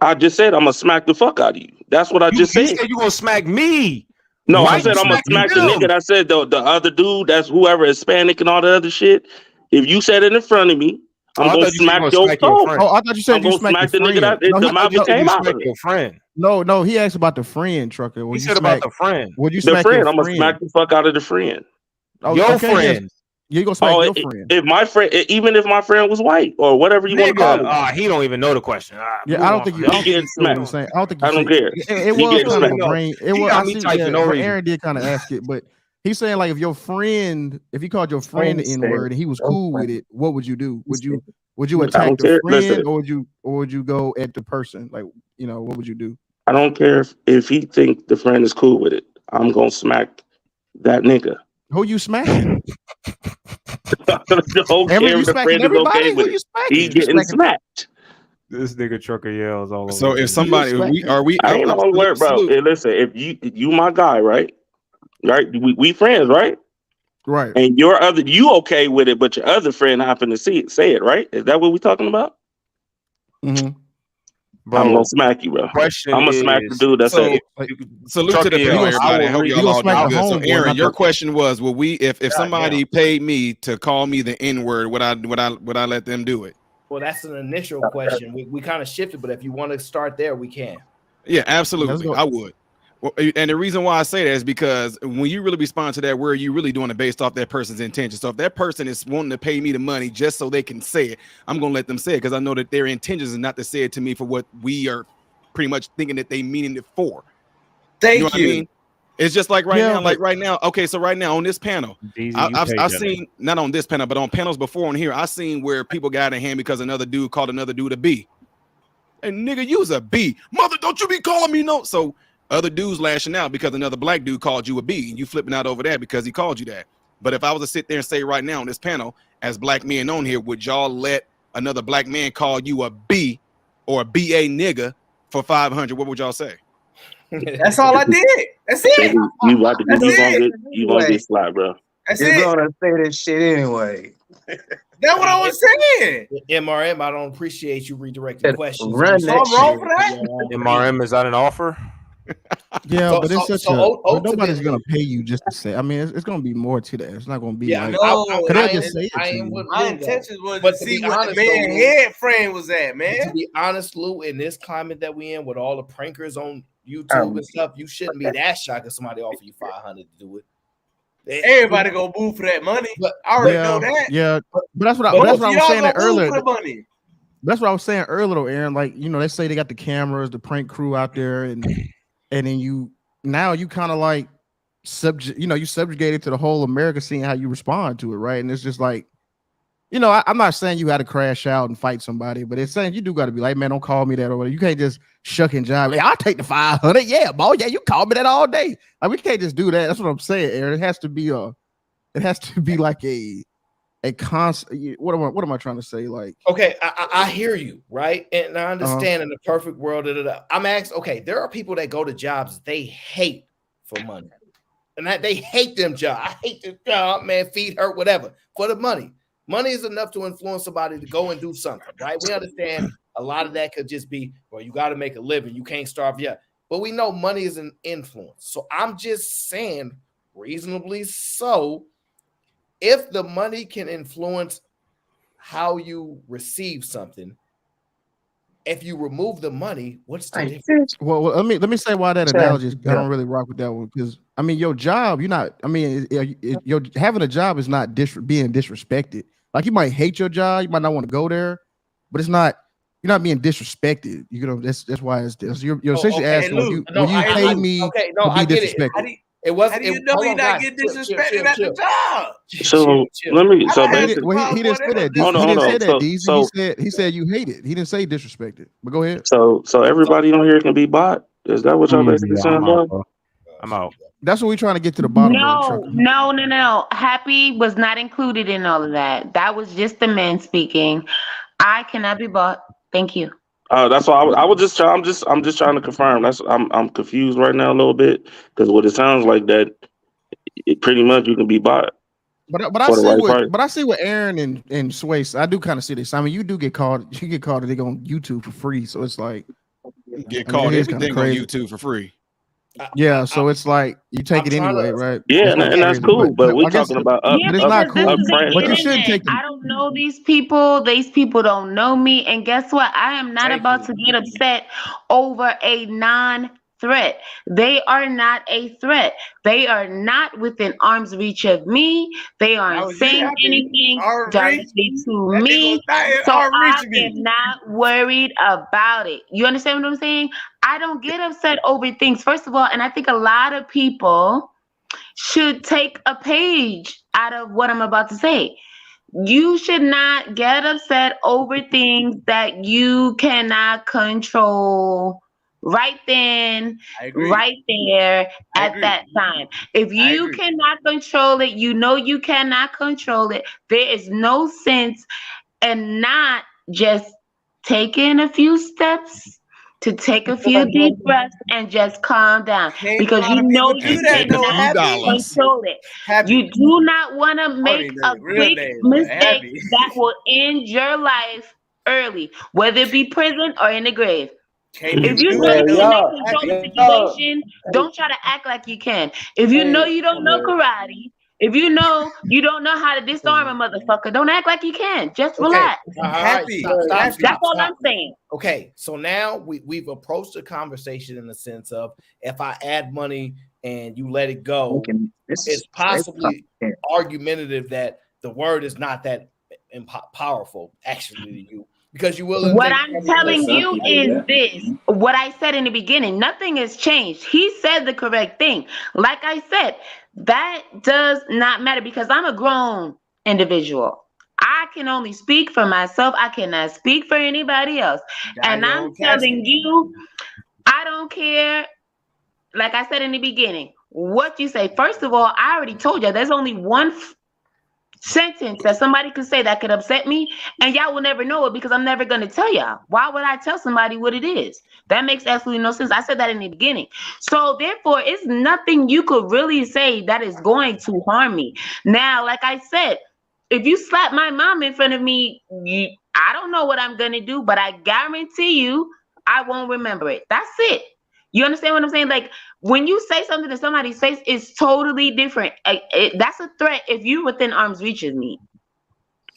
I just said I'm gonna smack the fuck out of you. That's what I just said. You said you're gonna smack me. No, I said I'm gonna smack the nigga. I said the other dude, that's whoever Hispanic and all the other shit. If you said it in front of me, I'm gonna smack your toe. Oh, I thought you said you smacked the nigga that the mouth came out of your friend. No, he asked about the friend, Trucker. He said about the friend. Would you the smack friend? your I'm gonna smack the fuck out of the friend. Oh, your okay, friend. Yes. You gonna smack your friend? If my friend, even if my friend was white or whatever you want to call him, he don't even know the question. Yeah, I don't think you. I don't think you feel what I'm saying. I don't think you. I don't care. It was kind of a brain. It was. I see. Yeah, Aaron did kind of ask it, but he's saying like if you called your friend the N word and he was cool with it, what would you do? Would you attack the friend or would you go at the person? Like, what would you do? I don't care if he think the friend is cool with it. I'm gonna smack that nigga. Who you smacking? Don't care You if the smacking friend is okay everybody? Who with you it. smacking? He You getting smacking smacked. This nigga trucker yells all over. So if somebody, are we? I ain't on alert, bro. Hey, listen, if you my guy, right? Right? We friends, right? Right. And you okay with it, but your other friend happen to say it, right? Is that what we talking about? Mm-hmm. Bro, I'm gonna smack you, bro. I'm gonna smack the dude that said So it. salute to the panel, everybody. I hope y'all all doing good. So Aaron, your question was, will we if somebody paid me to call me the N-word, would I let them do it? Well, that's an initial question. We kind of shifted, but if you want to start there, we can. Yeah, absolutely. I would. Well, and the reason why I say that is because when you really respond to that word, you really doing it based off that person's intention. So if that person is wanting to pay me the money just so they can say it, I'm gonna let them say it because I know that their intentions is not to say it to me for what we are pretty much thinking that they meaning it for. Thank you. Know what I mean? It's just like right now. Okay, so right now on this panel, I've seen not on this panel, but on panels before on here, I seen where people got a hand because another dude called another dude a B. And nigga, you's a B. Mother, don't you be calling me no. So other dudes lashing out because another black dude called you a B, and you flipping out over that because he called you that. But if I was to sit there and say right now on this panel, as black men on here, would y'all let another black man call you a B or a BA nigga for 500? What would y'all say? That's all I did. That's it. You gonna get slapped, bro. That's You're it. gonna say this shit anyway. That's what I was saying. MRM, I don't appreciate you redirecting questions. Run that I'm wrong for that. MRM, is that an offer? Yeah, So- but it's so- such so a. ult- But nobody's ultimately- gonna pay you just to say. I mean, it's gonna be more to that. It's not gonna be Yeah, like. no, Could I just say it I to am you? with My Lou, intentions though. was But to to see be what honest, the man though, head frame was at, To man. be honest, Lou, in this climate that we in, with all the prankers on YouTube and stuff, you shouldn't be that shocked if somebody offer you 500 to do it. Everybody gonna boo for that money. I already know that. Yeah, but that's what I Most was of y'all saying gonna that boo earlier. for the money. That's what I was saying earlier, though, Aaron. Like, you know, they say they got the cameras, the prank crew out there, and then you kind of like you subjugated to the whole America, seeing how you respond to it, right? And it's just like, you know, I'm not saying you got to crash out and fight somebody, but it's saying you do got to be like, man, don't call me that, or whatever. You can't just shuck and jive. Hey, I'll take the 500. Yeah, boy. Yeah, you call me that all day. Like, we can't just do that. That's what I'm saying, Aaron. It has to be like a constant. What am I trying to say? Like, Okay, I hear you, right? And I understand in the perfect world. I'm asking, okay, there are people that go to jobs they hate for money. And they hate them jobs. I hate this job, man, feet hurt, whatever, for the money. Money is enough to influence somebody to go and do something, right? We understand a lot of that could just be, well, you got to make a living. You can't starve yet. But we know money is an influence. So I'm just saying, reasonably so, if the money can influence how you receive something, if you remove the money, what's the difference? well, let me say why that analogy is. I don't really rock with that one because I mean, your job, you're not. I mean, your having a job is not being disrespected. Like, you might hate your job, you might not want to go there, but it's not. You're not being disrespected. You know, that's why it's this. You're essentially asking, will you pay me to be disrespected? It wasn't. How do you know he not getting disrespected at the job? So let me. So basically, he didn't say that. Hold on. He didn't say that, Deezy. He said you hate it. He didn't say disrespected. But go ahead. So everybody on here can be bot. Is that what y'all basically saying, bro? I'm out. That's what we're trying to get to the bottom of. No. Happy was not included in all of that. That was just the men speaking. I cannot be bought. Thank you. That's why I was just trying. I'm just trying to confirm. I'm confused right now a little bit because what it sounds like that pretty much you can be bought. But I see what Aaron and Sway. I do kind of see this. I mean, you do get caught. You get caught. They go on YouTube for free. So it's like get caught everything on YouTube for free. Yeah, so it's like you take it anyway, right? Yeah, and that's cool. But we're talking about up. Yeah, But it's not cool. But you shouldn't take them. I don't know these people. These people don't know me. And guess what? I am not about to get upset over a non-threat. They are not a threat. They are not within arm's reach of me. They aren't saying anything directly to me. So I am not worried about it. You understand what I'm saying? I don't get upset over things, first of all, and I think a lot of people should take a page out of what I'm about to say. You should not get upset over things that you cannot control right then, right there at that time. If you cannot control it, you know you cannot control it. There is no sense in not just taking a few steps to take a few deep breaths and just calm down, because you know you cannot control it. You do not want to make a quick mistake that will end your life early, whether it be prison or in the grave. If you know you cannot control the situation, don't try to act like you can. If you know you don't know karate, if you know you don't know how to disarm a motherfucker, don't act like you can. Just relax. That's all I'm saying. Okay, so now we've approached the conversation in the sense of, if I add money and you let it go, it's possibly argumentative that the word is not that powerful actually to you, because you will. What I'm telling you is this: what I said in the beginning, nothing has changed. He said the correct thing. Like I said, that does not matter, because I'm a grown individual. I can only speak for myself. I cannot speak for anybody else. And I'm telling you, I don't care. Like I said in the beginning, what you say. First of all, I already told you there's only one sentence that somebody could say that could upset me, and y'all will never know it, because I'm never going to tell y'all. Why would I tell somebody what it is? That makes absolutely no sense. I said that in the beginning. So therefore, it's nothing you could really say that is going to harm me. Now, like I said, if you slap my mom in front of me, I don't know what I'm going to do, but I guarantee you I won't remember it. That's it. You understand what I'm saying? Like, when you say something to somebody's face, it's totally different. That's a threat if you're within arm's reach of me.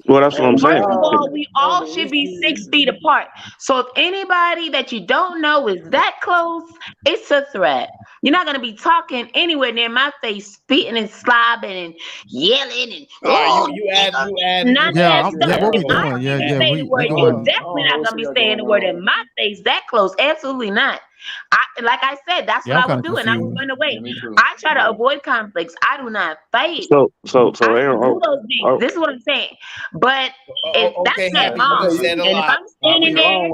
Well, that's what I'm saying. First of all, we all should be 6 feet apart. So if anybody that you don't know is that close, it's a threat. You're not going to be talking anywhere near my face, spitting and slobbing and yelling and you add none of that stuff. What we If I doing? say the word, you definitely not going to be saying the word in my face that close. Absolutely not. Like I said, that's what I would do, and I would run away. I try to avoid conflicts. I do not fight. So I Aaron, do those things. This is what I'm saying. But if that's not mom, and if I'm standing there,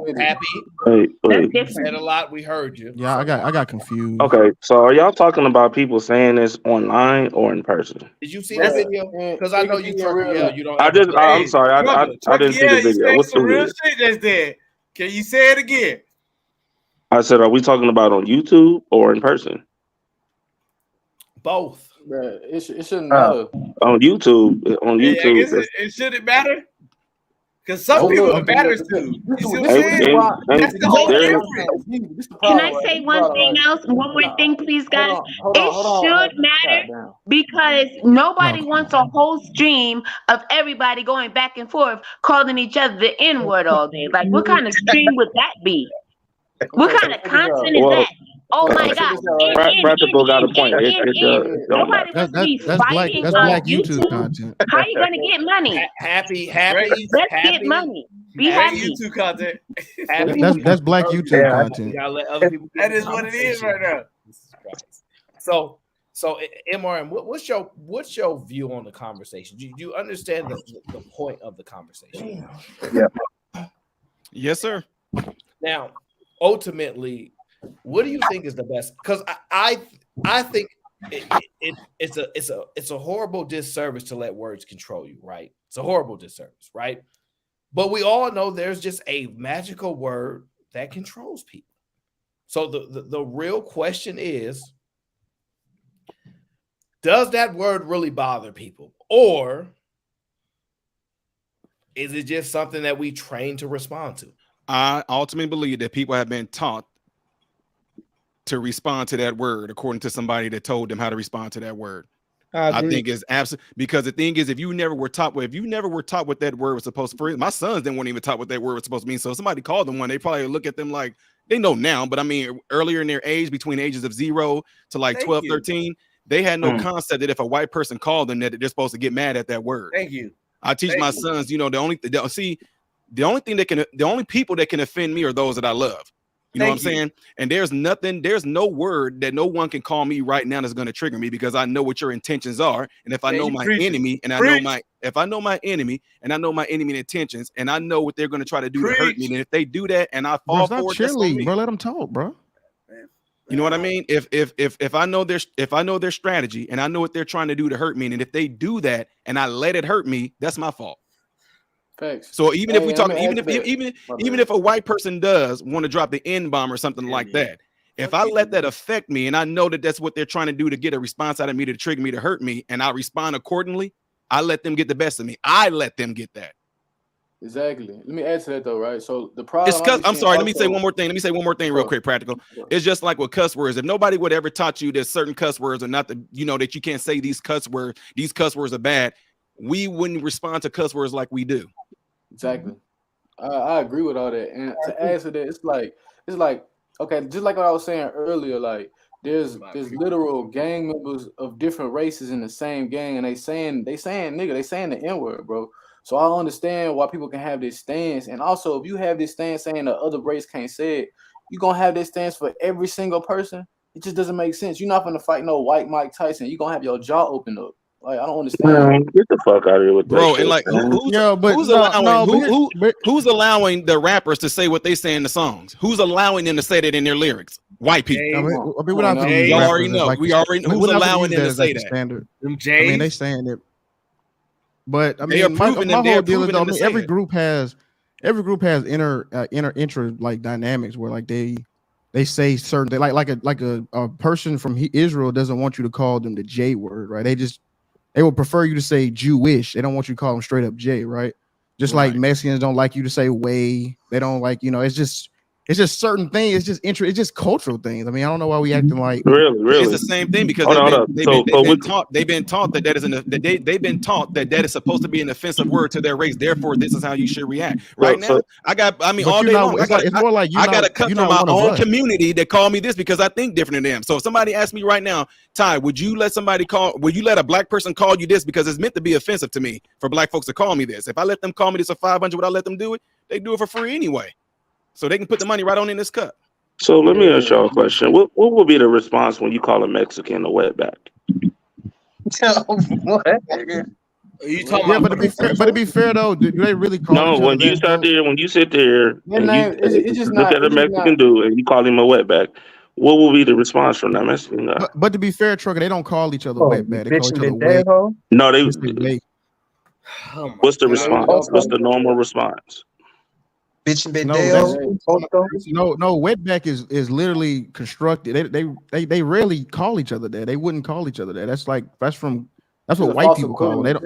Wait. You said a lot. We heard you. Yeah, I got confused. Okay, so are y'all talking about people saying this online or in person? Did you see the video? Because I know you truck hell. You don't. I'm sorry. I didn't see the video. What's the real shit just there? Can you say it again? I said, are we talking about on YouTube or in person? Both. It shouldn't matter. On YouTube. I guess it shouldn't matter. Because some people it matters to. You see what I'm saying? That's the whole difference. Can I say one thing else? One more thing, please, guys. It should matter, because nobody wants a whole stream of everybody going back and forth calling each other the N-word all day. Like, what kind of stream would that be? What kind of content is that? Oh my God! Practical got a point. Nobody wants to be fighting that's on black YouTube content. How are you gonna get money? Happy. Let's get money. Be happy. YouTube content. That's black YouTube content. You gotta let other people. That is what it is right now. So MRM, what's your view on the conversation? Do you understand the point of the conversation? Yeah. Yes, sir. Now, ultimately, what do you think is the best? Because I think it's a horrible disservice to let words control you, right? It's a horrible disservice, right? But we all know there's just a magical word that controls people. So the real question is, does that word really bother people? Or is it just something that we train to respond to? I ultimately believe that people have been taught to respond to that word according to somebody that told them how to respond to that word. I think it's absolutely, because the thing is, if you never were taught what that word was supposed to, my sons didn't weren't even taught what that word was supposed to mean. So if somebody called them one, they probably look at them like they know now, but I mean, earlier in their age, between ages of 0 to like 12, 13, they had no concept that if a white person called them, that they're supposed to get mad at that word. Thank you. I teach my sons, the only people that can offend me are those that I love. You know what I'm saying? And there's no word that no one can call me right now that's going to trigger me, because I know what your intentions are. And if I know my enemy and I know my enemy and I know my enemy intentions and I know what they're going to try to do to hurt me, and if they do that and I fall for it, cheerleading, bro. Let them talk, bro. You know what I mean? If I know their strategy and I know what they're trying to do to hurt me, and if they do that and I let it hurt me, that's my fault. Thanks. So even if we talk, even if a white person does want to drop the N-bomb or something like that, if I let that affect me and I know that that's what they're trying to do to get a response out of me, to trigger me, to hurt me, and I respond accordingly, I let them get the best of me. I let them get that. Exactly. Let me add to that though, right? So the problem. It's because I'm sorry. Let me say one more thing real quick. Practical. It's just like with cuss words. If nobody would ever taught you that certain cuss words are not that you can't say these cuss words are bad, we wouldn't respond to cuss words like we do. Exactly. I agree with all that. And to add to that, it's like okay, just like what I was saying earlier, like there's literal gang members of different races in the same gang, and they saying nigga, they saying the N-word, bro. So I understand why people can have this stance. And also, if you have this stance saying the other race can't say it, you're going to have this stance for every single person. It just doesn't make sense. You're not going to fight no white Mike Tyson. You're going to have your jaw open up. Like, I don't understand. Get the fuck out of here with bro. that And like, who's allowing the rappers to say what they say in the songs? Who's allowing them to say that in their lyrics? White people. We already know. We already know who's allowing them to say that. Standard. Them J's. I mean, they saying it. But I mean, my whole deal is, I mean, every group has inner like dynamics where like they say certain, they like a person from Israel doesn't want you to call them the J word, right? They would prefer you to say Jewish. They don't want you to call them straight up J, right? Just like Mexicans don't like you to say way. They don't like, it's just certain things. It's just cultural things. I mean, I don't know why we acting like really. It's the same thing because they've been taught that they've been taught that is supposed to be an offensive word to their race. Therefore, this is how you should react. Right now, all day long. It's more like I got a cut from my own community that call me this because I think different than them. So if somebody asks me right now, Ty, would you let a black person call you this because it's meant to be offensive to me for black folks to call me this? If I let them call me this for 500, would I let them do it? They do it for free anyway. So they can put the money right on in this cup. So let me ask y'all a question. What will be the response when you call a Mexican a wetback? What? Are you talking about? But to be fair though, do they really call? No, when you sit there and you look at a Mexican dude and you call him a wetback, what will be the response from that Mexican guy? But to be fair, Trucker, they don't call each other wetback. They call each other wet. No, what's the response? What's the normal response? No, wetback is literally constructed. They rarely call each other that. They wouldn't call each other that. That's what white people call it.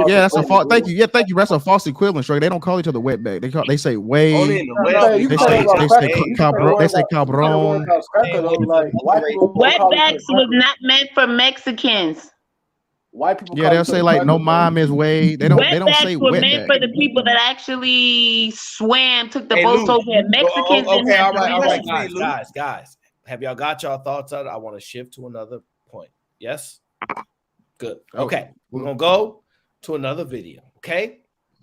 That's a false. Thank you. Yeah, thank you. That's a false equivalent. They don't call each other wetback. They say way. They say cabron. Wetbacks was not meant for Mexicans. White people. Yeah, they'll say like no mom is way. They don't say wetbacks were wetback. meant for the people that actually swam, took the boats over here. Mexicans. Okay, all right, guys. Have y'all got y'all thoughts out? I want to shift to another point. Yes. Good. Okay, we're gonna go to another video. Okay.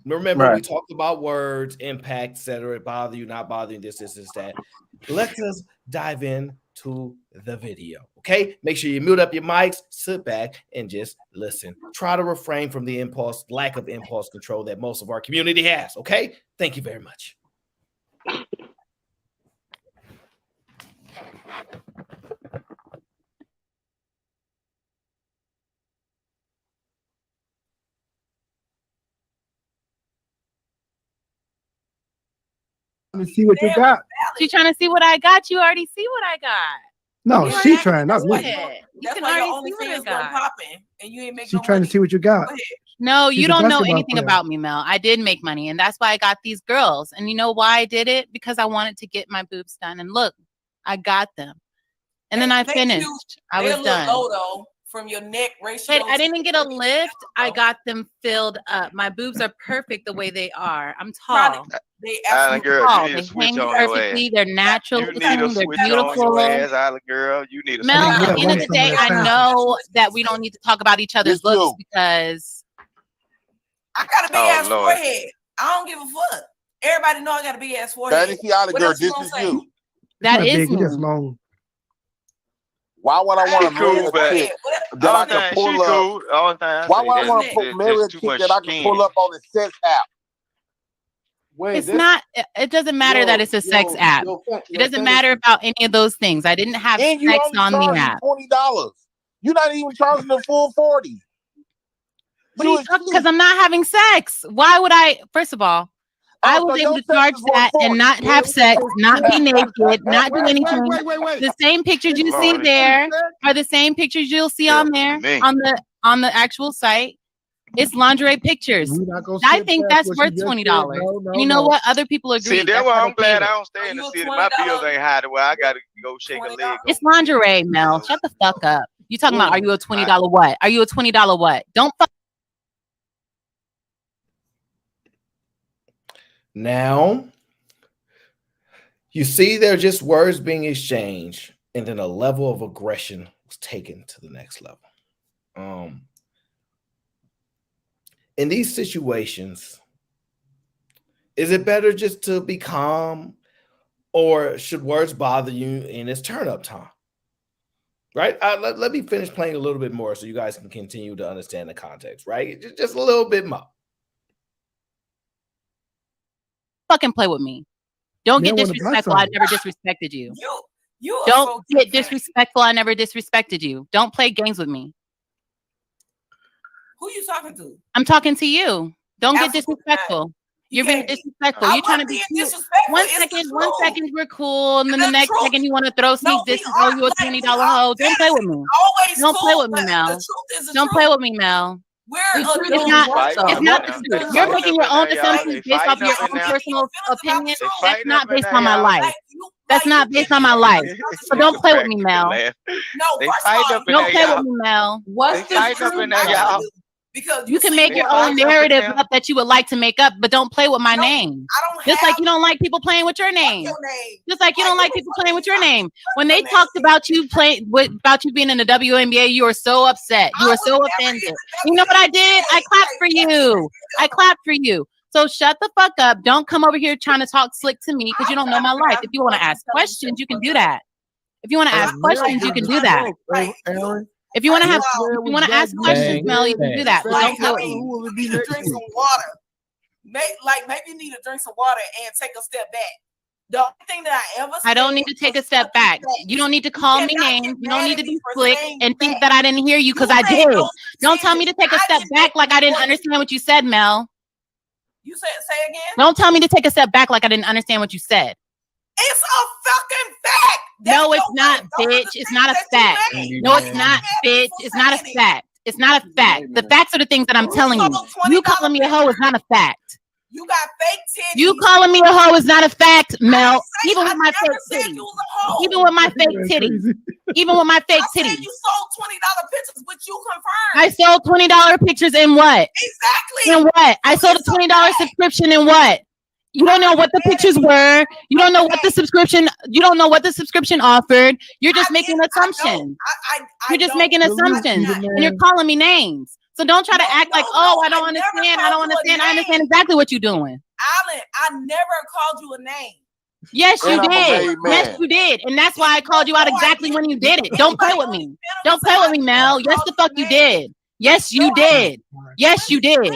Remember, we talked about words, impact, etc. Bother you, not bother you, this, that. Let us dive in to the video. Okay, make sure you mute up your mics, sit back, and just listen. Try to refrain from the lack of impulse control that most of our community has. Okay, thank you very much. To see what you got. She trying to see what I got. You already see what I got. No, she trying, not me. You can already see what I got. And you ain't make she trying to see what you got. No, you don't know anything about me, Mel. I did make money, and that's why I got these girls. And you know why I did it? Because I wanted to get my boobs done. And look, I got them. And then I finished. I was done. Low, though, from your neck ratio. But I didn't get a lift. I got them filled up. My boobs are perfect the way they are. I'm tall. Island girl, tall. You need to switch on perfectly. Your ass. They're natural. You need to switch on your ass, Island girl. You need to. Mel, at the end of the day, I know that we don't need to talk about each other's looks because I got a big ass forehead. I don't give a fuck. Everybody know I got a big ass forehead. That is the Island girl. This is you. That is me. Long. Why would I want to marry a chick that I can pull up? Why would I want to marry a chick that I can pull up on the sex app? It's not. It doesn't matter that it's a sex app. It doesn't matter about any of those things. I didn't have and you sex only on the charging app. $20. You're not even charging the full 40. What are you talking? Because I'm not having sex. Why would I? First of all, I was able to charge that and not have sex, not be naked, not do anything. The same pictures you see there are the same pictures you'll see on there on the actual site. It's lingerie pictures. I think that's worth $20. And you know what? Other people agree. See, that's why I'm glad I don't stay in the city. My bills ain't high to where I gotta go shake a leg. It's lingerie, Mel. Shut the fuck up. You talking about? Are you a $20 what? Are you a $20 what? Don't fuck. Now, you see, they're just words being exchanged, and then a level of aggression was taken to the next level. In these situations, is it better just to be calm, or should words bother you in its turn-up time? Right? Let me finish playing a little bit more so you guys can continue to understand the context, right? Just a little bit more. Fucking play with me. Don't get disrespectful. I never disrespected you. Don't get disrespectful. I never disrespected you. Don't play games with me. Who you talking to? I'm talking to you. Don't get disrespectful. You're being disrespectful. You're trying to be cute. One second we're cool, and then the next second you want to throw sneak this and oh, you a $20 hoe. Don't play with me. Don't play with me, Mel. Don't play with me, Mel. It's not the truth. You're making your own assumptions based off your own personal opinion. That's not based on my life. That's not based on my life. So don't play with me, Mel. Don't play with me, Mel. What's the truth? Because you can make your own narrative up that you would like to make up, but don't play with my name. Just like you don't like people playing with your name. Just like you don't like people playing with your name. When they talked about you about you being in the WNBA, you were so upset. You were so offended. You know what I did? I clapped for you. I clapped for you. So shut the fuck up. Don't come over here trying to talk slick to me because you don't know my life. If you want to ask questions, you can do that. If you want to ask questions, you can do that. If you want to ask questions, Mel, you can do that. But don't play with me. You need to drink some water. Maybe you need to drink some water and take a step back. The only thing that I don't need to take a step back. You don't need to call me names. You don't need to be slick and think that I didn't hear you because I did. Don't tell me to take a step back like I didn't understand what you said, Mel. You say again? Don't tell me to take a step back like I didn't understand what you said. It's a fucking fact. No, it's not, bitch. It's not a fact. No, it's not, bitch. It's not a fact. It's not a fact. The facts are the things that I'm telling you. You calling me a hoe is not a fact. You got fake titties. You calling me a hoe is not a fact, Mel. Even with my fake titties. Even with my fake titties. Even with my fake titties. You sold $20 pictures, which you confirmed. I sold $20 pictures in what? Exactly. In what? I sold a $20 subscription in what? You don't know what the pictures were. You don't know what the subscription. You don't know what the subscription offered. You're just making assumptions. You're just making assumptions, and you're calling me names. So don't try to act like, oh, I don't understand. I don't understand. I understand exactly what you're doing. Alan, I never called you a name. Yes, you did. Yes, you did, and that's why I called you out exactly when you did it. Don't play with me. Don't play with me, Mel. Yes, the fuck you did. Yes, you did. Yes, you did.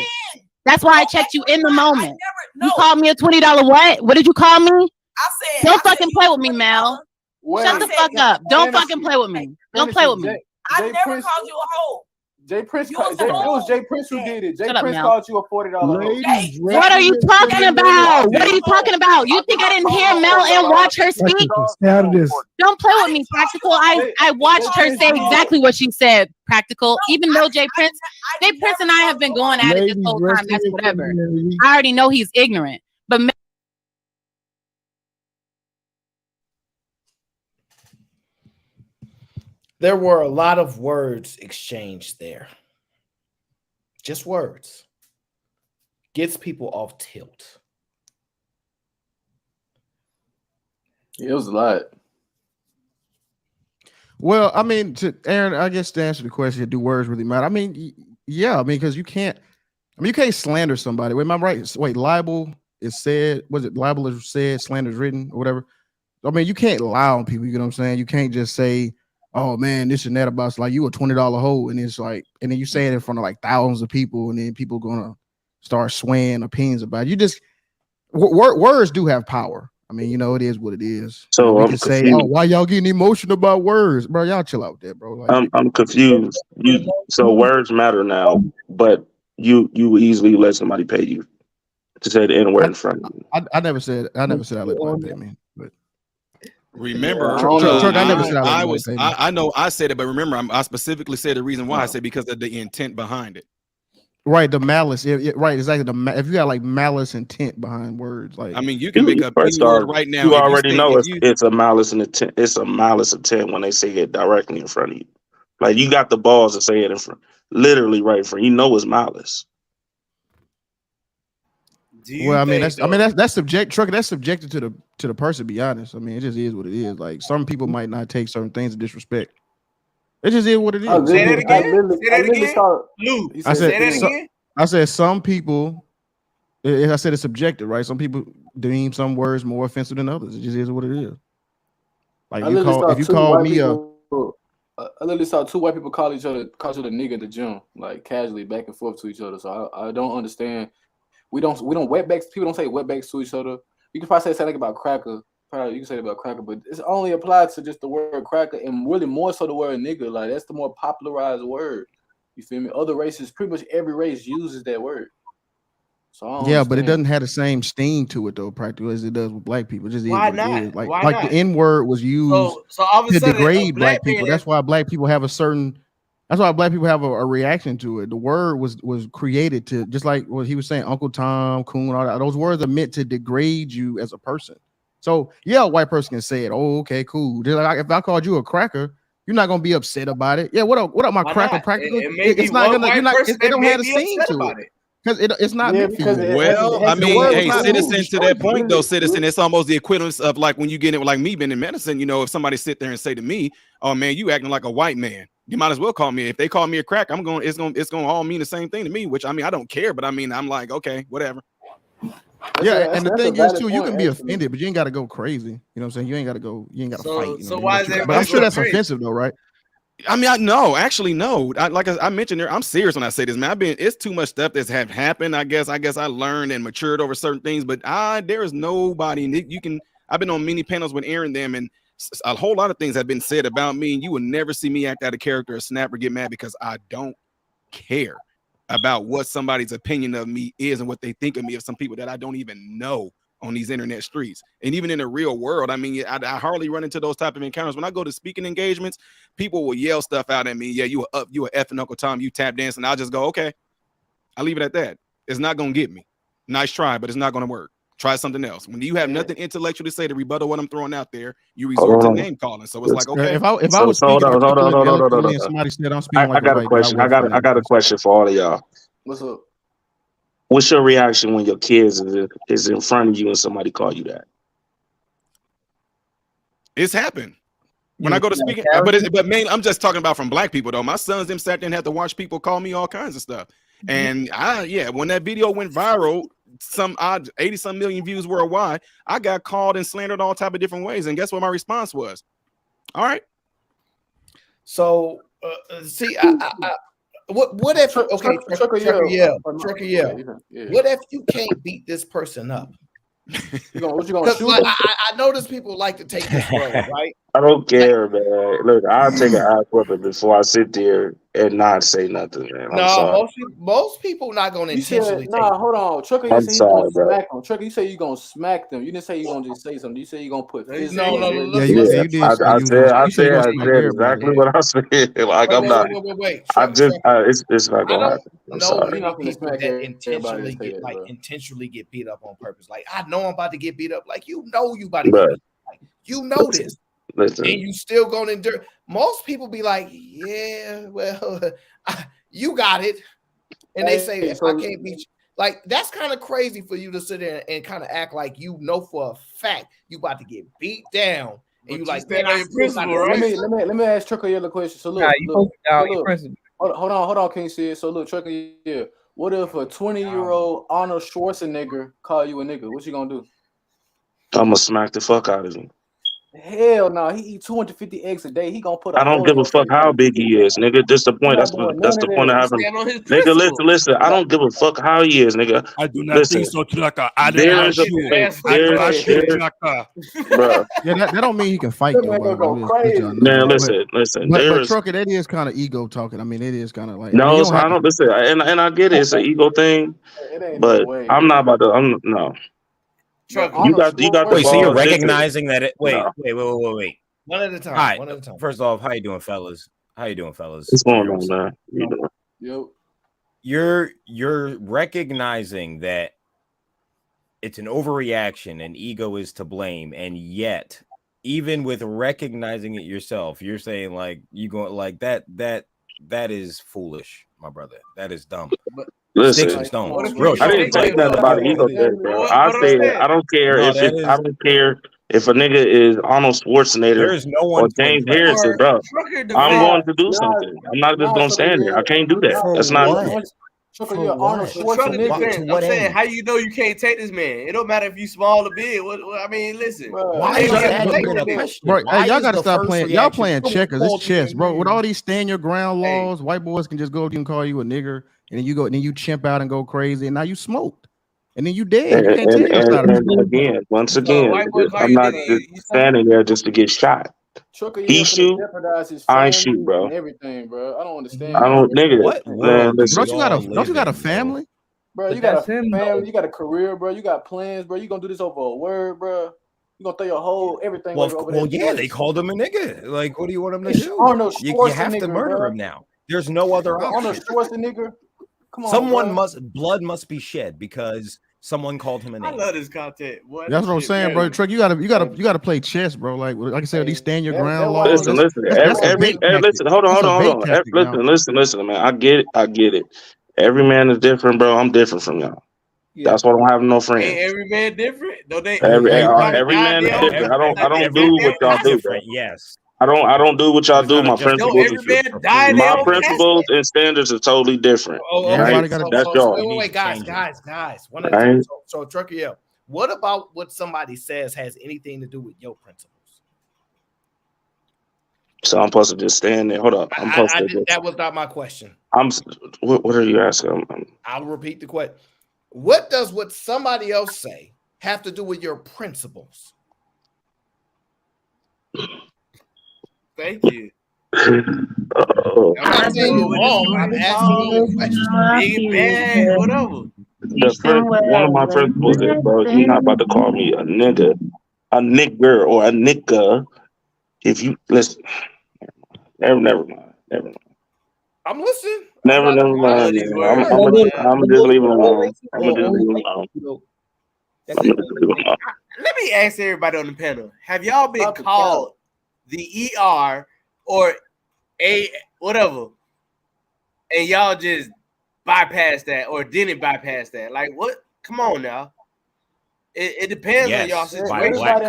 That's why I checked you in the moment. You called me a $20 what? What did you call me? I said, don't fucking play with me, Mel. Shut the fuck up. Don't fucking play with me. Don't play with me. I never called you a hoe. Jay Prince, it was Jay Prince who did it. Jay Prince called you a $40. What are you talking about? What are you talking about? You think I didn't hear Mel and watch her speak? Don't play with me, Practical. I watched her say exactly what she said, Practical. Even though Jay Prince and I have been going at it this whole time. That's whatever. I already know he's ignorant, but. There were a lot of words exchanged there. Just words. Gets people off tilt. It was a lot. Well, I mean, Aaron, I guess to answer the question, do words really matter? I mean, yeah, I mean, because you can't slander somebody. Wait, am I right? Wait, libel is said. Was it libel is said, slander is written, or whatever? I mean, you can't lie on people. You know what I'm saying? You can't just say, oh man, this and that about like you a $20 hoe, and it's like, and then you say it in front of like thousands of people, and then people gonna start swaying opinions about it. You just words do have power. I mean, it is what it is. So we I'm can confused. say, "Oh, why y'all getting emotional about words, bro? Y'all chill out there, bro." Like, I'm confused. So words matter now, but you easily let somebody pay you to say the N word in front of you. I never said I let somebody pay me. But remember, Truck, I never said I let somebody pay me. I know I said it, but remember, I specifically said the reason why I said because of the intent behind it. Right, the malice. Right, exactly. If you got like malice intent behind words, like I mean, you can make up First any word off, right now. you If you already say, know if you, it's a malice intent. It's a malice intent when they say it directly in front of you. Like you got the balls to say it in front, literally right in front. You know it's malice. Well, I mean that's subject trucker. That's subjected to the person. To be honest, I mean it just is what it is. Like some people might not take certain things as disrespect. It just is what it is. Say that again. Lou, I said say that again. I said some people. I said it's subjective, right? Some people deem some words more offensive than others. It just is what it is. Like if you call me I literally saw two white people call each other nigga at the gym, like casually back and forth to each other. So I don't understand. We don't wetbacks. People don't say wetbacks to each other. You can probably say something about cracker. Probably you can say it about cracker, but it's only applied to just the word cracker and really more so the word nigga. Like that's the more popularized word. You feel me? Other races, pretty much every race uses that word. So but it doesn't have the same sting to it though, practically as it does with black people. It just Why is what not? it is. Like Why like not? the N word was used So all of a to sudden, degrade black people. That's why black people have a certain. That's why black people have a reaction to it. The word was created to, just like what he was saying, Uncle Tom, Coon, all that. Those words are meant to degrade you as a person. So yeah, a white person can say it. Oh, okay, cool. Just like if I called you a cracker, you're not gonna be upset about it. Yeah, what up, my cracker? Practically, it's not gonna. You're not. It don't have a sting to it. Because it's not meant for you. Well, I mean, hey, citizen, to that point though, citizen, it's almost the equivalent of like when you get it, like me being in medicine, if somebody sit there and say to me, "Oh man, you acting like a white man," you might as well call me. If they call me a crack, it's gonna all mean the same thing to me. Which I mean, I don't care, but I mean, I'm like, okay, whatever. And the thing is too, you can be offended, but you ain't got to go crazy. You know what I'm saying? You ain't got to fight. So why is that? But I'm sure that's offensive though, right? I mean, no. Like I mentioned there, I'm serious when I say this, man. It's too much stuff that's have happened. I guess I learned and matured over certain things, but there is nobody I've been on many panels with Aaron them, and a whole lot of things have been said about me, and you will never see me act out of character or snap or get mad because I don't care about what somebody's opinion of me is and what they think of me, of some people that I don't even know on these internet streets. And even in the real world, I mean, I hardly run into those type of encounters. When I go to speaking engagements, people will yell stuff out at me. Yeah, you a effing Uncle Tom, you tap dancing. I'll just go, okay. I'll leave it at that. It's not gonna get me. Nice try, but it's not gonna work. Try something else. When you have nothing intellectual to say to rebuttal what I'm throwing out there, you resort to name calling. So it's like, okay. If I was speaking articulately and somebody said I'm speaking like I got a question. I got a question for all of y'all. What's up? What's your reaction when your kids is in front of you and somebody call you that? It's happened. When I go to speaking, but mainly I'm just talking about from black people though. My sons them sat there and had to watch people call me all kinds of stuff. And when that video went viral, some odd 80-some million views worldwide, I got called and slandered all type of different ways. And guess what my response was? All right. So see, what if Trucker, what if you can't beat this person up? What you gonna shoot? Like, I notice people like to take this road, right? I don't care, man. Look, I'll take an ass whipping before I sit there and not say nothing, man. I'm sorry. Most people not gonna intentionally. Hold on. Trucker, you say you gonna smack them. Trucker, you say you gonna smack them. You didn't say you gonna just say something. You say you gonna put. I said exactly what I said. Like I'm not. Wait. It's not gonna happen. I'm sorry. People that intentionally get beat up on purpose. Like I know I'm about to get beat up. Like you about to get beat up. Like, you know this. Listen. And you still gonna endure. Most people be like, yeah, well, you got it. And they say, if I can't beat you. Like, that's kind of crazy for you to sit there and kind of act like you know for a fact you about to get beat down. And you like, man, I principle, right? Let me ask Trucker a question. So look, hold on, King Sid. So look, Trucker, what if a 20-year-old Arnold Schwarzenegger call you a nigga? What you gonna do? I'm gonna smack the fuck out of him. Hell no, he eat 250 eggs a day. He gonna put a I don't hole in give a your fuck face. how big he is, nigga. Just the He point. not doing none That's of the point of that. having. Stand on his Nigga, principle. listen. I don't give a fuck how he is, nigga. I do not Listen, think so, Trucker. I do there not is a shoot. point. I do There, not shoot, there, Trucker. bro. Yeah, that don't mean he can fight That though, man by gonna the way. go I'm just let crazy. y'all know Man, that. listen. But There is Trucker, that is kind of ego talking. I mean, it is kind of like. I no. mean, you don't I have to. don't listen, and I get it. It's an ego thing, It ain't no but way. I'm not about to. I'm no. You got the Wait, so you're balls. Listen, recognizing that it? Wait, no. wait. One at a time. Hi. One at a time. First off, how you doing, fellas? How you doing, fellas? What's going on, man? You doing? Yo. You're recognizing that it's an overreaction and ego is to blame, and yet, even with recognizing it yourself, you're saying like you going like that is foolish, my brother. That is dumb. Listen, Sticks and stones. I didn't say nothing about an ego thing, bro. I said I don't care No, if it. I don't care if a nigga is Arnold Schwarzenegger There's no or one to James impress. Harrison, bro. I'm Nah, going to do something. I'm not just gonna stand there. I can't do that. That's not me. Trucker, you're Arnold Schwarzenegger. I'm saying, how you know you can't take this man? It don't matter if you small or big. What I mean, listen. Why is that even a question? Bro, hey, y'all gotta stop playing. Y'all playing checkers. It's chess, bro. With all these stand your ground laws, white boys can just go up and call you a nigger, and then you chimp out and go crazy, and now you smoked, and then you dead. You can't tell your side of the story. Again, once again, I'm not just standing there just to get shot. Trucker, He you're shoot, gonna jeopardize his I family shoot, bro. and everything, bro. I don't understand. I don't, nigga. What Man, listen. Don't you got a family? Bro, you got a family, you got a career, bro. You got plans, bro. You gonna do this over a word, bro. You gonna throw your whole everything over Well, that yeah, bitch. they called him a nigga. Like, what do you want him to It's do? Arnold You have to Schwarzenegger, murder bro. him now. There's no other Bro, Arnold option. Schwarzenegger. Come on, Someone bro. blood must be shed because someone called him a I name. love this content. Boy, That's what I'm saying, bro. Truck, you gotta play chess, bro. Like I said, these stand your ground laws. Listen. That's a bait tactic. Listen. Hold on. Listen, man. I get it. Every man is different, bro. I'm different from y'all. That's why I don't have no friends. Ain't every man different? Don't they? Every man is different. I don't do what y'all do, bro. Yes. I don't do what y'all do. My principles, my principles and standards are totally different. Right? That's y'all. Wait, guys. One at a Right? time. So Trucker, yeah. What about what somebody says has anything to do with your principles? So I'm supposed to just stand there. Hold up. That was not my question. What are you asking? I'll repeat the question. What does what somebody else say have to do with your principles? Thank you. I'm not saying you're wrong. I'm asking you a question. Big bad, whatever. One of my principles is, bro, you're not about to call me a nigga, a nigger, or a nigga. If you listen, never mind. I'm listening. Never mind. I'm just leaving alone. Let me ask everybody on the panel: have y'all been called the ER or a whatever, and y'all just bypassed that or didn't bypass that? Like, what? Come on now. It depends on y'all situation. Everybody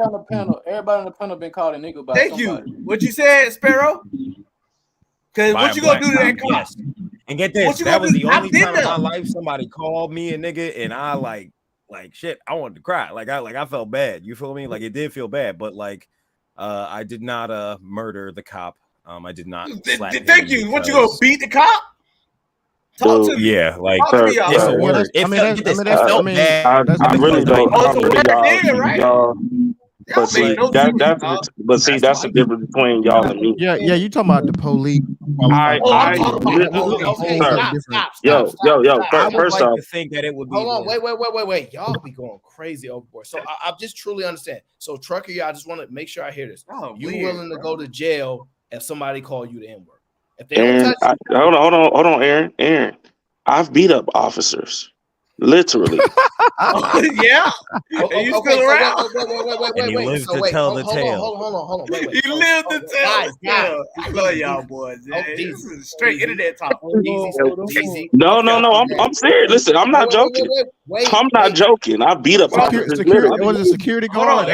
on the panel been called a nigga by Thank somebody. you. What you said, Sparrow? Because what you gonna do to that cop? Yes. And get this, that was the only time in my life somebody called me a nigga, and I like shit. I wanted to cry. Like I felt bad. You feel me? Like it did feel bad, but like I did not murder the cop. I did not. Thank you. What you gonna beat the cop? Talk to me. Yeah, like Talk to me, y'all. it's a word. It felt bad. I really don't talk to y'all. Right? But see, that's the difference between y'all and me. Yeah, you talking about the police? First off, to think that it would be. Hold on, wait. Y'all be going crazy overboard. So I just truly understand. So Trucker, I just want to make sure I hear this. You willing to go to jail if somebody call you the N-word? If they don't touch you, hold on, Aaron. I've beat up officers. Literally. Yeah. And you still around. And he lives to tell the tale. Hold on. Wait. You live to tell the tale. I love y'all boys. This is straight internet talk. No. I'm serious. Listen, I'm not joking. I'm not joking. I beat up officers. Was it a security guard?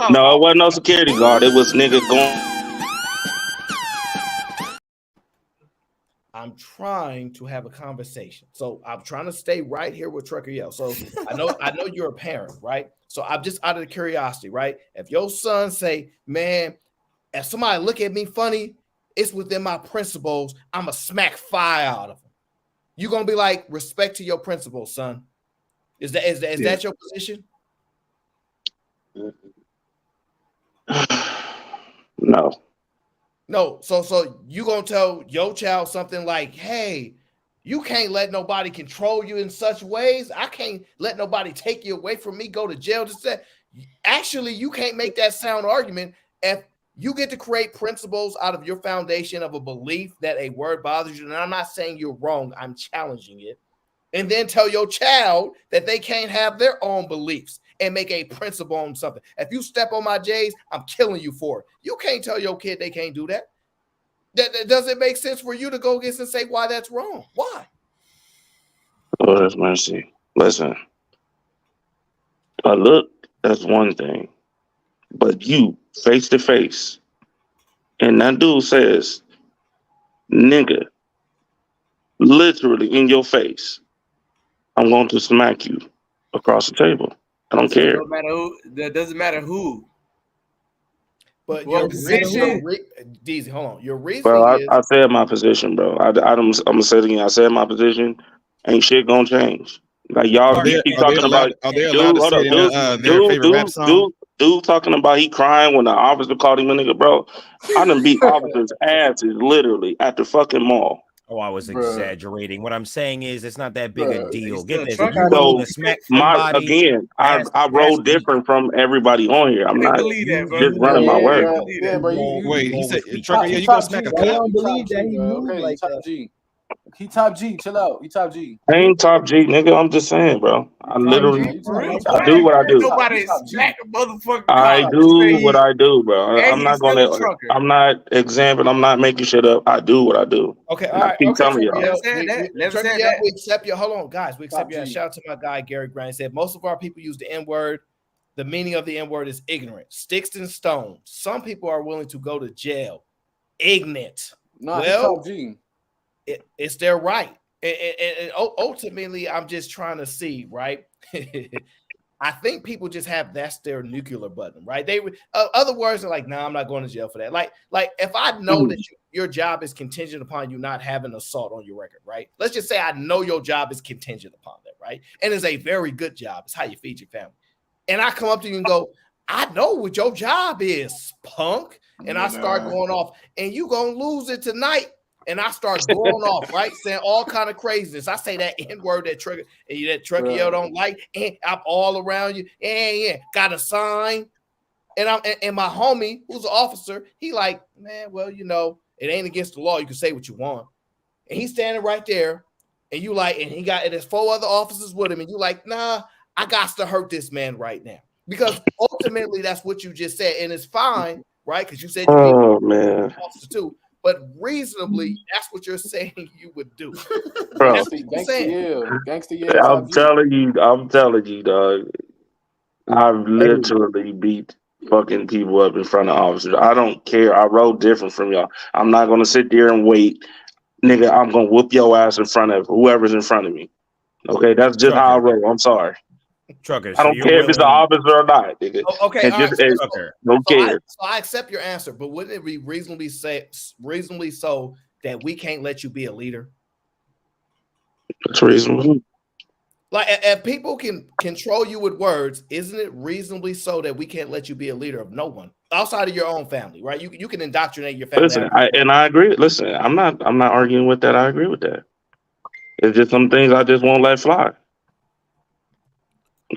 No, it wasn't no security guard. It was nigga going. I'm trying to have a conversation. So I'm trying to stay right here with Trucker Yell. So I know you're a parent, right? So I'm just out of the curiosity, right? If your son say, man, if somebody look at me funny, it's within my principles, I'm going to smack fire out of them. You're going to be like, respect to your principles, son. Is that your position? No. No. So you going to tell your child something like, hey, you can't let nobody control you in such ways. I can't let nobody take you away from me, go to jail. Actually, you can't make that sound argument if you get to create principles out of your foundation of a belief that a word bothers you. And I'm not saying you're wrong. I'm challenging it. And then tell your child that they can't have their own beliefs and make a principle on something. If you step on my J's, I'm killing you for it. You can't tell your kid they can't do that. That does it make sense for you to go against and say why that's wrong? Why? Lord have mercy. Listen, a look, that's one thing. But you, face to face, and that dude says, nigga, literally in your face, I'm going to smack you across the table. I don't care. That doesn't matter who. But your position, DZ, hold on. Your reasoning Bro, is... I said my position, bro. I'm going to say it again. I said my position. Ain't shit going to change. Like, y'all keep talking about... Are they allowed to say their favorite rap song? Dude talking about he crying when the officer called him a nigga, bro. I done beat officers' asses literally at the fucking mall. Oh, I was exaggerating. What I'm saying is, it's not that big a deal. Get this. So, I roll different from everybody on here. I'm not just running my word. Wait, he said, Trucker, you gonna smack a cop? I don't believe that he moved like that. He top G, chill out. He top G. I ain't top G, nigga. I'm just saying, bro. I literally, I do what I do. Nobody smack a motherfucker. I do what I do, bro. I'm not gonna. I'm not examining. I'm not making shit up. I do what I do. Okay, all right. I keep telling y'all. We accept your. Hold on, guys. We accept your. Shout out to my guy Gary Grant. Said most of our people use the N word. The meaning of the N word is ignorant. Sticks and stones. Some people are willing to go to jail. Ignorant. Nah, well, G. It's their right. And ultimately, I'm just trying to see, right? I think people just have that's their nuclear button, right? They other words are like, nah, I'm not going to jail for that. Like if I know that your job is contingent upon you not having assault on your record, right? Let's just say I know your job is contingent upon that, right? And it's a very good job. It's how you feed your family. And I come up to you and go, I know what your job is, punk. And I start going off, and you gonna lose it tonight. And I start going off, right? Saying all kind of craziness. I say that N-word that Trucker Yo don't like, and I'm all around you. Yeah. Got a sign. And my homie, who's an officer, he like, man, well, you know, it ain't against the law. You can say what you want. And he's standing right there, and you like, and there's 4 other officers with him, and you like, nah, I got to hurt this man right now. Because ultimately that's what you just said. And it's fine, right? Because you said you man. officer too. But reasonably, that's what you're saying you would do. Bro, Gangsta, I'm telling you, dog. I've literally beat fucking people up in front of officers. I don't care. I roll different from y'all. I'm not gonna sit there and wait, nigga. I'm gonna whoop your ass in front of whoever's in front of me. Okay, that's just how I roll. I'm sorry. Trucker, I don't care if it's an officer or not, nigga. Okay, all right. Don't care. So I accept your answer, but wouldn't it be reasonably so that we can't let you be a leader? That's reasonable. Like if people can control you with words, isn't it reasonably so that we can't let you be a leader of no one outside of your own family, right? You can indoctrinate your family. Listen, I agree. Listen, I'm not arguing with that. I agree with that. It's just some things I just won't let fly.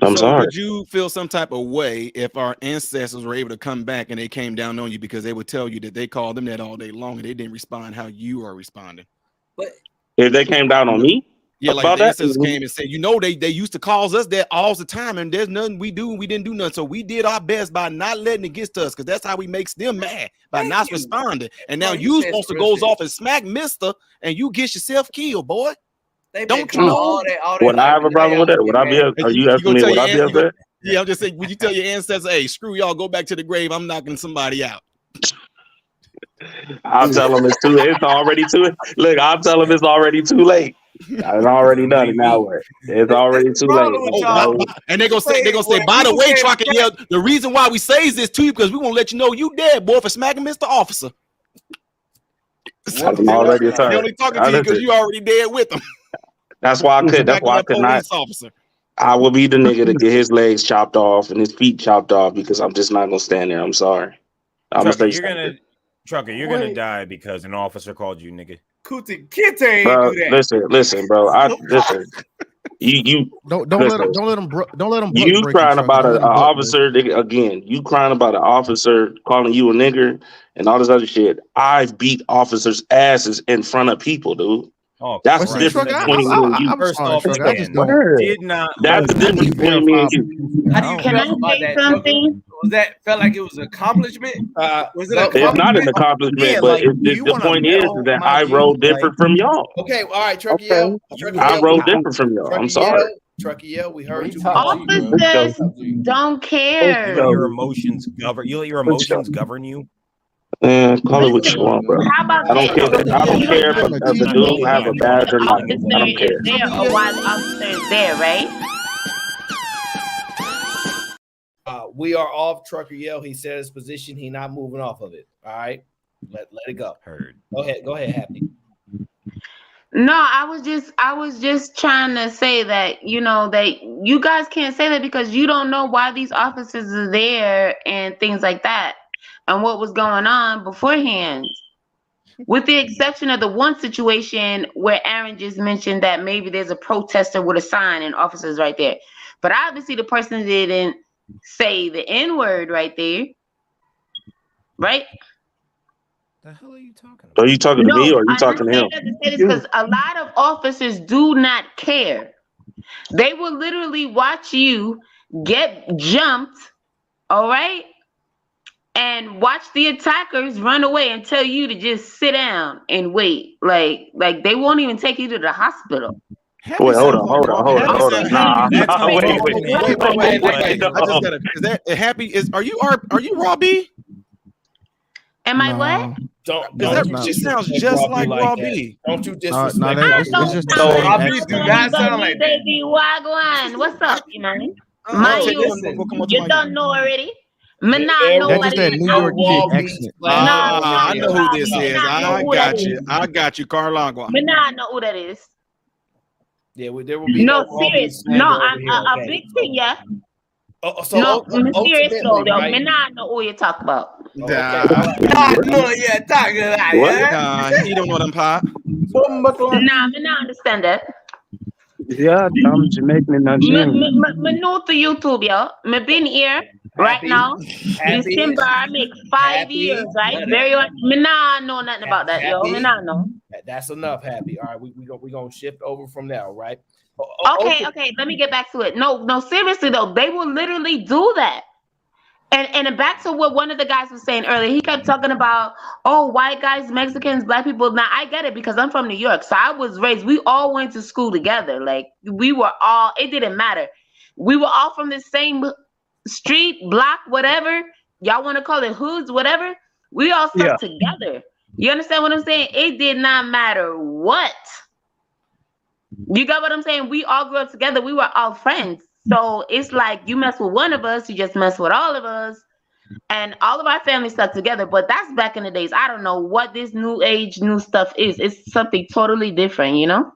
I'm sorry. Would you feel some type of way if our ancestors were able to come back and they came down on you because they would tell you that they called them that all day long and they didn't respond how you are responding? But if they came down on me, yeah, like the ancestors came and said, you know, they used to cause us that all the time, and there's nothing we do, we didn't do nothing. So we did our best by not letting it get to us, because that's how we makes them mad by not responding. And now you supposed to goes off and smack Mister, and you get yourself killed, boy. Don't you know all that would I have a problem with that? Would I be? Are you asking me? Would I be upset? Yeah, I'm just saying. Would you tell your ancestors, "Hey, screw y'all, go back to the grave. I'm knocking somebody out." I'll tell him it's already too. Look, I'll tell him it's already too late. I've already done it now. It's already too late. And they're gonna say, by the way, Trucker, yeah, the reason why we say this to you because we want to let you know you dead, boy, for smacking Mr. Officer. So already they only talking to you because you already dead with them. That's why I could. That's why I could not. Officer. I would be the nigga to get his legs chopped off and his feet chopped off because I'm just not gonna stand there. I'm sorry. Trucker, you're gonna die because an officer called you nigga. Kuti Kite ain't Bro, do that. listen, bro. Listen. You don't let him. You crying about an officer again? You crying about an officer calling you a nigger and all this other shit? I've beat officers' asses in front of people, dude. Oh, that's the difference between me and you. First off, I just did not. That's the difference between me and you. How do you feel about that? Something? Was that felt like it was an accomplishment? Was it? It's not an accomplishment, but the point is that I roll different from y'all. Okay, all right, Truckee Yell. I roll different from y'all. I'm sorry. Truckee Yell, we heard you. Officers don't care. You let your emotions govern. You let your emotions govern you. Man, call it what you want, bro. How about I don't care. I don't care if the dude have a badge or not. I don't care. There or why the officer is there, right? We are off Trucker Yell. He said his position. He not moving off of it. All right, let it go. Heard. Go ahead, Happy. No, I was just trying to say that, that you guys can't say that because you don't know why these officers are there and things like that and what was going on beforehand. With the exception of the one situation where Aaron just mentioned that maybe there's a protester with a sign and officers right there. But obviously the person didn't say the N-word right there. Right? The hell are you talking about? Are you talking to me or are you talking to him? Because a lot of officers do not care. They will literally watch you get jumped, all right, and watch the attackers run away and tell you to just sit down and wait. Like they won't even take you to the hospital. Wait, hold on. Nah, wait. I just gotta. Is that Happy? Are you Raw B? Am I what? She sounds just like Raw B. Don't you disrespect? It's just Raw B do not sound like that. Baby Wagwan, what's up, you man? You don't know already. That's just that New York kid accent. I know who this is. I got you, Carlagua. Me not know who that is. Yeah, there will be serious. No, I'm a big thing, yeah. Serious though. Me not know who you talk about. What? He don't know them pop. Nah, me not understand that. Yeah, I'm Jamaican and Me new to YouTube, yo. Me been here right now. December, I make 5 years, right? Very much. Me not know nothing about that, yo. Me not know. That's enough, Happy. All right, we gonna shift over from there, right? Okay. Let me get back to it. No, seriously though, they will literally do that. And back to what one of the guys was saying earlier, he kept talking about, white guys, Mexicans, black people. Now I get it because I'm from New York, so I was raised. We all went to school together. Like we were all. It didn't matter. We were all from the same street, block, whatever y'all want to call it, hoods, whatever. We all stuck together. You understand what I'm saying? It did not matter what. You got what I'm saying? We all grew up together. We were all friends. So it's like you mess with one of us, you just mess with all of us. And all of our family stuck together. But that's back in the days. I don't know what this new age, new stuff is. It's something totally different, you know?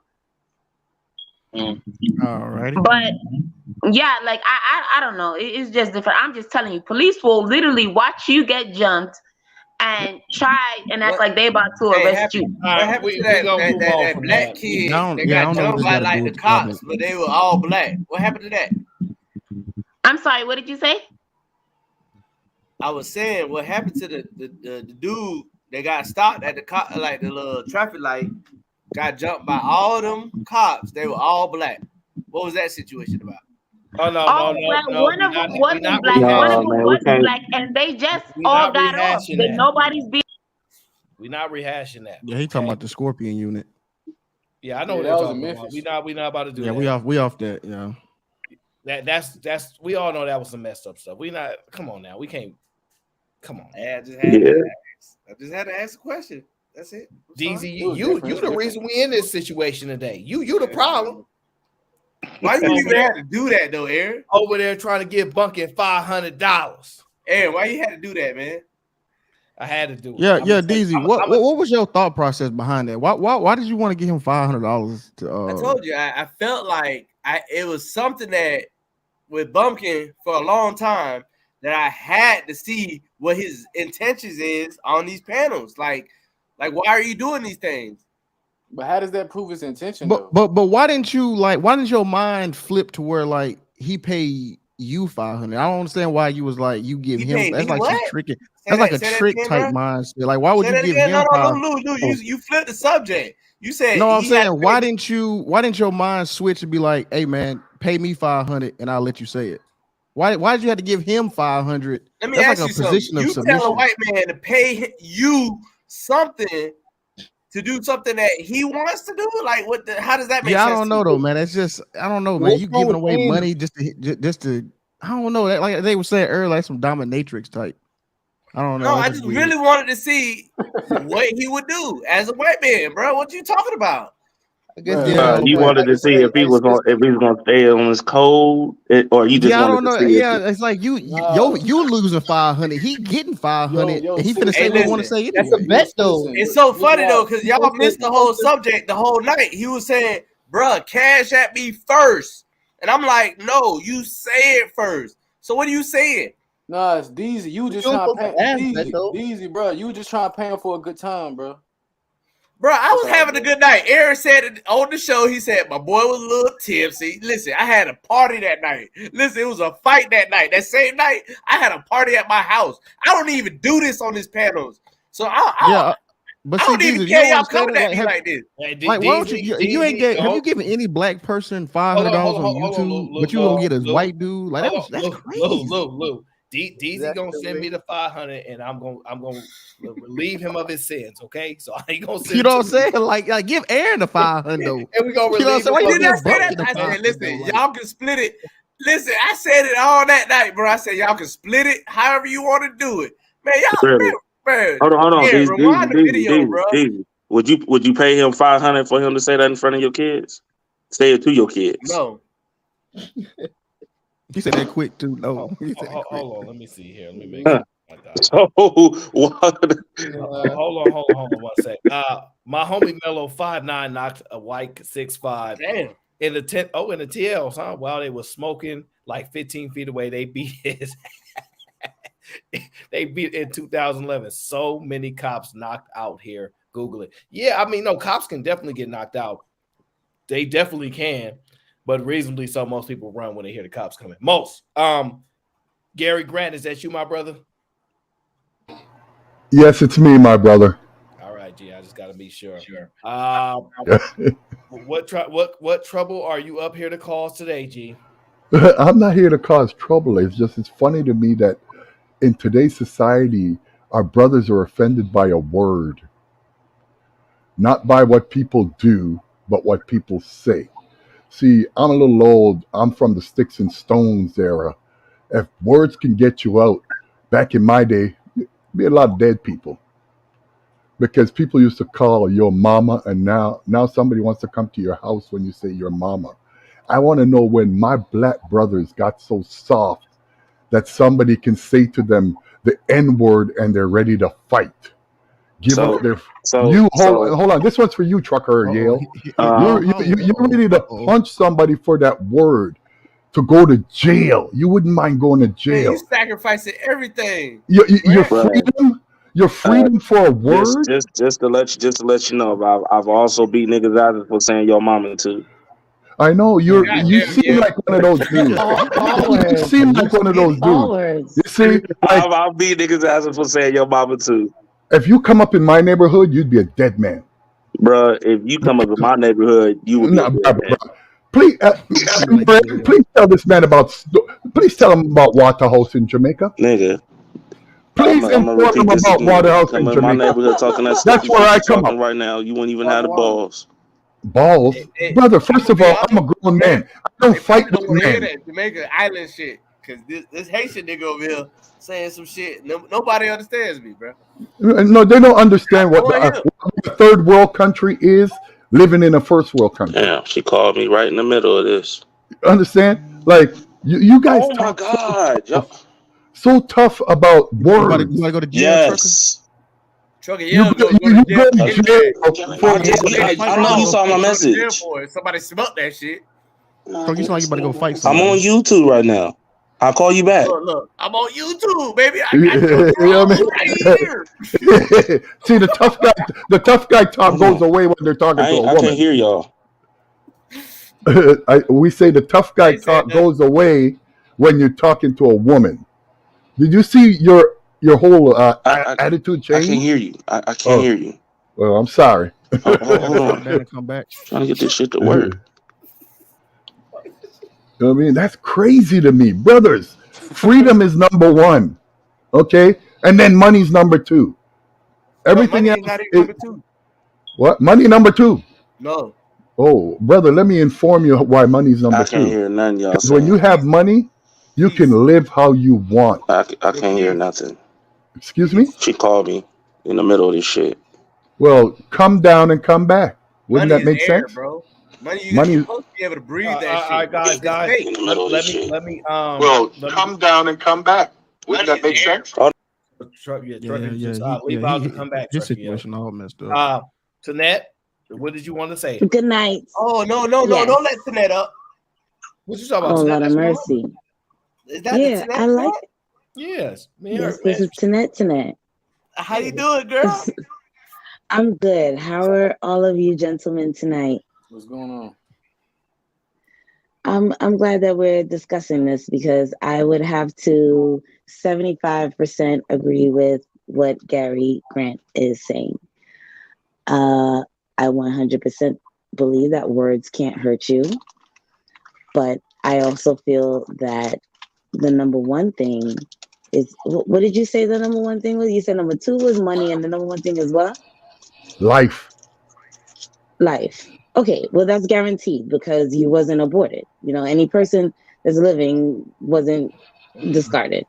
All right. But yeah, like I don't know. It's just different. I'm just telling you, police will literally watch you get jumped and try and act like they about to arrest you. What happened to that black kid that got jumped by like the cops, but they were all black? What happened to that? I'm sorry, what did you say? I was saying, what happened to the dude that got stopped at the like the little traffic light, got jumped by all them cops? They were all black. What was that situation about? No. One of them wasn't black. One of them wasn't black, and they just all got off. But nobody's being. We're not rehashing that. Yeah, he talking about the Scorpion unit. Yeah, I know what they're talking about. We not about to do that. Yeah, we off that. Yeah. That's we all know that was some messed up stuff. We not. Come on now. We can't. Come on. I just had to ask a question. That's it. DZ, you the reason we in this situation today. You the problem. Why you even had to do that though, Aaron? Over there trying to give Bunkin $500. Aaron, why you had to do that, man? I had to do it. Yeah, DZ. What was your thought process behind that? Why did you want to give him $500 to? I told you, I felt like it was something that with Bumpkin for a long time that I had to see what his intentions is on these panels. Like why are you doing these things? But how does that prove his intention? But why didn't you why didn't your mind flip to where like he paid you $500? I don't understand why you was like you give him. That's like some tricky. That's like a trick type mindset. Like why would you give him? No, you flipped the subject. You said no. I'm saying why didn't your mind switch and be like, hey man, pay me $500 and I'll let you say it. Why did you have to give him $500? Let me That's ask like you a position something. of You submission. tell a white man to pay you something to do something that he wants to do? Like what? How does that make sense? I don't know though, man. It's just I don't know, man. You giving away money just to I don't know. Like they were saying earlier, like some dominatrix type. I don't know. No, I just really wanted to see what he would do as a white man, bro. What you talking about? You wanted to see if he was gonna stay on his code, or you just wanted to see. It's like you losing $500. He getting $500, and he finna say what he want to say. That's a bet, though. It's so funny though, because y'all missed the whole subject the whole night. He was saying, "Bruh, cash at me first," and I'm like, "No, you say it first." So what are you saying? Nah, it's Deezy. You just trying to pay Deezy, bro. You just trying to pay him for a good time, bro. Bro, I was having a good night. Aaron said it on the show. He said my boy was a little tipsy. Listen, I had a party that night. Listen, it was a fight that night. That same night, I had a party at my house. I don't even do this on these panels. So I don't even care y'all coming at me like this. Like, why don't you ain't get? Have you given any black person $500 on YouTube, but you gonna get a white dude? Like that's crazy. Look. DZ gonna send me the $500, and I'm gonna relieve him of his sins. Okay, so I ain't gonna send. You know what I'm saying? Like give Aaron the $500, and we gonna relieve. You know what I'm saying? Why you didn't say that? I said, listen, y'all can split it. Listen, I said it all that night, bro. I said y'all can split it however you want to do it, man. Y'all, man. Hold on. Yeah, rewind the video, bro. Would you pay him $500 for him to say that in front of your kids? Say it to your kids. No. He said that quick too. No. Hold on. Let me see here. Let me make sure. So what? Hold on 1 sec. My homie Mello 5'9" knocked a white 6'5". Damn. In the TLs, huh? While they were smoking like 15 feet away, they beat his. They beat in 2011. So many cops knocked out here. Google it. Yeah, I mean, no, cops can definitely get knocked out. They definitely can, but reasonably so. Most people run when they hear the cops coming. Most. Gary Grant, is that you, my brother? Yes, it's me, my brother. All right, G. I just got to be sure. What trouble are you up here to cause today, G? I'm not here to cause trouble. It's funny to me that in today's society, our brothers are offended by a word, not by what people do, but what people say. See, I'm a little old. I'm from the sticks and stones era. If words can get you out, back in my day, there'd be a lot of dead people. Because people used to call your mama, and now somebody wants to come to your house when you say your mama. I want to know when my black brothers got so soft that somebody can say to them the N-word and they're ready to fight. Hold on. This one's for you, Trucker Yale. You're ready to punch somebody for that word, to go to jail. You wouldn't mind going to jail. Man, you sacrificing everything. Your freedom for a word. Just to let you know, I've also beat niggas out for saying your mama too. I know you seem like one of those dudes. You seem like one of those dudes. You see, I'll beat niggas out for saying your mama too. If you come up in my neighborhood, you'd be a dead man. Bruh, if you come up in my neighborhood, you would be a dead man. Please tell this man please tell him about Waterhouse in Jamaica. Nigga. Please inform him about Waterhouse in Jamaica. My neighborhood talking that stuff. That's where I come up right now. You wouldn't even have the balls. Brother, first of all, I'm a grown man. I don't fight with men. Jamaica island shit. because this Haitian nigga over here saying some shit. Nobody understands me, bro. No, they don't understand what the third world country is living in a first world country. Damn, she called me right in the middle of this. Understand? Like you guys Oh my God. so tough about words. You want to go to jail, Yes. Trucker, You yeah, go go to jail. to jail I know you saw my message. Somebody smelt that shit. So you sound like you about to go fight I'm somebody. on YouTube right now. I'll call you back. Look, I'm on YouTube, baby. I got your drone right here. See, the tough guy talk goes away when they're talking to a woman. I can't hear y'all. We say the tough guy talk goes away when you're talking to a woman. Did you see your whole attitude change? I can't hear you. I can't hear you. Well, I'm sorry. Hold on. Come back. Trying to get this shit to work. You know what I mean? That's crazy to me. Brothers, freedom is number one. Okay? And then money's number two. Everything else not even number two. What? Money number two? No. Oh, brother, let me inform you why money's number two. I can't hear none y'all saying. When you have money, you can live how you want. I can't hear nothing. Excuse me? She called me in the middle of this shit. Well, come down and come back. Wouldn't Money that make is air, sense? bro. You're supposed to be able to breathe that shit. All right, guys. Let me. Well, come down and come back. Wouldn't that make sense? Leave out and come back. This situation all messed up. Tanette, what did you want to say? Good night. Oh, no, don't let Tanette up. What you talking about? Oh, Lord of mercy. Is that Yeah, I like it. Yes. Yes, this is Tanette. How you doing, girl? I'm good. How are all of you gentlemen tonight? What's going on? I'm glad that we're discussing this because I would have to 75% agree with what Gary Grant is saying. I 100% believe that words can't hurt you, but I also feel that the number one thing is, what did you say the number one thing was? You said number two was money, and the number one thing is what? Life. Okay, well, that's guaranteed because you wasn't aborted. You know, any person that's living wasn't discarded.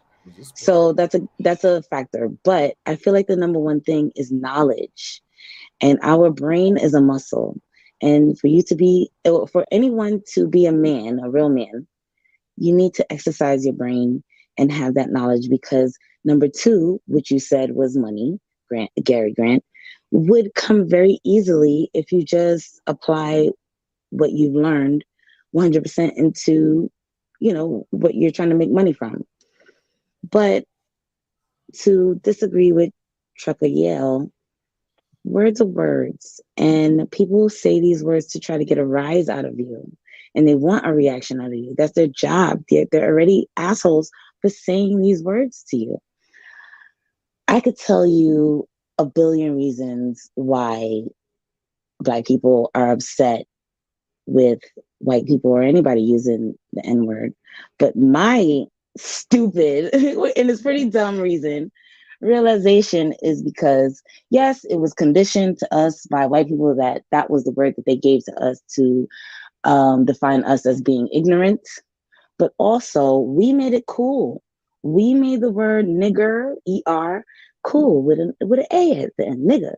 So that's a factor. But I feel like the number one thing is knowledge. And our brain is a muscle. And for anyone to be a man, a real man, you need to exercise your brain and have that knowledge, because number two, which you said was money, Gary Grant, would come very easily if you just apply what you've learned 100% into, what you're trying to make money from. But to disagree with Trucker Yale, words are words, and people say these words to try to get a rise out of you, and they want a reaction out of you. That's their job. They're already assholes for saying these words to you. I could tell you a billion reasons why Black people are upset with white people or anybody using the N-word. But my stupid, and it's pretty dumb realization is because, yes, it was conditioned to us by white people that was the word that they gave to us to define us as being ignorant. But also, we made it cool. We made the word nigger, E-R, cool with an A at the end, nigger.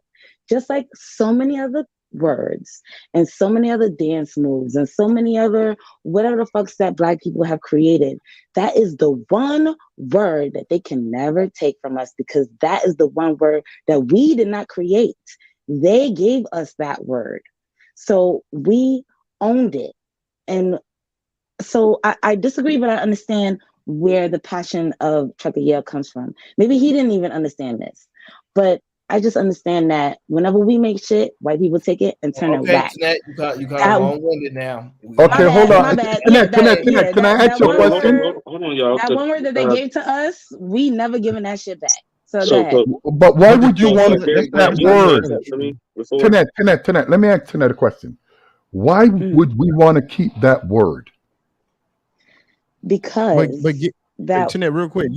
Just like so many other words and so many other dance moves and so many other whatever the fucks that Black people have created. That is the one word that they can never take from us, because that is the one word that we did not create. They gave us that word. So we owned it. And so I disagree, but I understand where the passion of Trucker Yale comes from. Maybe he didn't even understand this, but I just understand that whenever we make shit, white people take it and turn it back. You got long-winded now. Okay, hold on. Tanette, can I ask you a question? Hold on, y'all. That one word that they gave to us, we never given that shit back. So go ahead. But why would you want to take that word? Tanette, let me ask Tanette a question. Why would we want to keep that word? Because Tanette, real quick,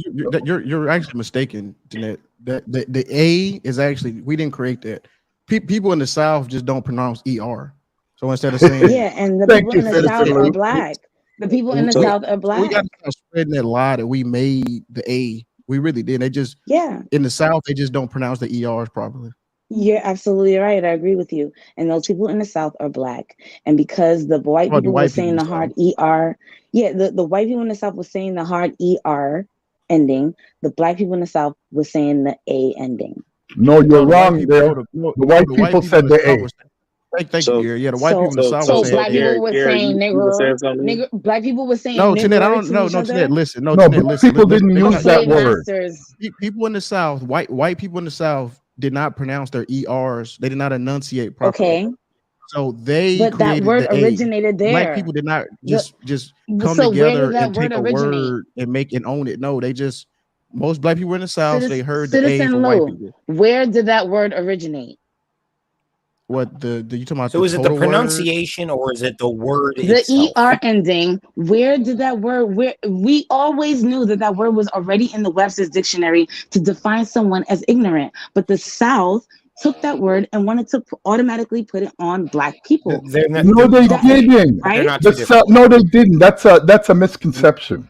you're actually mistaken, Tanette. That the A is actually, we didn't create that. People in the South just don't pronounce ER. So instead of saying and the people in the South are Black. The people in the South are black. We got to start spreading that lie that we made the A. We really did. They just in the South they just don't pronounce the ERs properly. You're absolutely right. I agree with you. And those people in the South are black. And because the white people were saying the hard ER, the white people in the South was saying the hard ER ending. The black people in the South was saying the A ending. No, you're wrong, Dale. The white people said the A. Thank you, Gary. Yeah, the white people in the South so were saying black people were saying nigger. Black people were saying no, nigger. Jeanette, I don't know. No, Jeanette, listen. No, No, Jeanette, black listen. people didn't use that word. People in the South, white people in the South did not pronounce their ERs. They did not enunciate properly. Okay. So they But that created word the A. originated there. Black people did not just come so where together did that and take word a originate? word and make and own it. No, they just most black people in the South they heard the A Citizen from white Lou, people. where did that word originate? What the you talking about? So the is it the total word? pronunciation or is it the word The itself? ER ending, where did that word, where we always knew that word was already in the Webster's dictionary to define someone as ignorant, but the South took that word and wanted to automatically put it on black people. No, they didn't. Right? No, they didn't. That's a misconception.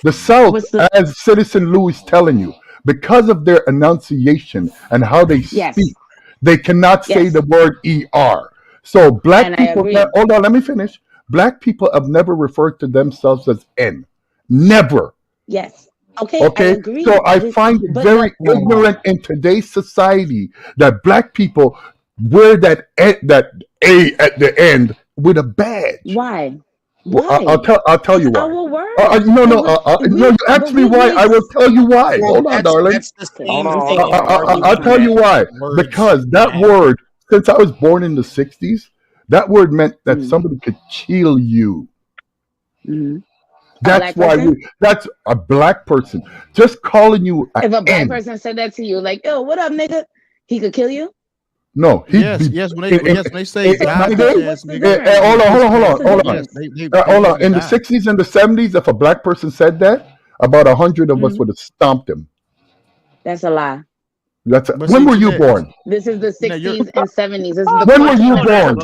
The South, as Citizen Lou is telling you, because of their enunciation and how they speak, they cannot say the word ER. So black people, hold on, let me finish. Black people have never referred to themselves as N. Never. Yes. Okay. I agree. So I find it very ignorant in today's society that black people wear that A at the end with a badge. Why? Well, I'll tell you why. Our word. No, you asked me why. I will tell you why. Hold on, darling. That's the same I'll tell you why. Because that word, since I was born in the 60s, that word meant that somebody could chill you. That's why that's a black person. Just calling you if a black person said that to you, like, yo, what up, nigga? He could kill you? No, yes, when they say hold on. In the 60s and the 70s, if a black person said that, about 100 of us would have stomped him. That's a lie. When were you born? This is the 60s and 70s. This is the when were you born?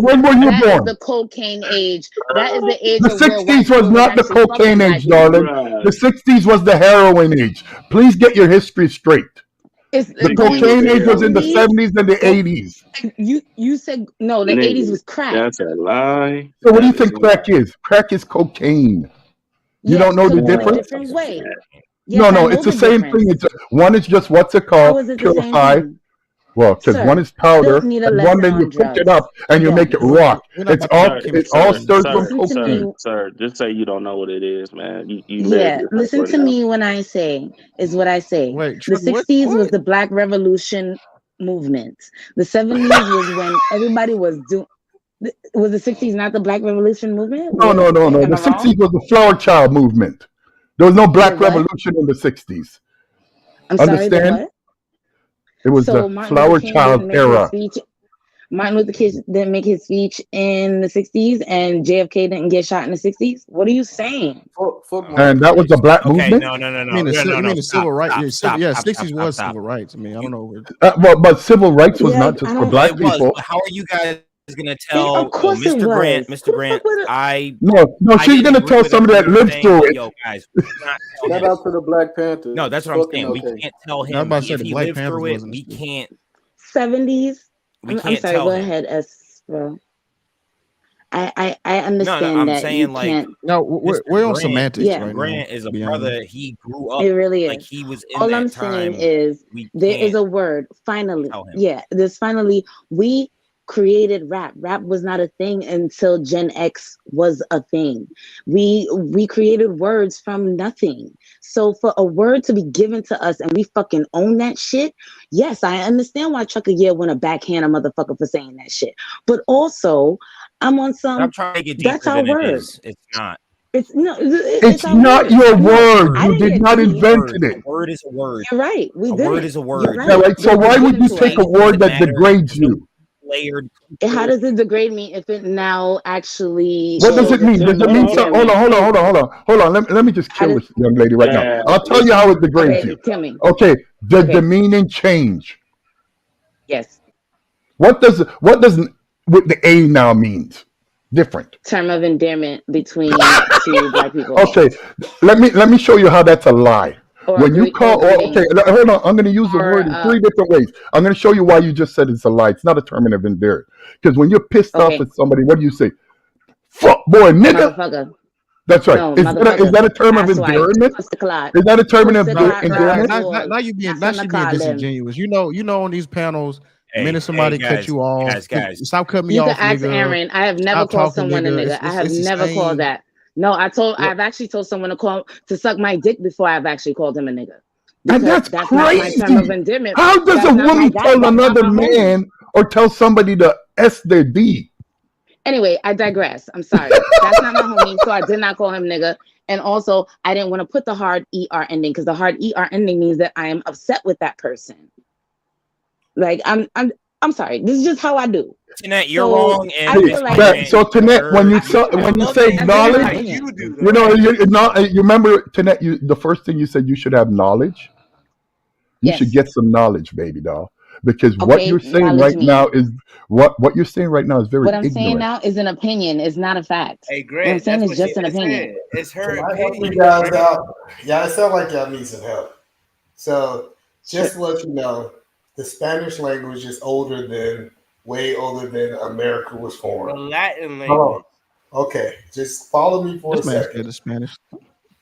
When were you born? Is the cocaine age. That is the age. The 60s was not the cocaine age, darling. The 60s was the heroin age. Please get your history straight. The cocaine age was in the 70s and the 80s. You said no. The 80s was crack. That's a lie. So what do you think crack is? Crack is cocaine. You don't know the difference? Different way. Yes, no, it's the same thing. One is just what's it called? Purified. Well, because one is powder, and one then you cook it up and you make it rock. It all starts from cocaine. Sir, just say you don't know what it is, man. Listen to me when I say is what I say. The 60s was the Black Revolution movement. The 70s was when everybody was doing. Was the 60s not the Black Revolution movement? No. The 60s was the Flower Child movement. There was no Black Revolution in the 60s. I'm Understand? sorry, what? It was the Flower Child era. Martin Luther King didn't make his speech in the 60s and JFK didn't get shot in the 60s. What are you saying? And that was a black movement? No. I mean, the civil rights. 60s was civil rights. I mean, I don't know. But civil rights was not just for black people. How are you guys going to tell Mr. Grant? Mr. Grant, No, she's going to tell somebody that lived through it. Yo, guys, shout out to the Black Panthers. No, that's what I'm saying. We can't tell him if he lived through it. We can't. 70s. I'm sorry. Go ahead, bro. I understand I'm that saying you like can't. No, we're on semantics. Yeah. Right Grant now, is a brother. He grew up. It really is. Like he was in All that I'm time. saying is there is a word. Finally, we created rap. Rap was not a thing until Gen X was a thing. We created words from nothing. So for a word to be given to us and we fucking own that shit, yes, I understand why Chuck want to backhand a motherfucker for saying that shit. But also, I'm on some. I'm trying to get deeper that's our than word. It is. It's not. It's It's not your word. You did not invent it. A word is a word. You're right. A word is a word. Yeah, right. So why would you take a word that degrades you? Layered. How does it degrade me if it now actually? What does it mean? Does it mean so? Hold on. Let me just kill this young lady right now. I'll tell you how it degrades you. Tell me. Okay. Does the meaning change? Yes. What does with the A now means? Different. Term of endearment between two black people. Okay, let me show you how that's a lie. Or When you call, okay, hold on. I'm going to use the word in 3 different ways. I'm going to show you why you just said it's a lie. It's not a term of endearment. Because when you're pissed off at somebody, what do you say? Fuck boy, nigga. Motherfucker. That's right. No, Is that a term of endearment? Is that a term of endearment? Now you being disingenuous. You know on these panels, the minute somebody cut you off, stop cutting me you off. You can ask nigga. Aaron. I have never called someone a nigga. I have never called that. No, I've actually told someone to suck my dick before I've actually called him a nigga. And that's crazy. Not my term of endearment. How does a woman tell another man or tell somebody to S their D? Anyway, I digress. I'm sorry. That's not my homie, so I did not call him nigga. And also, I didn't want to put the hard ER ending because the hard ER ending means that I am upset with that person. Like I'm sorry. This is just how I do. Jeanette, you're wrong. And so Jeanette, when you say knowledge, you remember Jeanette, the first thing you said, you should have knowledge. You should get some knowledge, baby doll. Because what you're saying right now is what you're saying right now is very ignorant. What I'm saying now is an opinion. It's not a fact. Hey, Greg, what I'm saying is just an opinion. It's her opinion. You guys out. Yeah, it sounds like y'all need some help. So just to let you know, the Spanish language is way older than America was formed. The Latin language. Okay, just follow me for a second. The Spanish.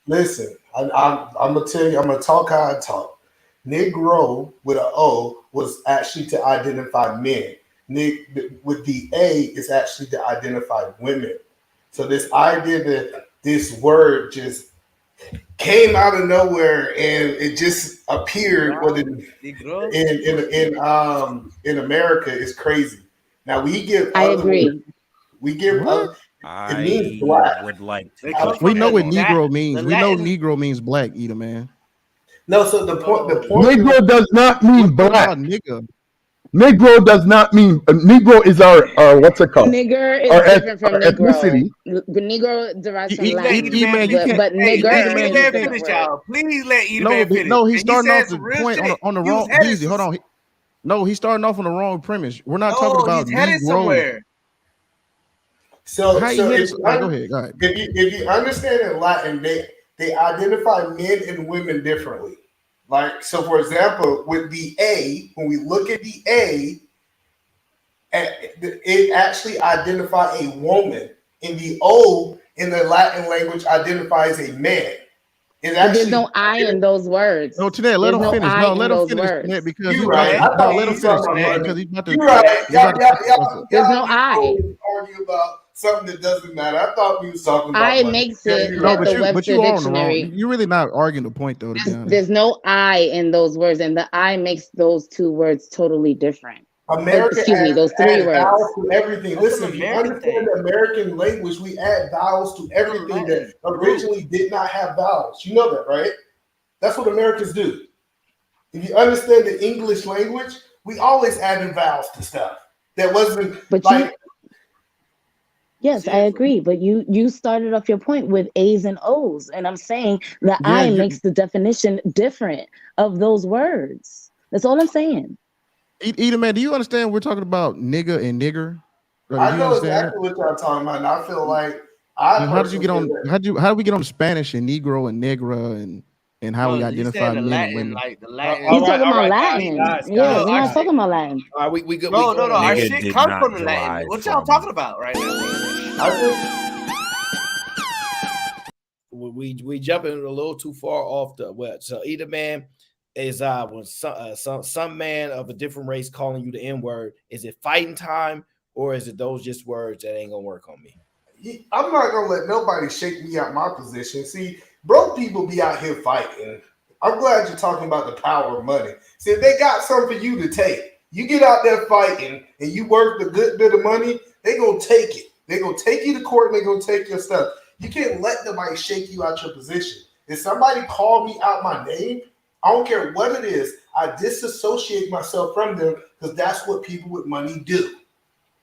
Listen, I'm gonna tell you. I'm gonna talk how I talk. Negro with an O was actually to identify men. With the A is actually to identify women. So this idea that this word just came out of nowhere and it just appeared in America is crazy. Now we give. I agree. We give. It means black. Would like. We know what Negro means. We know Negro means black. Either man. No, so the point. Negro does not mean black. Nigga. Negro does not mean Negro is our what's it called? Nigger is different from ethnicity. Negro derives from Latin, but nigger. Finish, y'all. Please let finish. No, he's starting off the point on the wrong. Easy, hold on. No, he's starting off on the wrong premise. We're not talking about Negro. So go ahead. If you understand in Latin, they identify men and women differently. Like, so for example, with the A, when we look at the A, it actually identifies a woman. In the O, in the Latin language, identifies a man. But there's no I in those words. No, today, let him finish. No, let him finish because he's right. No, let him finish because he's about to. There's no I. Argue about something that doesn't matter. I thought we was talking about. I makes it. No, but you are on the wrong. You're really not arguing the point though. There's no I in those words, and the I makes those two words totally different. Those three words. Vowels to everything. Listen, if you understand the American language, we add vowels to everything that originally did not have vowels. You know that, right? That's what Americans do. If you understand the English language, we always added vowels to stuff that wasn't Yes, I agree. But you started off your point with A's and O's, and I'm saying the I makes the definition different of those words. That's all I'm saying. Either man, do you understand we're talking about nigga and nigger? I know exactly what y'all talking about, and I feel like how did you get on? How do we get on Spanish and Negro and Negra and how we identify men and women? Like the Latin. He's talking about Latin. Yeah, we're not talking about Latin. We good. No. Our shit comes from the Latin. What y'all talking about right now? We jumping a little too far off the wet. So either man is when some man of a different race calling you the N-word, is it fighting time or is it those just words that ain't gonna work on me? I'm not gonna let nobody shake me out my position. See, broke people be out here fighting. I'm glad you're talking about the power of money. See, if they got something for you to take, you get out there fighting and you work the good bit of money, they gonna take it. They gonna take you to court and they gonna take your stuff. You can't let nobody shake you out your position. If somebody called me out my name, I don't care what it is, I disassociate myself from them because that's what people with money do.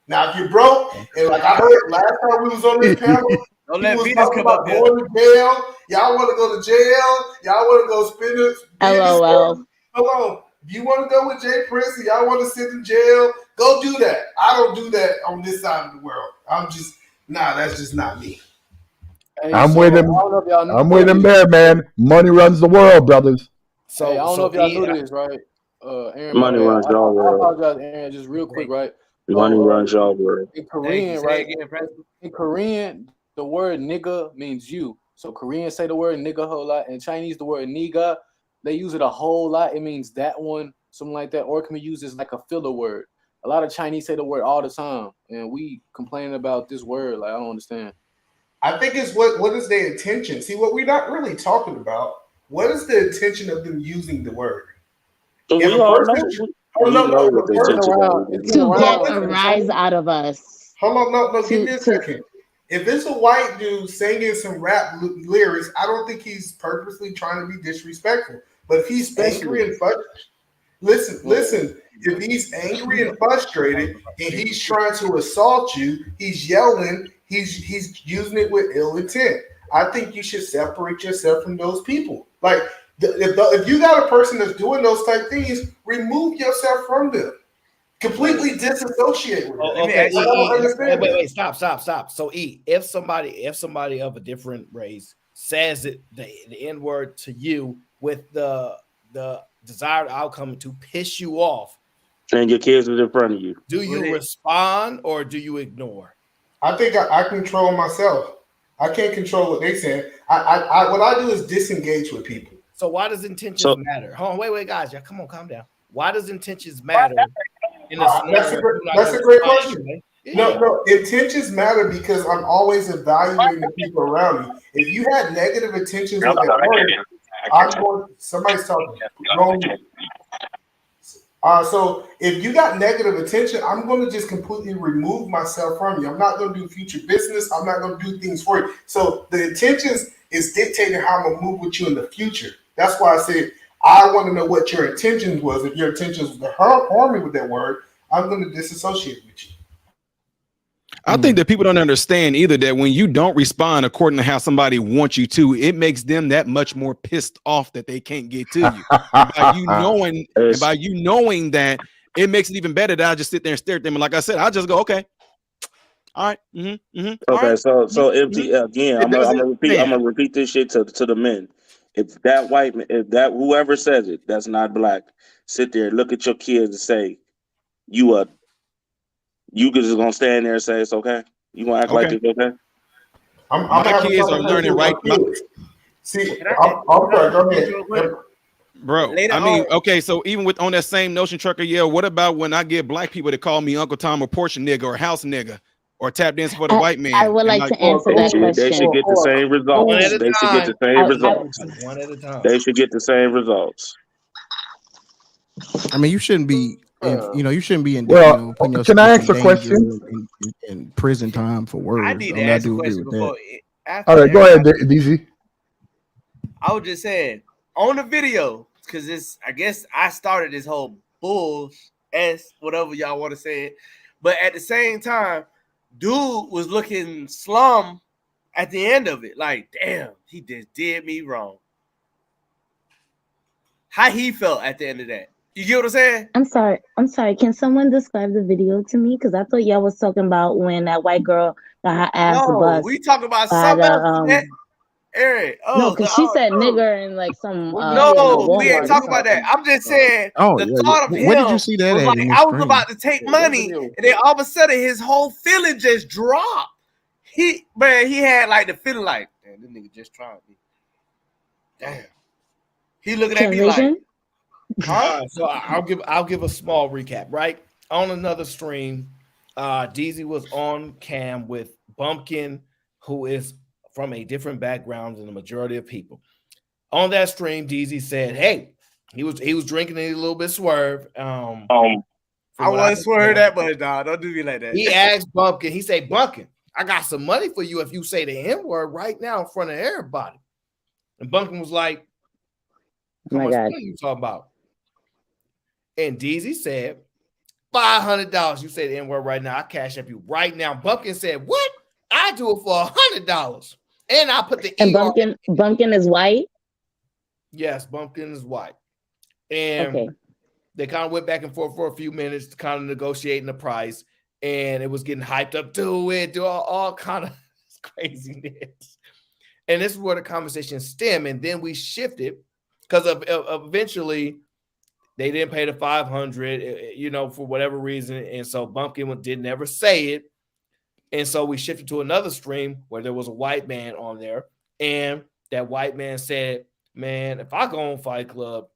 Now, if you're broke, and like I heard last time we was on this panel, don't let was Venus talking come about up here. going to jail. Y'all want to go to jail. Y'all want to go spend it. LOL. Hold on. If you want to go with Jay Prince and y'all want to sit in jail, go do that. I don't do that on this side of the world. I'm just Nah, that's just not me. Hey, I'm so, with him. I don't know if y'all I'm know with him this. there, man. Money runs the world, brothers. Hey, I don't know if y'all knew this, right? Aaron, my Money bad. runs y'all I world. apologize, Aaron, just real quick, right? Money So, runs y'all world. in Korean, Say right? again, President. In Korean, the word nigga means you. So Koreans say the word nigga a whole lot. In Chinese, the word niga, they use it a whole lot. It means that one, something like that, or it can be used as like a filler word. A lot of Chinese say the word all the time, and we complaining about this word. Like, I don't understand. I think it's what is their intention. See, what we're not really talking about. What is the intention of them using the word? So If we a all person, know. oh We no, know no, what the the person intention around, of it's it been To is. get around. a rise out of us. Hold on, no, give me a To second. If it's a white dude singing some rap lyrics, I don't think he's purposely trying to be disrespectful. But if he's angry and frustrated, listen. If he's angry and frustrated and he's trying to assault you, he's yelling, he's using it with ill intent. I think you should separate yourself from those people. Like if you got a person that's doing those type things, remove yourself from them. Completely disassociate with them. Oh, okay, I don't understand. wait, stop. So if somebody of a different race says it the N-word to you with the desired outcome to piss you off, And your kids are in front of you. do you respond or do you ignore? I think I control myself. I can't control what they say. I what I do is disengage with people. So why does intentions matter? Hold on, wait, guys, come on, calm down. Why does intentions matter in a scenario? That's a great question. Anyway? Yeah. No, intentions matter because I'm always evaluating the people around me. If you had negative intentions with that word, I'm going. Somebody's talking. So if you got negative attention, I'm going to just completely remove myself from you. I'm not going to do future business. I'm not going to do things for you. So the intentions is dictating how I'm going to move with you in the future. That's why I said I want to know what your intentions was. If your intentions was to harm me with that word, I'm going to disassociate with you. I think that people don't understand either that when you don't respond according to how somebody wants you to, it makes them that much more pissed off that they can't get to you. And by you knowing that, it makes it even better that I just sit there and stare at them. And like I said, I'll just go, okay. All right. Okay, right. so empty again. I'm gonna repeat this shit to the men. If that whoever says it, that's not black, sit there, look at your kids and say, you just gonna stand there and say it's okay? You gonna act like it's okay? My kids are learning right. See, I'm sorry, go ahead. Bro, I mean, okay, so even with on that same notion, Trucker, yeah, what about when I get black people that call me Uncle Tom or Portia nigga or house nigga or tap dancing for the white man? I would like to answer that question. They should get the same results. They should get the same results. One at a time. They should get the same results. I mean, you shouldn't be, you shouldn't be in. Well, putting yourself can I ask in a question? in prison time for words. I need to ask a question before. All right, go ahead, DZ. I was just saying on the video because I guess I started this whole bull whatever y'all want to say it, but at the same time, dude was looking slum at the end of it. Like, damn, he just did me wrong. How he felt at the end of that. You get what I'm saying? I'm sorry. Can someone describe the video to me? Because I thought y'all was talking about when that white girl got her ass bust. We talking about something else. Eric, no, because she said nigger and like some. No, we ain't talking about that. I'm just saying the thought of him. Where did you see that was at? like, I was about to take money, and then all of a sudden his whole feeling just dropped. He had like the feeling like, damn, this nigga just tried me. Damn. He looking at me like, huh? So I'll give a small recap. Right on another stream, DZ was on cam with Bumpkin, who is from a different background than the majority of people. On that stream, DZ said, "Hey, he was drinking a little bit swerve." I wasn't swerve that much, dog. Don't do me like that. He asked Bumpkin. He said, "Bumpkin, I got some money for you if you say the N-word right now in front of everybody." And Bumpkin was like, "How much money you talking about?" And DZ said, $500. You say the N-word right now. I cash up you right now. Bumpkin said, "What? I do it for $100." And I put the and Bumpkin is white. Yes, Bumpkin is white. And they kind of went back and forth for a few minutes, kind of negotiating the price. and it was getting hyped up, do all kind of craziness. And this is where the conversation stemmed. And then we shifted because eventually they didn't pay the 500, for whatever reason. And so Bumpkin did never say it. And so we shifted to another stream where there was a white man on there. And that white man said, man, if I go on Fight Club,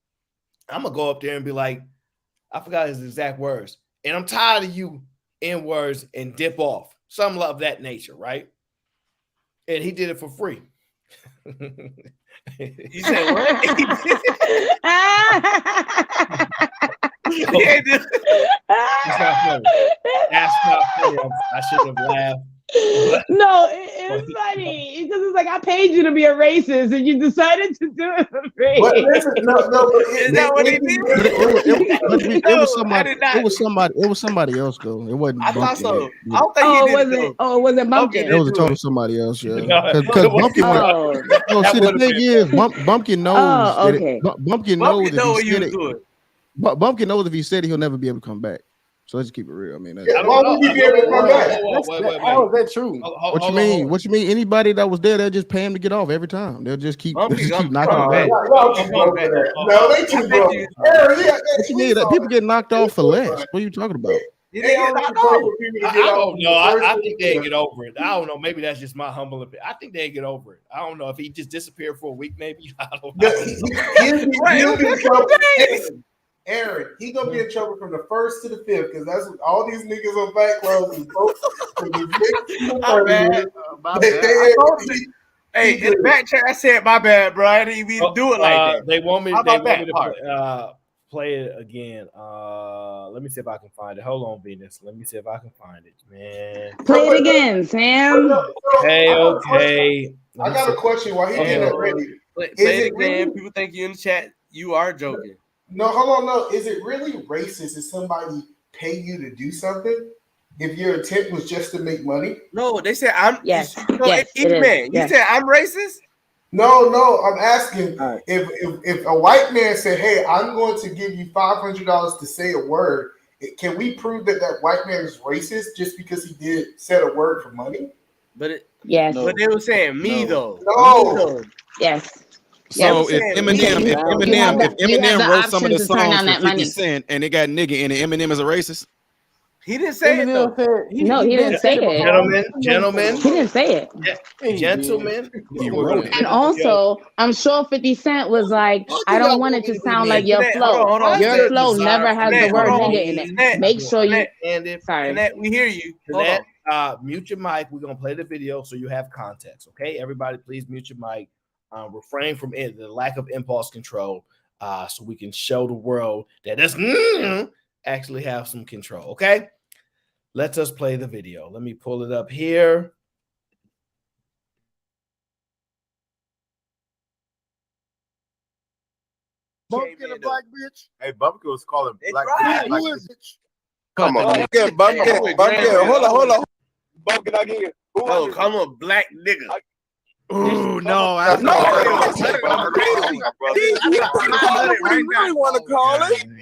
I'm going to go up there and be like, I forgot his exact words. And I'm tired of you N-words and dip off. Something of that nature, right? And he did it for free. You said what? That's not funny. I shouldn't have laughed. No, it's funny because it's like I paid you to be a racist, and you decided to do it for free. But listen, Is that what he did? It was somebody else though. It wasn't. I thought so. Yeah. I don't think he did it. Oh, was it Bumpkin? It was a total somebody else, yeah. Because Bumpkin. No, see, the thing is, Bumpkin knows. Oh, okay. Bumpkin knows what he if was he said doing. it. Bumpkin knows if he said it, he'll never be able to come back. So let's keep it real. I mean, why would he be able to come back? How is that true? What you mean? What you mean? Anybody that was there, they'll just pay him to get off every time. They'll just keep knocking him back. No, they too broke. What you mean? That people get knocked off for less? What are you talking about? I don't know. I think they get over it. I don't know. Maybe that's just my humble opinion. I think they get over it. I don't know if he just disappeared for a week. Maybe I don't know. Aaron, he gonna be in trouble from the 1st to the 5th because that's what all these niggas on Fight Club is both. Hey, in the back chat, I said my bad, bro. I didn't even do it like that. They want me. How They about want me that to play it again. Let me see if I can find it. Hold on, Venus. Let me see if I can find it, man. Play it again, Sam. Okay. I got a question while he's getting it ready. Play it again. People think you in the chat. You are joking. No, hold on. No, is it really racist if somebody pay you to do something if your intent was just to make money? No, they said I'm. Yes. Man, you said I'm racist. No, I'm asking if a white man said, "Hey, I'm going to give you $500 to say a word," can we prove that white man is racist just because he said a word for money? But yes, but they were saying me though. No. Yes. So if Eminem wrote some of the songs for 50 Cent and it got nigga in it, Eminem is a racist? He didn't say it though. No, he didn't say it. Gentlemen. He didn't say it. Gentlemen. He wrote it. And also, I'm sure 50 Cent was like, I don't want it to sound like your flow. Hold on. Your flow never has the word nigga in it. Make sure you. Sorry. We hear you. Mute your mic. We're gonna play the video so you have context. Okay, everybody, please mute your mic. Refrain from the lack of impulse control, so we can show the world that this actually have some control. Okay, let us play the video. Let me pull it up here. Bumpkin a black bitch. Hey, Bumpkin was calling black Right. bitch. Who is it? Come on, Bumpkin. Hold on. Bumpkin again. Oh, I'm a black nigga. Ooh, no. You really want to call it? You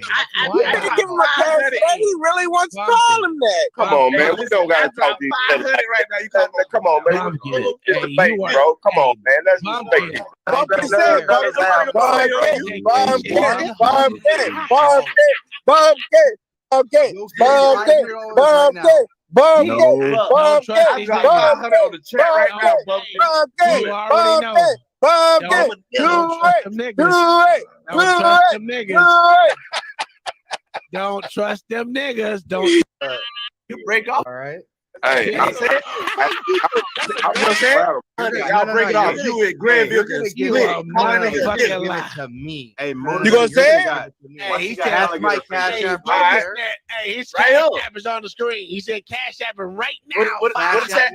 didn't give him a pass. He really wants to call him that. Come on, man. We don't gotta talk to each other right now. You come on, man. It's a fake, bro. Come on, man. That's just fake. Don't trust them niggas. Don't you break off. All right. Hey, I'm saying, y'all break it off. You and Granville can split. To me. Hey, you gonna say it? He said my cash app right there. Hey, his cash app is on the screen. He said cash app right now. What is that?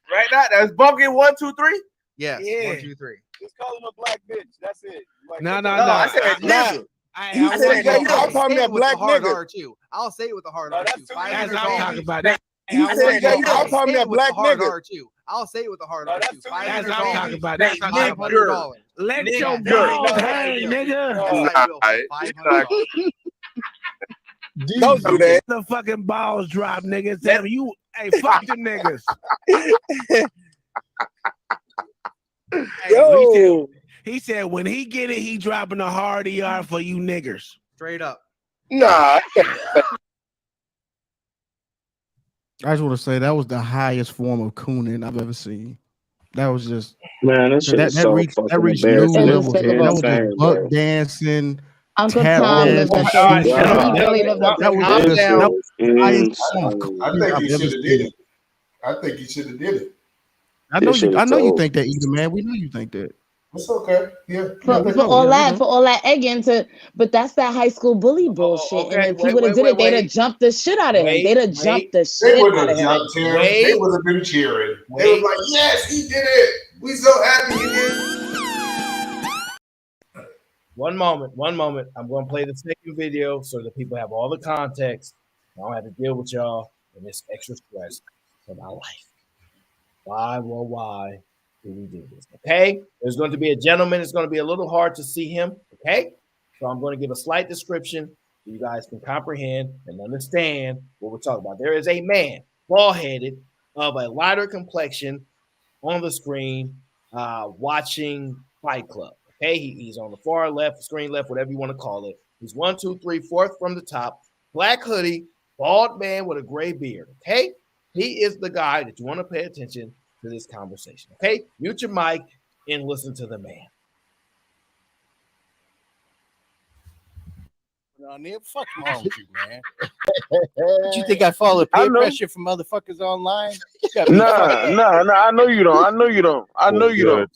Right now, that's Bumpkin 1, 2, 3. Yes. 1, 2, 3. Just call him a black bitch. That's it. No. I said nigga. You said y'all call me a black nigga. R2. I'll say it with a hard R2. That's what I'm talking about. You said y'all call me a black nigga. R2. I'll say it with a hard R2. That's what I'm talking about. That's $500. Let your balls hang, nigga. Don't do that. The fucking balls drop, niggas. Damn you. Hey, fuck them niggas. Yo. He said when he get it, he dropping a hard ER for you niggers. Straight up. Nah. I just want to say that was the highest form of cooning I've ever seen. That was just that shit is so reached fucking new embarrassing. levels. That That was just buck dancing. Uncle tap Tom dance, lived up to shit. he really lived up to That was calm just down. that was the highest form of I cooning think I've you ever should have did seen. it. I think you should have did it. I know you think that either, man. We know you think that. It's okay. Yeah. For all that egging to, but that's that high school bully bullshit. And if he would have did it, they'd have jumped the shit out of him. They'd have jumped the They shit wouldn't out have of him. jumped him. They would have been cheering. They was like, yes, he did it. We so happy you did it. One moment. I'm going to play the second video so that people have all the context. I don't have to deal with y'all and this extra stress of my life. Why do we do this? Okay? There's going to be a gentleman. It's going to be a little hard to see him. Okay? So I'm going to give a slight description so you guys can comprehend and understand what we're talking about. There is a man, bald-headed, of a lighter complexion on the screen watching Fight Club. Okay? He's on the far left, screen left, whatever you want to call it. He's 1, 2, 3, fourth from the top, black hoodie, bald man with a gray beard. Okay? He is the guy that you want to pay attention to this conversation. Okay? Mute your mic and listen to the man. Fuck wrong with you, man? What you think I follow peer pressure from motherfuckers online? Nah. I know you don't.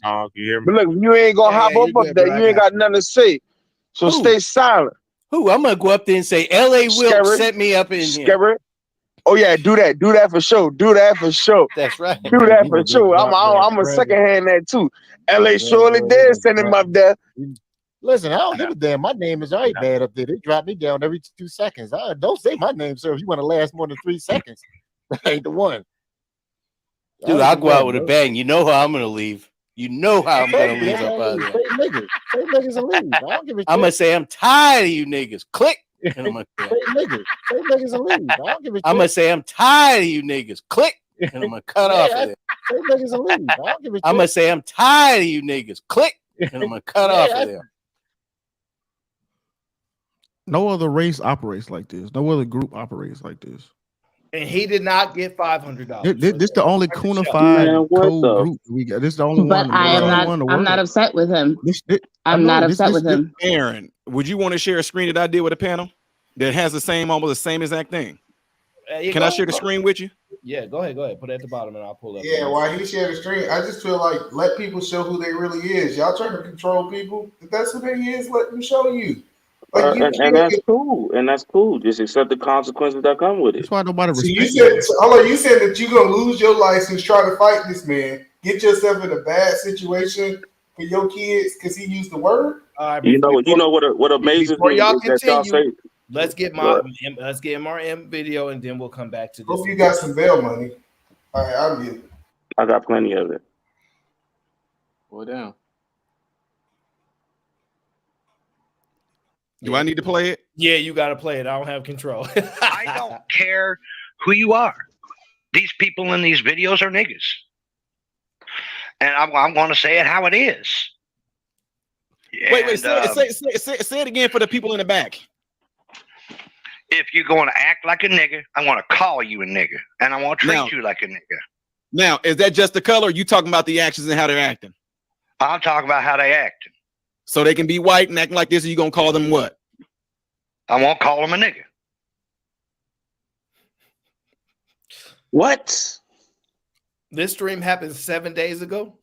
Tom, you hear me? But look, you ain't gonna hop up there. You ain't got nothing to say. So stay silent. Who? I'm gonna go up there and say, L.A. Will set me up in here. Oh yeah, do that for sure. That's right. Do that for sure. I'm a second hand that too. LA surely did send him up there. Listen, I don't give a damn. My name is already bad up there. They drop me down every 2 seconds. Don't say my name, sir. If you want to last more than 3 seconds, that ain't the one. Dude, I'll go out with a bang. You know how I'm gonna leave. You know how I'm gonna leave up out there. Say niggas and leave. I don't give a shit. I'm gonna say I'm tired of you niggas. Click. And I'm gonna say niggas and leave. I don't give a shit. I'm gonna say I'm tired of you niggas. Click. And I'm gonna cut off of there. Say niggas and leave. I don't give a shit. I'm gonna say I'm tired of you niggas. Click. And I'm gonna cut off of there. No other race operates like this. No other group operates like this. And he did not get $500. This is the only coonified code group we got. This is the only one. But I'm not upset with him. I'm not upset with him. Aaron, would you want to share a screen that I did with a panel that has almost the same exact thing? Can I share the screen with you? Yeah, go ahead. Put it at the bottom and I'll pull it up. Yeah, while he shared the screen, I just feel like let people show who they really is. Y'all trying to control people. If that's who they is, let them show you. And that's cool. Just accept the consequences that come with it. That's why nobody respects you. You said that you're gonna lose your license trying to fight this man. Get yourself in a bad situation for your kids because he used the word. You know what amazes me y'all is that y'all say. Let's get MRM video and then we'll come back to this. Hope you got some bail money. All right, I'll get it. I got plenty of it. Well, down. Do I need to play it? Yeah, you got to play it. I don't have control. I don't care who you are. These people in these videos are niggas. And I'm going to say it how it is. Wait, say it again for the people in the back. If you're going to act like a nigga, I want to call you a nigga. And I want to treat you like a nigga. Now, is that just the color? Or you talking about the actions and how they're acting? I'm talking about how they act. So they can be white and acting like this, and you gonna call them what? I won't call them a nigga. What? This stream happened 7 days ago.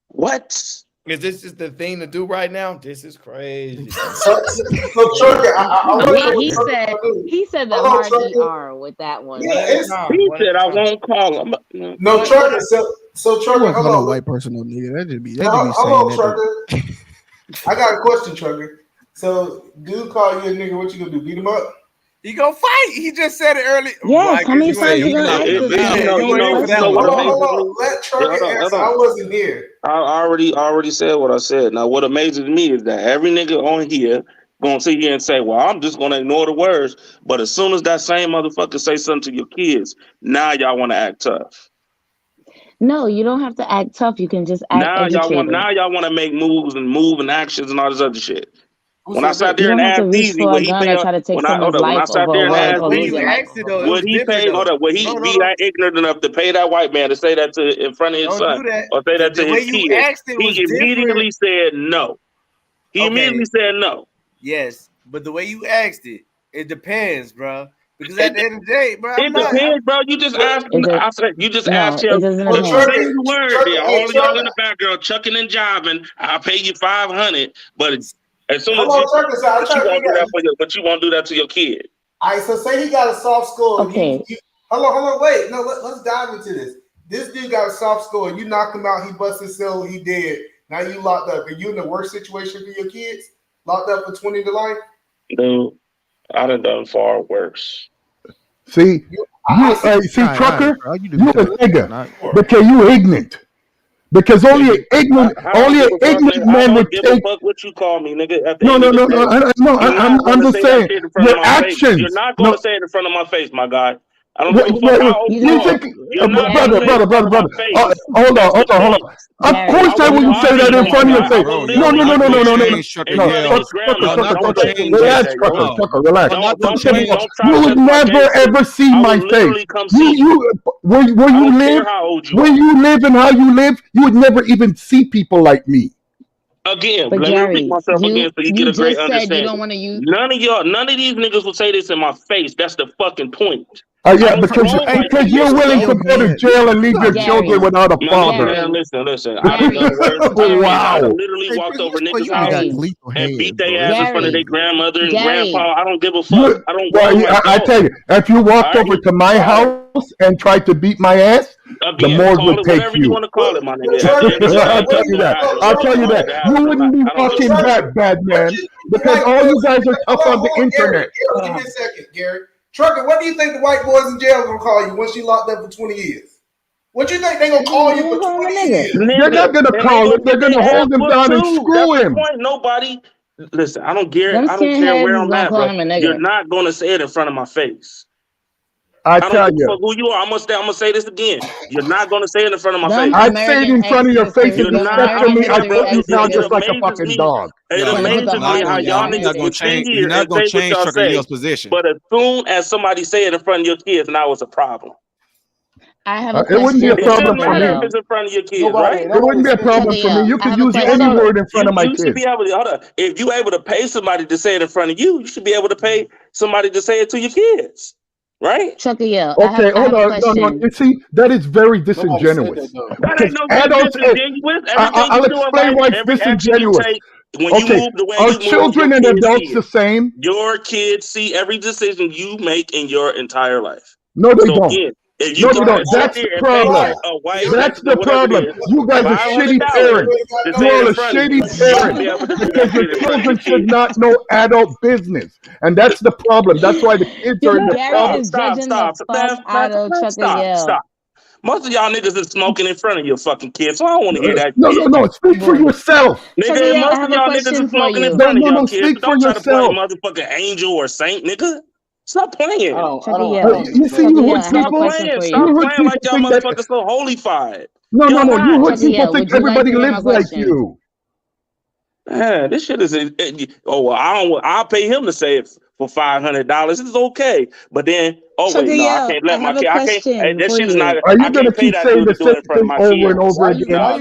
What? Is this just the thing to do right now? This is crazy. He said the hard ER with that one. He said I won't call him. No, Trucker. So Trucker, hold on. White person, no nigga. That just be saying that. I got a question, Trucker. So, dude call you a nigga. What you gonna do? Beat him up? He gonna fight. He just said it earlier. Yes, how many times you gonna let Trucker answer. I wasn't here. I already said what I said. Now, what amazes me is that every nigga on here gonna sit here and say, well, I'm just gonna ignore the words. But as soon as that same motherfucker say something to your kids, now y'all want to act tough. No, you don't have to act tough. You can just act educated. Now y'all want to make moves and actions and all this other shit. When I sat You there and don't have to asked reach Easy, for would a he gun pay? or try to take When I someone's life sat over there a and word asked or Easy, losing life. would he pay? Would he be that ignorant enough to pay that white man to say that to in front of his son or say that to his kids? He immediately said no. He immediately said no. Yes, but the way you asked it, it depends, bro. Because at the end of the day, bro, It depends, bro. You just asked him. I said you just asked him. doesn't Well, depend. say the word there. All of y'all in the background chucking and jiving. I'll pay you $500, but as soon as you won't do that for you, but you won't do that to your kid. All right, so say he got a soft score. Okay. Hold on, wait. No, let's dive into this. This dude got a soft score. You knocked him out. He busted his cell. He dead. Now you locked up. Are you in the worst situation for your kids? Locked up for 20 to life? Dude, I done far worse. See, Trucker, you a nigga because you ignorant. Because only an ignorant man would take. Give a fuck what you call me, nigga. At the No, end no, of no, the day, no. I'm just saying your actions. You're not going to say it in front of my face, my guy. I don't Wait, give a fuck how old you are. You're not going to say it in front of my face. Hold on. Of course I wouldn't say that in front of your face. No. Relax, Trucker, relax. You would never ever see my face. Where you live and how you live, you would never even see people like me. Again, But let me repeat myself Gary, again so you get a great just said understanding. you don't want to use. None of these niggas will say this in my face. That's the fucking point. Yeah, because you're willing to go to jail and leave your children without a father. Man, listen. I done done worse. I done literally walked over niggas' houses and beat their ass in front of their grandmother and grandpa. I don't give a fuck. I don't roll like I tell you, if you walked over to my house and tried to beat my ass, the morgue would take whatever you. you want to call it, my nigga. I'll tell you that. You wouldn't be walking that bad, man, because all you guys are tough on the internet. Give me a second, Gary. Trucker, what do you think the white boys in jail gonna call you once you locked up for 20 years? What you think they gonna call you for 20 years? They're not gonna call him. They're gonna hold him down and screw him. Nobody. Listen, I don't care. Them I don't care where skinheads I'm gonna at, call bro. him a nigga. You're not gonna say it in front of my face. I don't tell give a you. fuck who you are. I'm gonna say this again. You're not gonna say it in front of my face. I'd say it in front of your face. If you step to me, I'd put you down just like a fucking dog. It amazes me how y'all niggas can sit here and say what y'all say. But as soon as somebody say it in front of your kids, now it's a problem. I have a It wouldn't be a question problem for me. If it's in front of your kids, right? It wouldn't be a problem for me. You could use any word in front of my You should kids. be able to, hold up. If you're able to pay somebody to say it in front of you, you should be able to pay somebody to say it to your kids, right? Chucky, Okay, hold on. No. You see, that is very disingenuous. That ain't no Adults, disingenuous. I'll explain why it's disingenuous. When you move the way Are you move, children and adults the same? Your kids see every decision you make in your entire life. No, they don't. Again, if No, you they don't. That's the problem. That's the problem. You guys are shitty parents. You're all a shitty parent because your children should not know adult business, and that's the problem. That's why the kids are in the problem. Stop. Most of y'all niggas is smoking in front of your fucking kids, so I don't want to hear that. No. Speak for yourself. Nigga, most of y'all niggas is smoking in front of y'all kids. Speak for Don't try to play yourself. motherfucking angel or saint, nigga. Stop playing. You see, you hood people. Stop playing like y'all motherfuckers so holified. No. You hood people think everybody lives like you. Man, this shit is. I'll pay him to say it for $500. It's okay, but then I can't let my kid. I can't. That shit is not. Are you gonna keep saying the same thing over and over again? I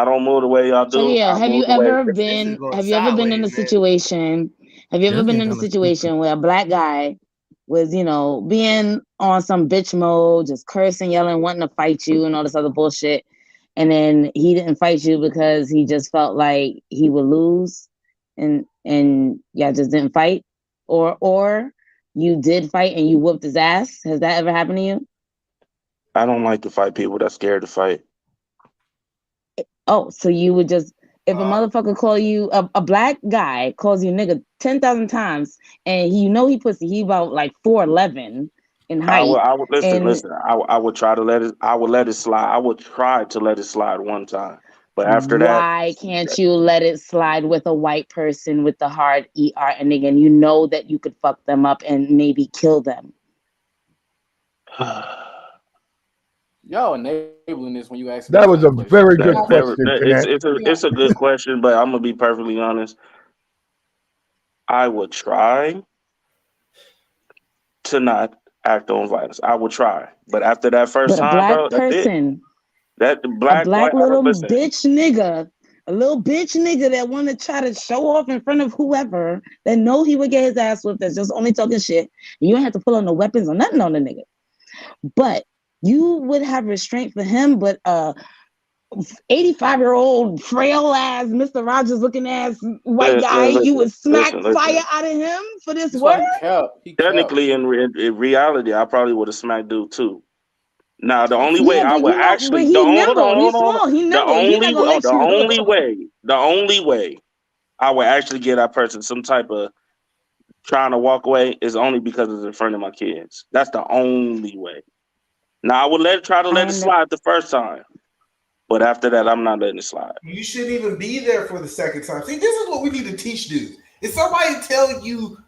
don't move the way y'all do. Have you ever been in a situation? Have you ever been in a situation where a black guy was, being on some bitch mode, just cursing, yelling, wanting to fight you and all this other bullshit, and then he didn't fight you because he just felt like he would lose, and y'all just didn't fight, or you did fight and you whooped his ass? Has that ever happened to you? I don't like to fight people that's scared to fight. Oh, so you would just, if a motherfucker call you, a black guy calls you nigga 10,000 times, and he pussy, he about like 4'11", in height. I would listen. And Listen. I would try to let it. I would let it slide. I would try to let it slide one time, but after that, why can't you let it slide with a white person with the hard ER ending, and you know that you could fuck them up and maybe kill them? Y'all enabling this when you ask me That was a question. very good question, Jeanette. it's a good question, but I'm gonna be perfectly honest. I would try to not act on violence. I would try, but after that first But a time, black bro, that's it. person, That a black black white. little Listen, bitch nigga, a little bitch nigga that want to try to show off in front of whoever that know he would get his ass whipped, that's just only talking shit. And you don't have to pull on no weapons or nothing on the nigga. But you would have restraint for him, but 85-year-old frail ass Mr. Rogers looking ass white guy, you would smack fire out of him for this word? Technically, in reality, I probably would have smacked dude too. Now, the only way I would actually, he's nimble, he's small, he nimble. He's not gonna let the you only way I would actually get that person some type of trying to walk away is only because it's in front of my kids. That's the only way. Now, I would try to let it slide the first time, but after that, I'm not letting it slide. You shouldn't even be there for the second time. See, this is what we need to teach dudes. If somebody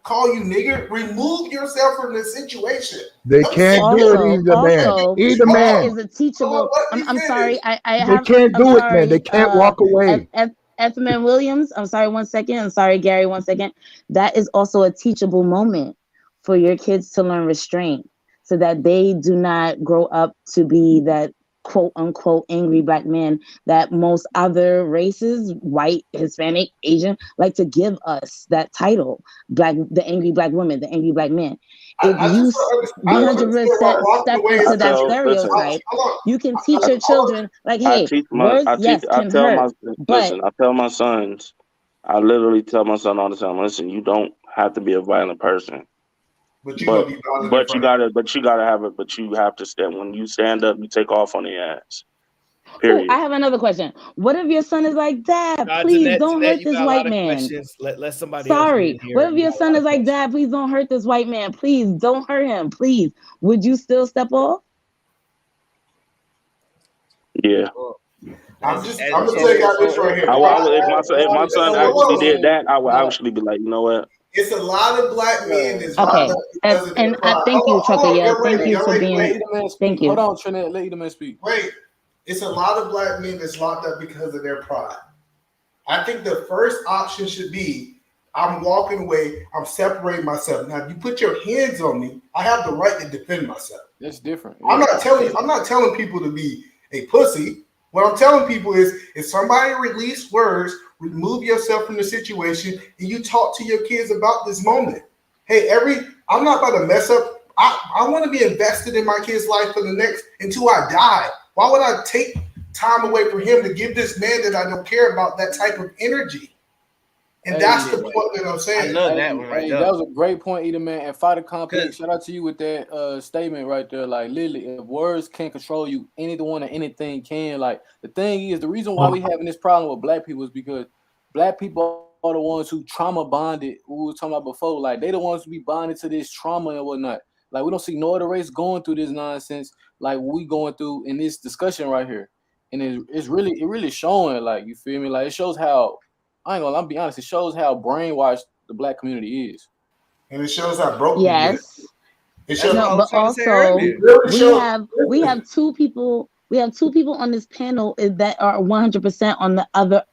call you nigger, remove yourself from the situation. They can't do it either, man. Either man. Is a teachable. I'm sorry. I They have. can't I'm do it, sorry, man. They can't walk away. Ethman Williams. I'm sorry. 1 second. I'm sorry, Gary. 1 second. That is also a teachable moment for your kids to learn restraint, so that they do not grow up to be that quote unquote angry black man that most other races, white, Hispanic, Asian, like to give us that title, the angry black woman, the angry black man. If you 100% step into that stereotype, you can teach your children like, hey, words can hurt, but I tell my sons, I literally tell my son all the time, listen, you don't have to be a violent person. But you have to stand. When you stand up, you take off on the ass. Period. I have another question. What if your son is like, Dad, please don't hurt this white man? Let somebody Sorry. else. What if your son is like, Dad, please don't hurt this white man? Please don't hurt him. Please. Would you still step off? Yeah. I'm gonna tell you guys this right here. If my son actually did that, I would actually be like, you know what? It's a lot of black men that's okay. And thank you, Trucker. Yeah, thank you for being. Thank you. Hold on, Trinette. Let the man speak. Wait, it's a lot of black men that's locked up because of their pride. I think the first option should be, I'm walking away. I'm separating myself. Now, if you put your hands on me, I have the right to defend myself. That's different. I'm not telling people to be a pussy. What I'm telling people is, if somebody release words, remove yourself from the situation, and you talk to your kids about this moment. Hey, I'm not about to mess up. I want to be invested in my kid's life for the next until I die. Why would I take time away from him to give this man that I don't care about that type of energy? And that's the point that I'm saying. I love that one right there. That was a great point, Either Man. And Fighter Complex, shout out to you with that statement right there. Like, literally, if words can't control you, anyone or anything can. Like, the thing is, the reason why we having this problem with black people is because black people are the ones who trauma bonded, who we were talking about before. Like, they the ones who be bonded to this trauma and whatnot. Like, we don't see no other race going through this nonsense like we going through in this discussion right here. And it's really showing, like, you feel me? Like, it shows how, I'm be honest, it shows how brainwashed the black community is. And it shows how broken it is. It shows but also we have two people on this panel that are 100% on the other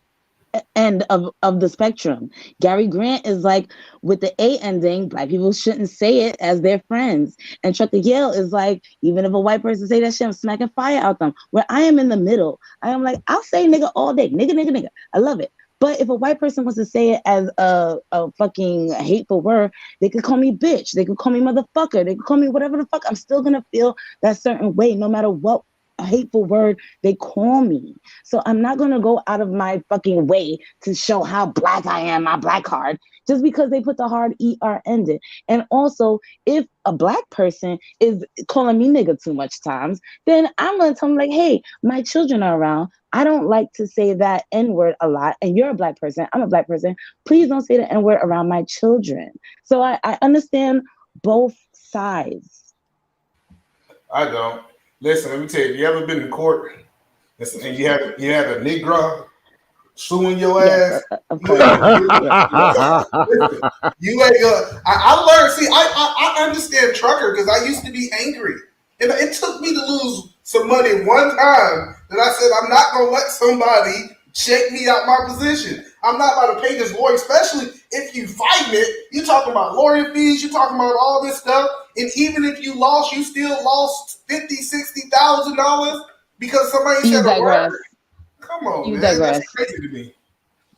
end of the spectrum. Gary Grant is like, with the A ending, black people shouldn't say it as their friends. And Trucker Yale is like, even if a white person say that shit, I'm smacking fire out them. Where I am in the middle. I am like, I'll say nigga all day. Nigga. I love it. But if a white person wants to say it as a fucking hateful word, they could call me bitch. They could call me motherfucker. They could call me whatever the fuck. I'm still going to feel that certain way no matter what a hateful word they call me. So I'm not going to go out of my fucking way to show how black I am, my black card, just because they put the hard ER ended. And also, if a black person is calling me nigga too much times, then I'm going to tell them like, hey, my children are around. I don't like to say that N-word a lot. And you're a black person. I'm a black person. Please don't say the N-word around my children. So I understand both sides. I don't. Listen, let me tell you. You ever been in court and you had a Negro suing your ass? Of You course. listen, you ain't gonna. I learned. See, I understand trucker because I used to be angry, and it took me to lose some money one time that I said I'm not gonna let somebody shake me out my position. I'm not about to pay this lawyer, especially if you fighting it. You talking about lawyer fees. You talking about all this stuff, and even if you lost, you still lost $50,000-$60,000 because somebody You said a digress. word. Come on, You man, digress. that's crazy to me.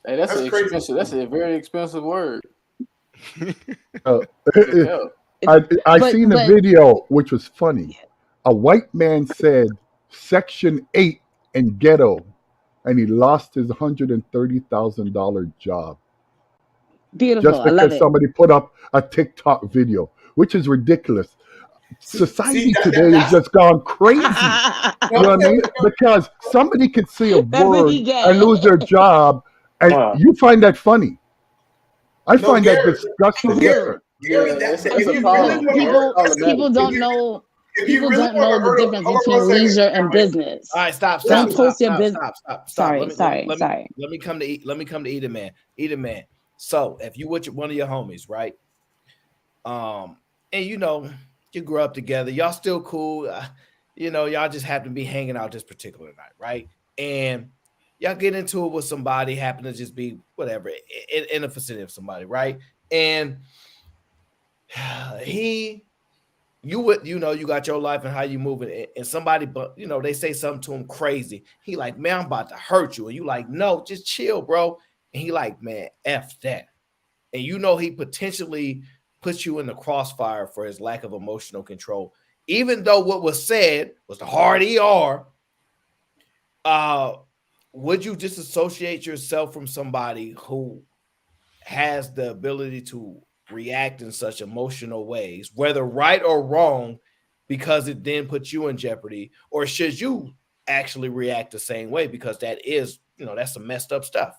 Hey, that's That's crazy. expensive. That's a very expensive word. I seen a video which was funny. A white man said Section 8 in ghetto, and he lost his $130,000 job. Beautiful. Just I love because it. somebody put up a TikTok video, which is ridiculous. Society today has just gone crazy. You know what I mean? Because somebody could say a That's what word he get. and lose their job, and you find that funny. I find that disgusting. Gary, People don't know. People don't know the difference between leisure and business. All right, stop. Don't post your Stop. business. Sorry. Let me come to Eater Man. Eater Man. So if you with one of your homies, right? And you know you grew up together, y'all still cool. Y'all just happen to be hanging out this particular night, right? And y'all get into it with somebody, happen to just be whatever in the vicinity of somebody, right? And you got your life and how you moving, and somebody, but they say something to him crazy. He like, man, I'm about to hurt you, and you like, no, just chill, bro. And he like, man, F that. And he potentially puts you in the crossfire for his lack of emotional control, even though what was said was the hard ER. Would you disassociate yourself from somebody who has the ability to react in such emotional ways, whether right or wrong, because it then puts you in jeopardy? Or should you actually react the same way, because that is, that's some messed up stuff?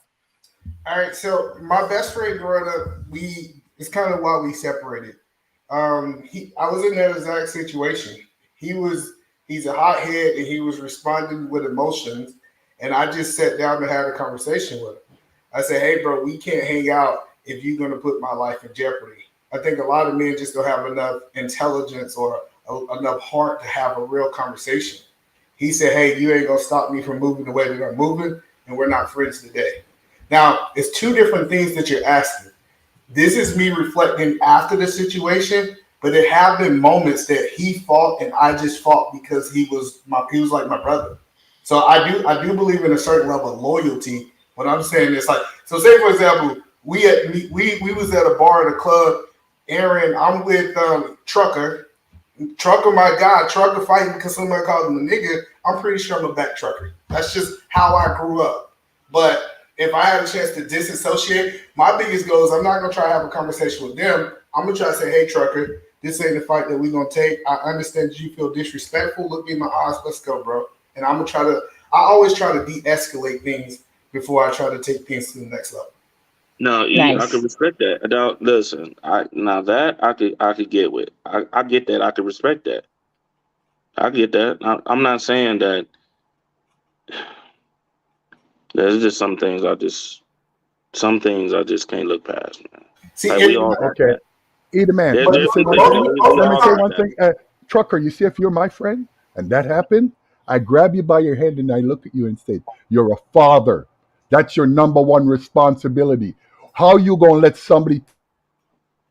All right, so my best friend growing up, it's kind of why we separated. I was in that exact situation. He's a hothead, and he was responding with emotions, and I just sat down and had a conversation with him. I said, hey, bro, we can't hang out if you're going to put my life in jeopardy. I think a lot of men just don't have enough intelligence or enough heart to have a real conversation. He said, hey, you ain't going to stop me from moving the way that I'm moving, and we're not friends today. Now, it's two different things that you're asking. This is me reflecting after the situation, but there have been moments that he fought and I just fought because he was like my brother. So I do believe in a certain level of loyalty. What I'm saying is like, so say for example, we was at a bar at a club. Aaron, I'm with Trucker, my guy, Trucker fighting because somebody called him a nigga. I'm pretty sure I'm a back trucker. That's just how I grew up. But if I had a chance to disassociate, my biggest goal is I'm not gonna try to have a conversation with them. I'm gonna try to say, hey, Trucker, this ain't the fight that we're gonna take. I understand that you feel disrespectful. Look me in my eyes, let's go, bro. And I always try to de-escalate things before I try to take things to the next level. No, Nice. I could respect that. Now, listen, I could get with. I get that. I could respect that. I get that. I'm not saying that. There's just some things I just can't look past, man. See, like we all okay. Either man. Let Let me say one thing. Trucker, you see, if you're my friend and that happened, I grab you by your head and I look at you and say, you're a father. That's your number one responsibility. How you gonna let somebody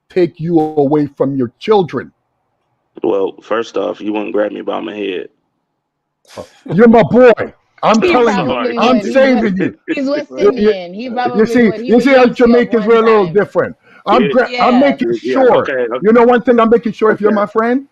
take you away from your children? Well, first off, you wouldn't grab me by my head. You're my boy. I'm He telling probably you. I'm would. saving you. He's West Indian. He probably would. He You would see how yank you up Jamaicans one were a little time. different. Yeah. I'm making sure. Okay. You know one thing I'm making sure, if you're my friend,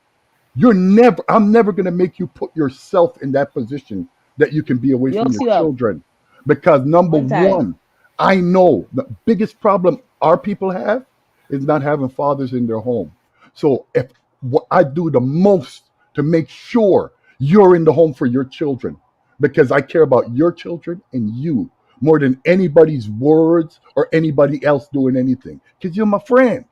I'm never going to make you put yourself in that position that you can be away from your children. Because number one, I know the biggest problem our people have is not having fathers in their home. So if what I do the most to make sure you're in the home for your children, because I care about your children and you more than anybody's words or anybody else doing anything. Because you're my friend.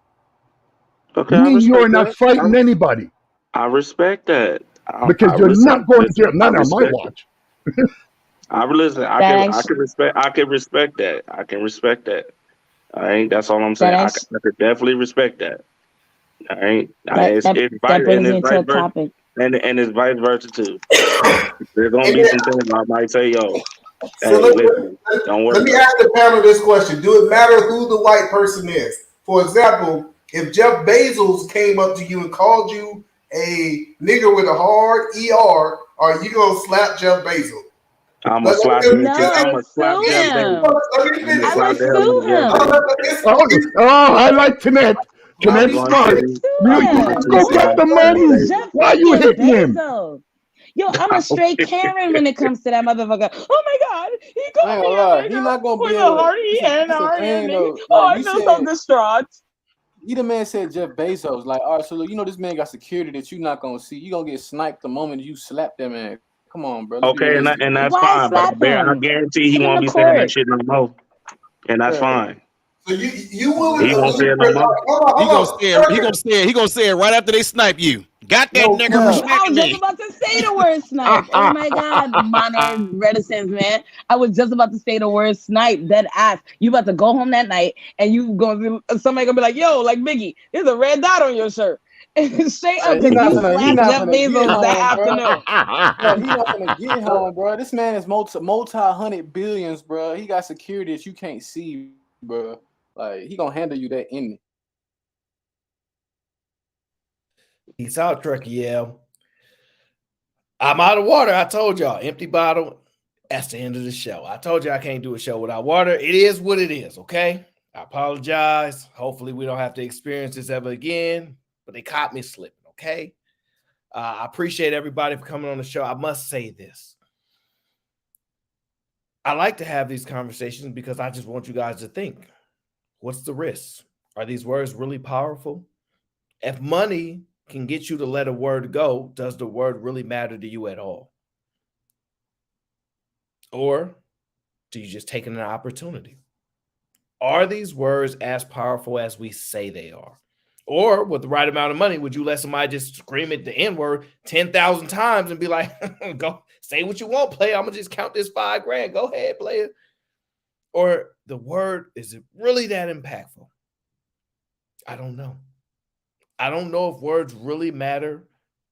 Okay, Me and you are not fighting anybody. I respect that. Because you're not going to jail. Not on my watch. I listen. I can respect. I can respect that. I can respect that. All right, that's all I'm saying. I can definitely respect that. All right, that brings me to a topic, and it's vice versa too. There's gonna be some things I might say, yo. So let me ask the panel this question: do it matter who the white person is? For example, if Jeff Bezos came up to you and called you a nigger with a hard ER, are you gonna slap Jeff Bezos? I'm gonna slap him. I'm gonna slap him. I would sue him. Oh, I like Tenet. Tenet's smart. Go get the money. Why you hitting him? Yo, I'm a straight Karen when it comes to that motherfucker. Oh my God, he called me a He's not gonna with be a able hearty and a hearty ending. Oh, I feel so distraught. You the man said Jeff Bezos. Like, all right, so look, you know this man got security that you're not gonna see. You gonna get sniped the moment you slap that man. Come on, bro. Okay, and that's fine. But I guarantee he won't be saying that shit no more. And that's fine. So you willing? He won't say it no more. He gonna say it right after they snipe you. Got that nigga for I smacking was me. just about to say the word snipe. Oh my God, my reticence, man. I was just about to say the word snipe. Dead ass. You about to go home that night and you somebody gonna be like, yo, like Biggie, there's a red dot on your shirt. Straight up, because you slapped Jeff Bezos that afternoon. He's not gonna get home, bro. This man is multi-hundred billions, bro. He got security that you can't see, bro. Like, he gonna handle you that in. Peace out, Truckee. Yeah. I'm out of water. I told y'all, empty bottle. That's the end of the show. I told you I can't do a show without water. It is what it is, okay? I apologize. Hopefully we don't have to experience this ever again, but they caught me slipping, okay? I appreciate everybody for coming on the show. I must say this. I like to have these conversations because I just want you guys to think. What's the risk? Are these words really powerful? If money can get you to let a word go, does the word really matter to you at all? Or do you just take it an opportunity? Are these words as powerful as we say they are? Or with the right amount of money, would you let somebody just scream at the N-word 10,000 times and be like, go say what you want, player. I'm going to just count this $5,000. Go ahead, player. Or the word, is it really that impactful? I don't know. I don't know if words really matter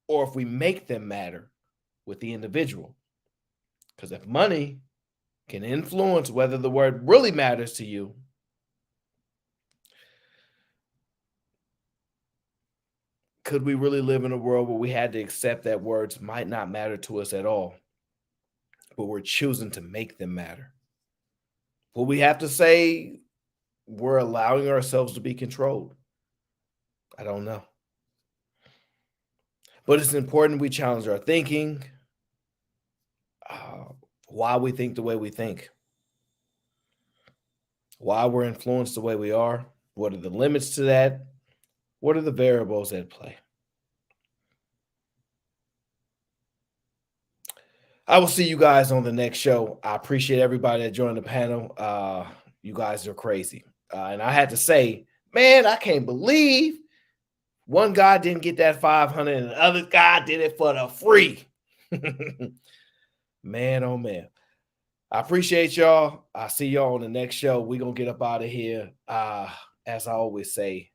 or if we make them matter with the individual. Because if money can influence whether the word really matters to you, could we really live in a world where we had to accept that words might not matter to us at all, but we're choosing to make them matter? Will we have to say we're allowing ourselves to be controlled? I don't know. But it's important we challenge our thinking, why we think the way we think, why we're influenced the way we are, what are the limits to that, what are the variables at play. I will see you guys on the next show. I appreciate everybody that joined the panel. You guys are crazy. And I had to say, man, I can't believe one guy didn't get that 500 and the other guy did it for the free. Man, oh man. I appreciate y'all. I'll see y'all on the next show. We're going to get up out of here. As I always say,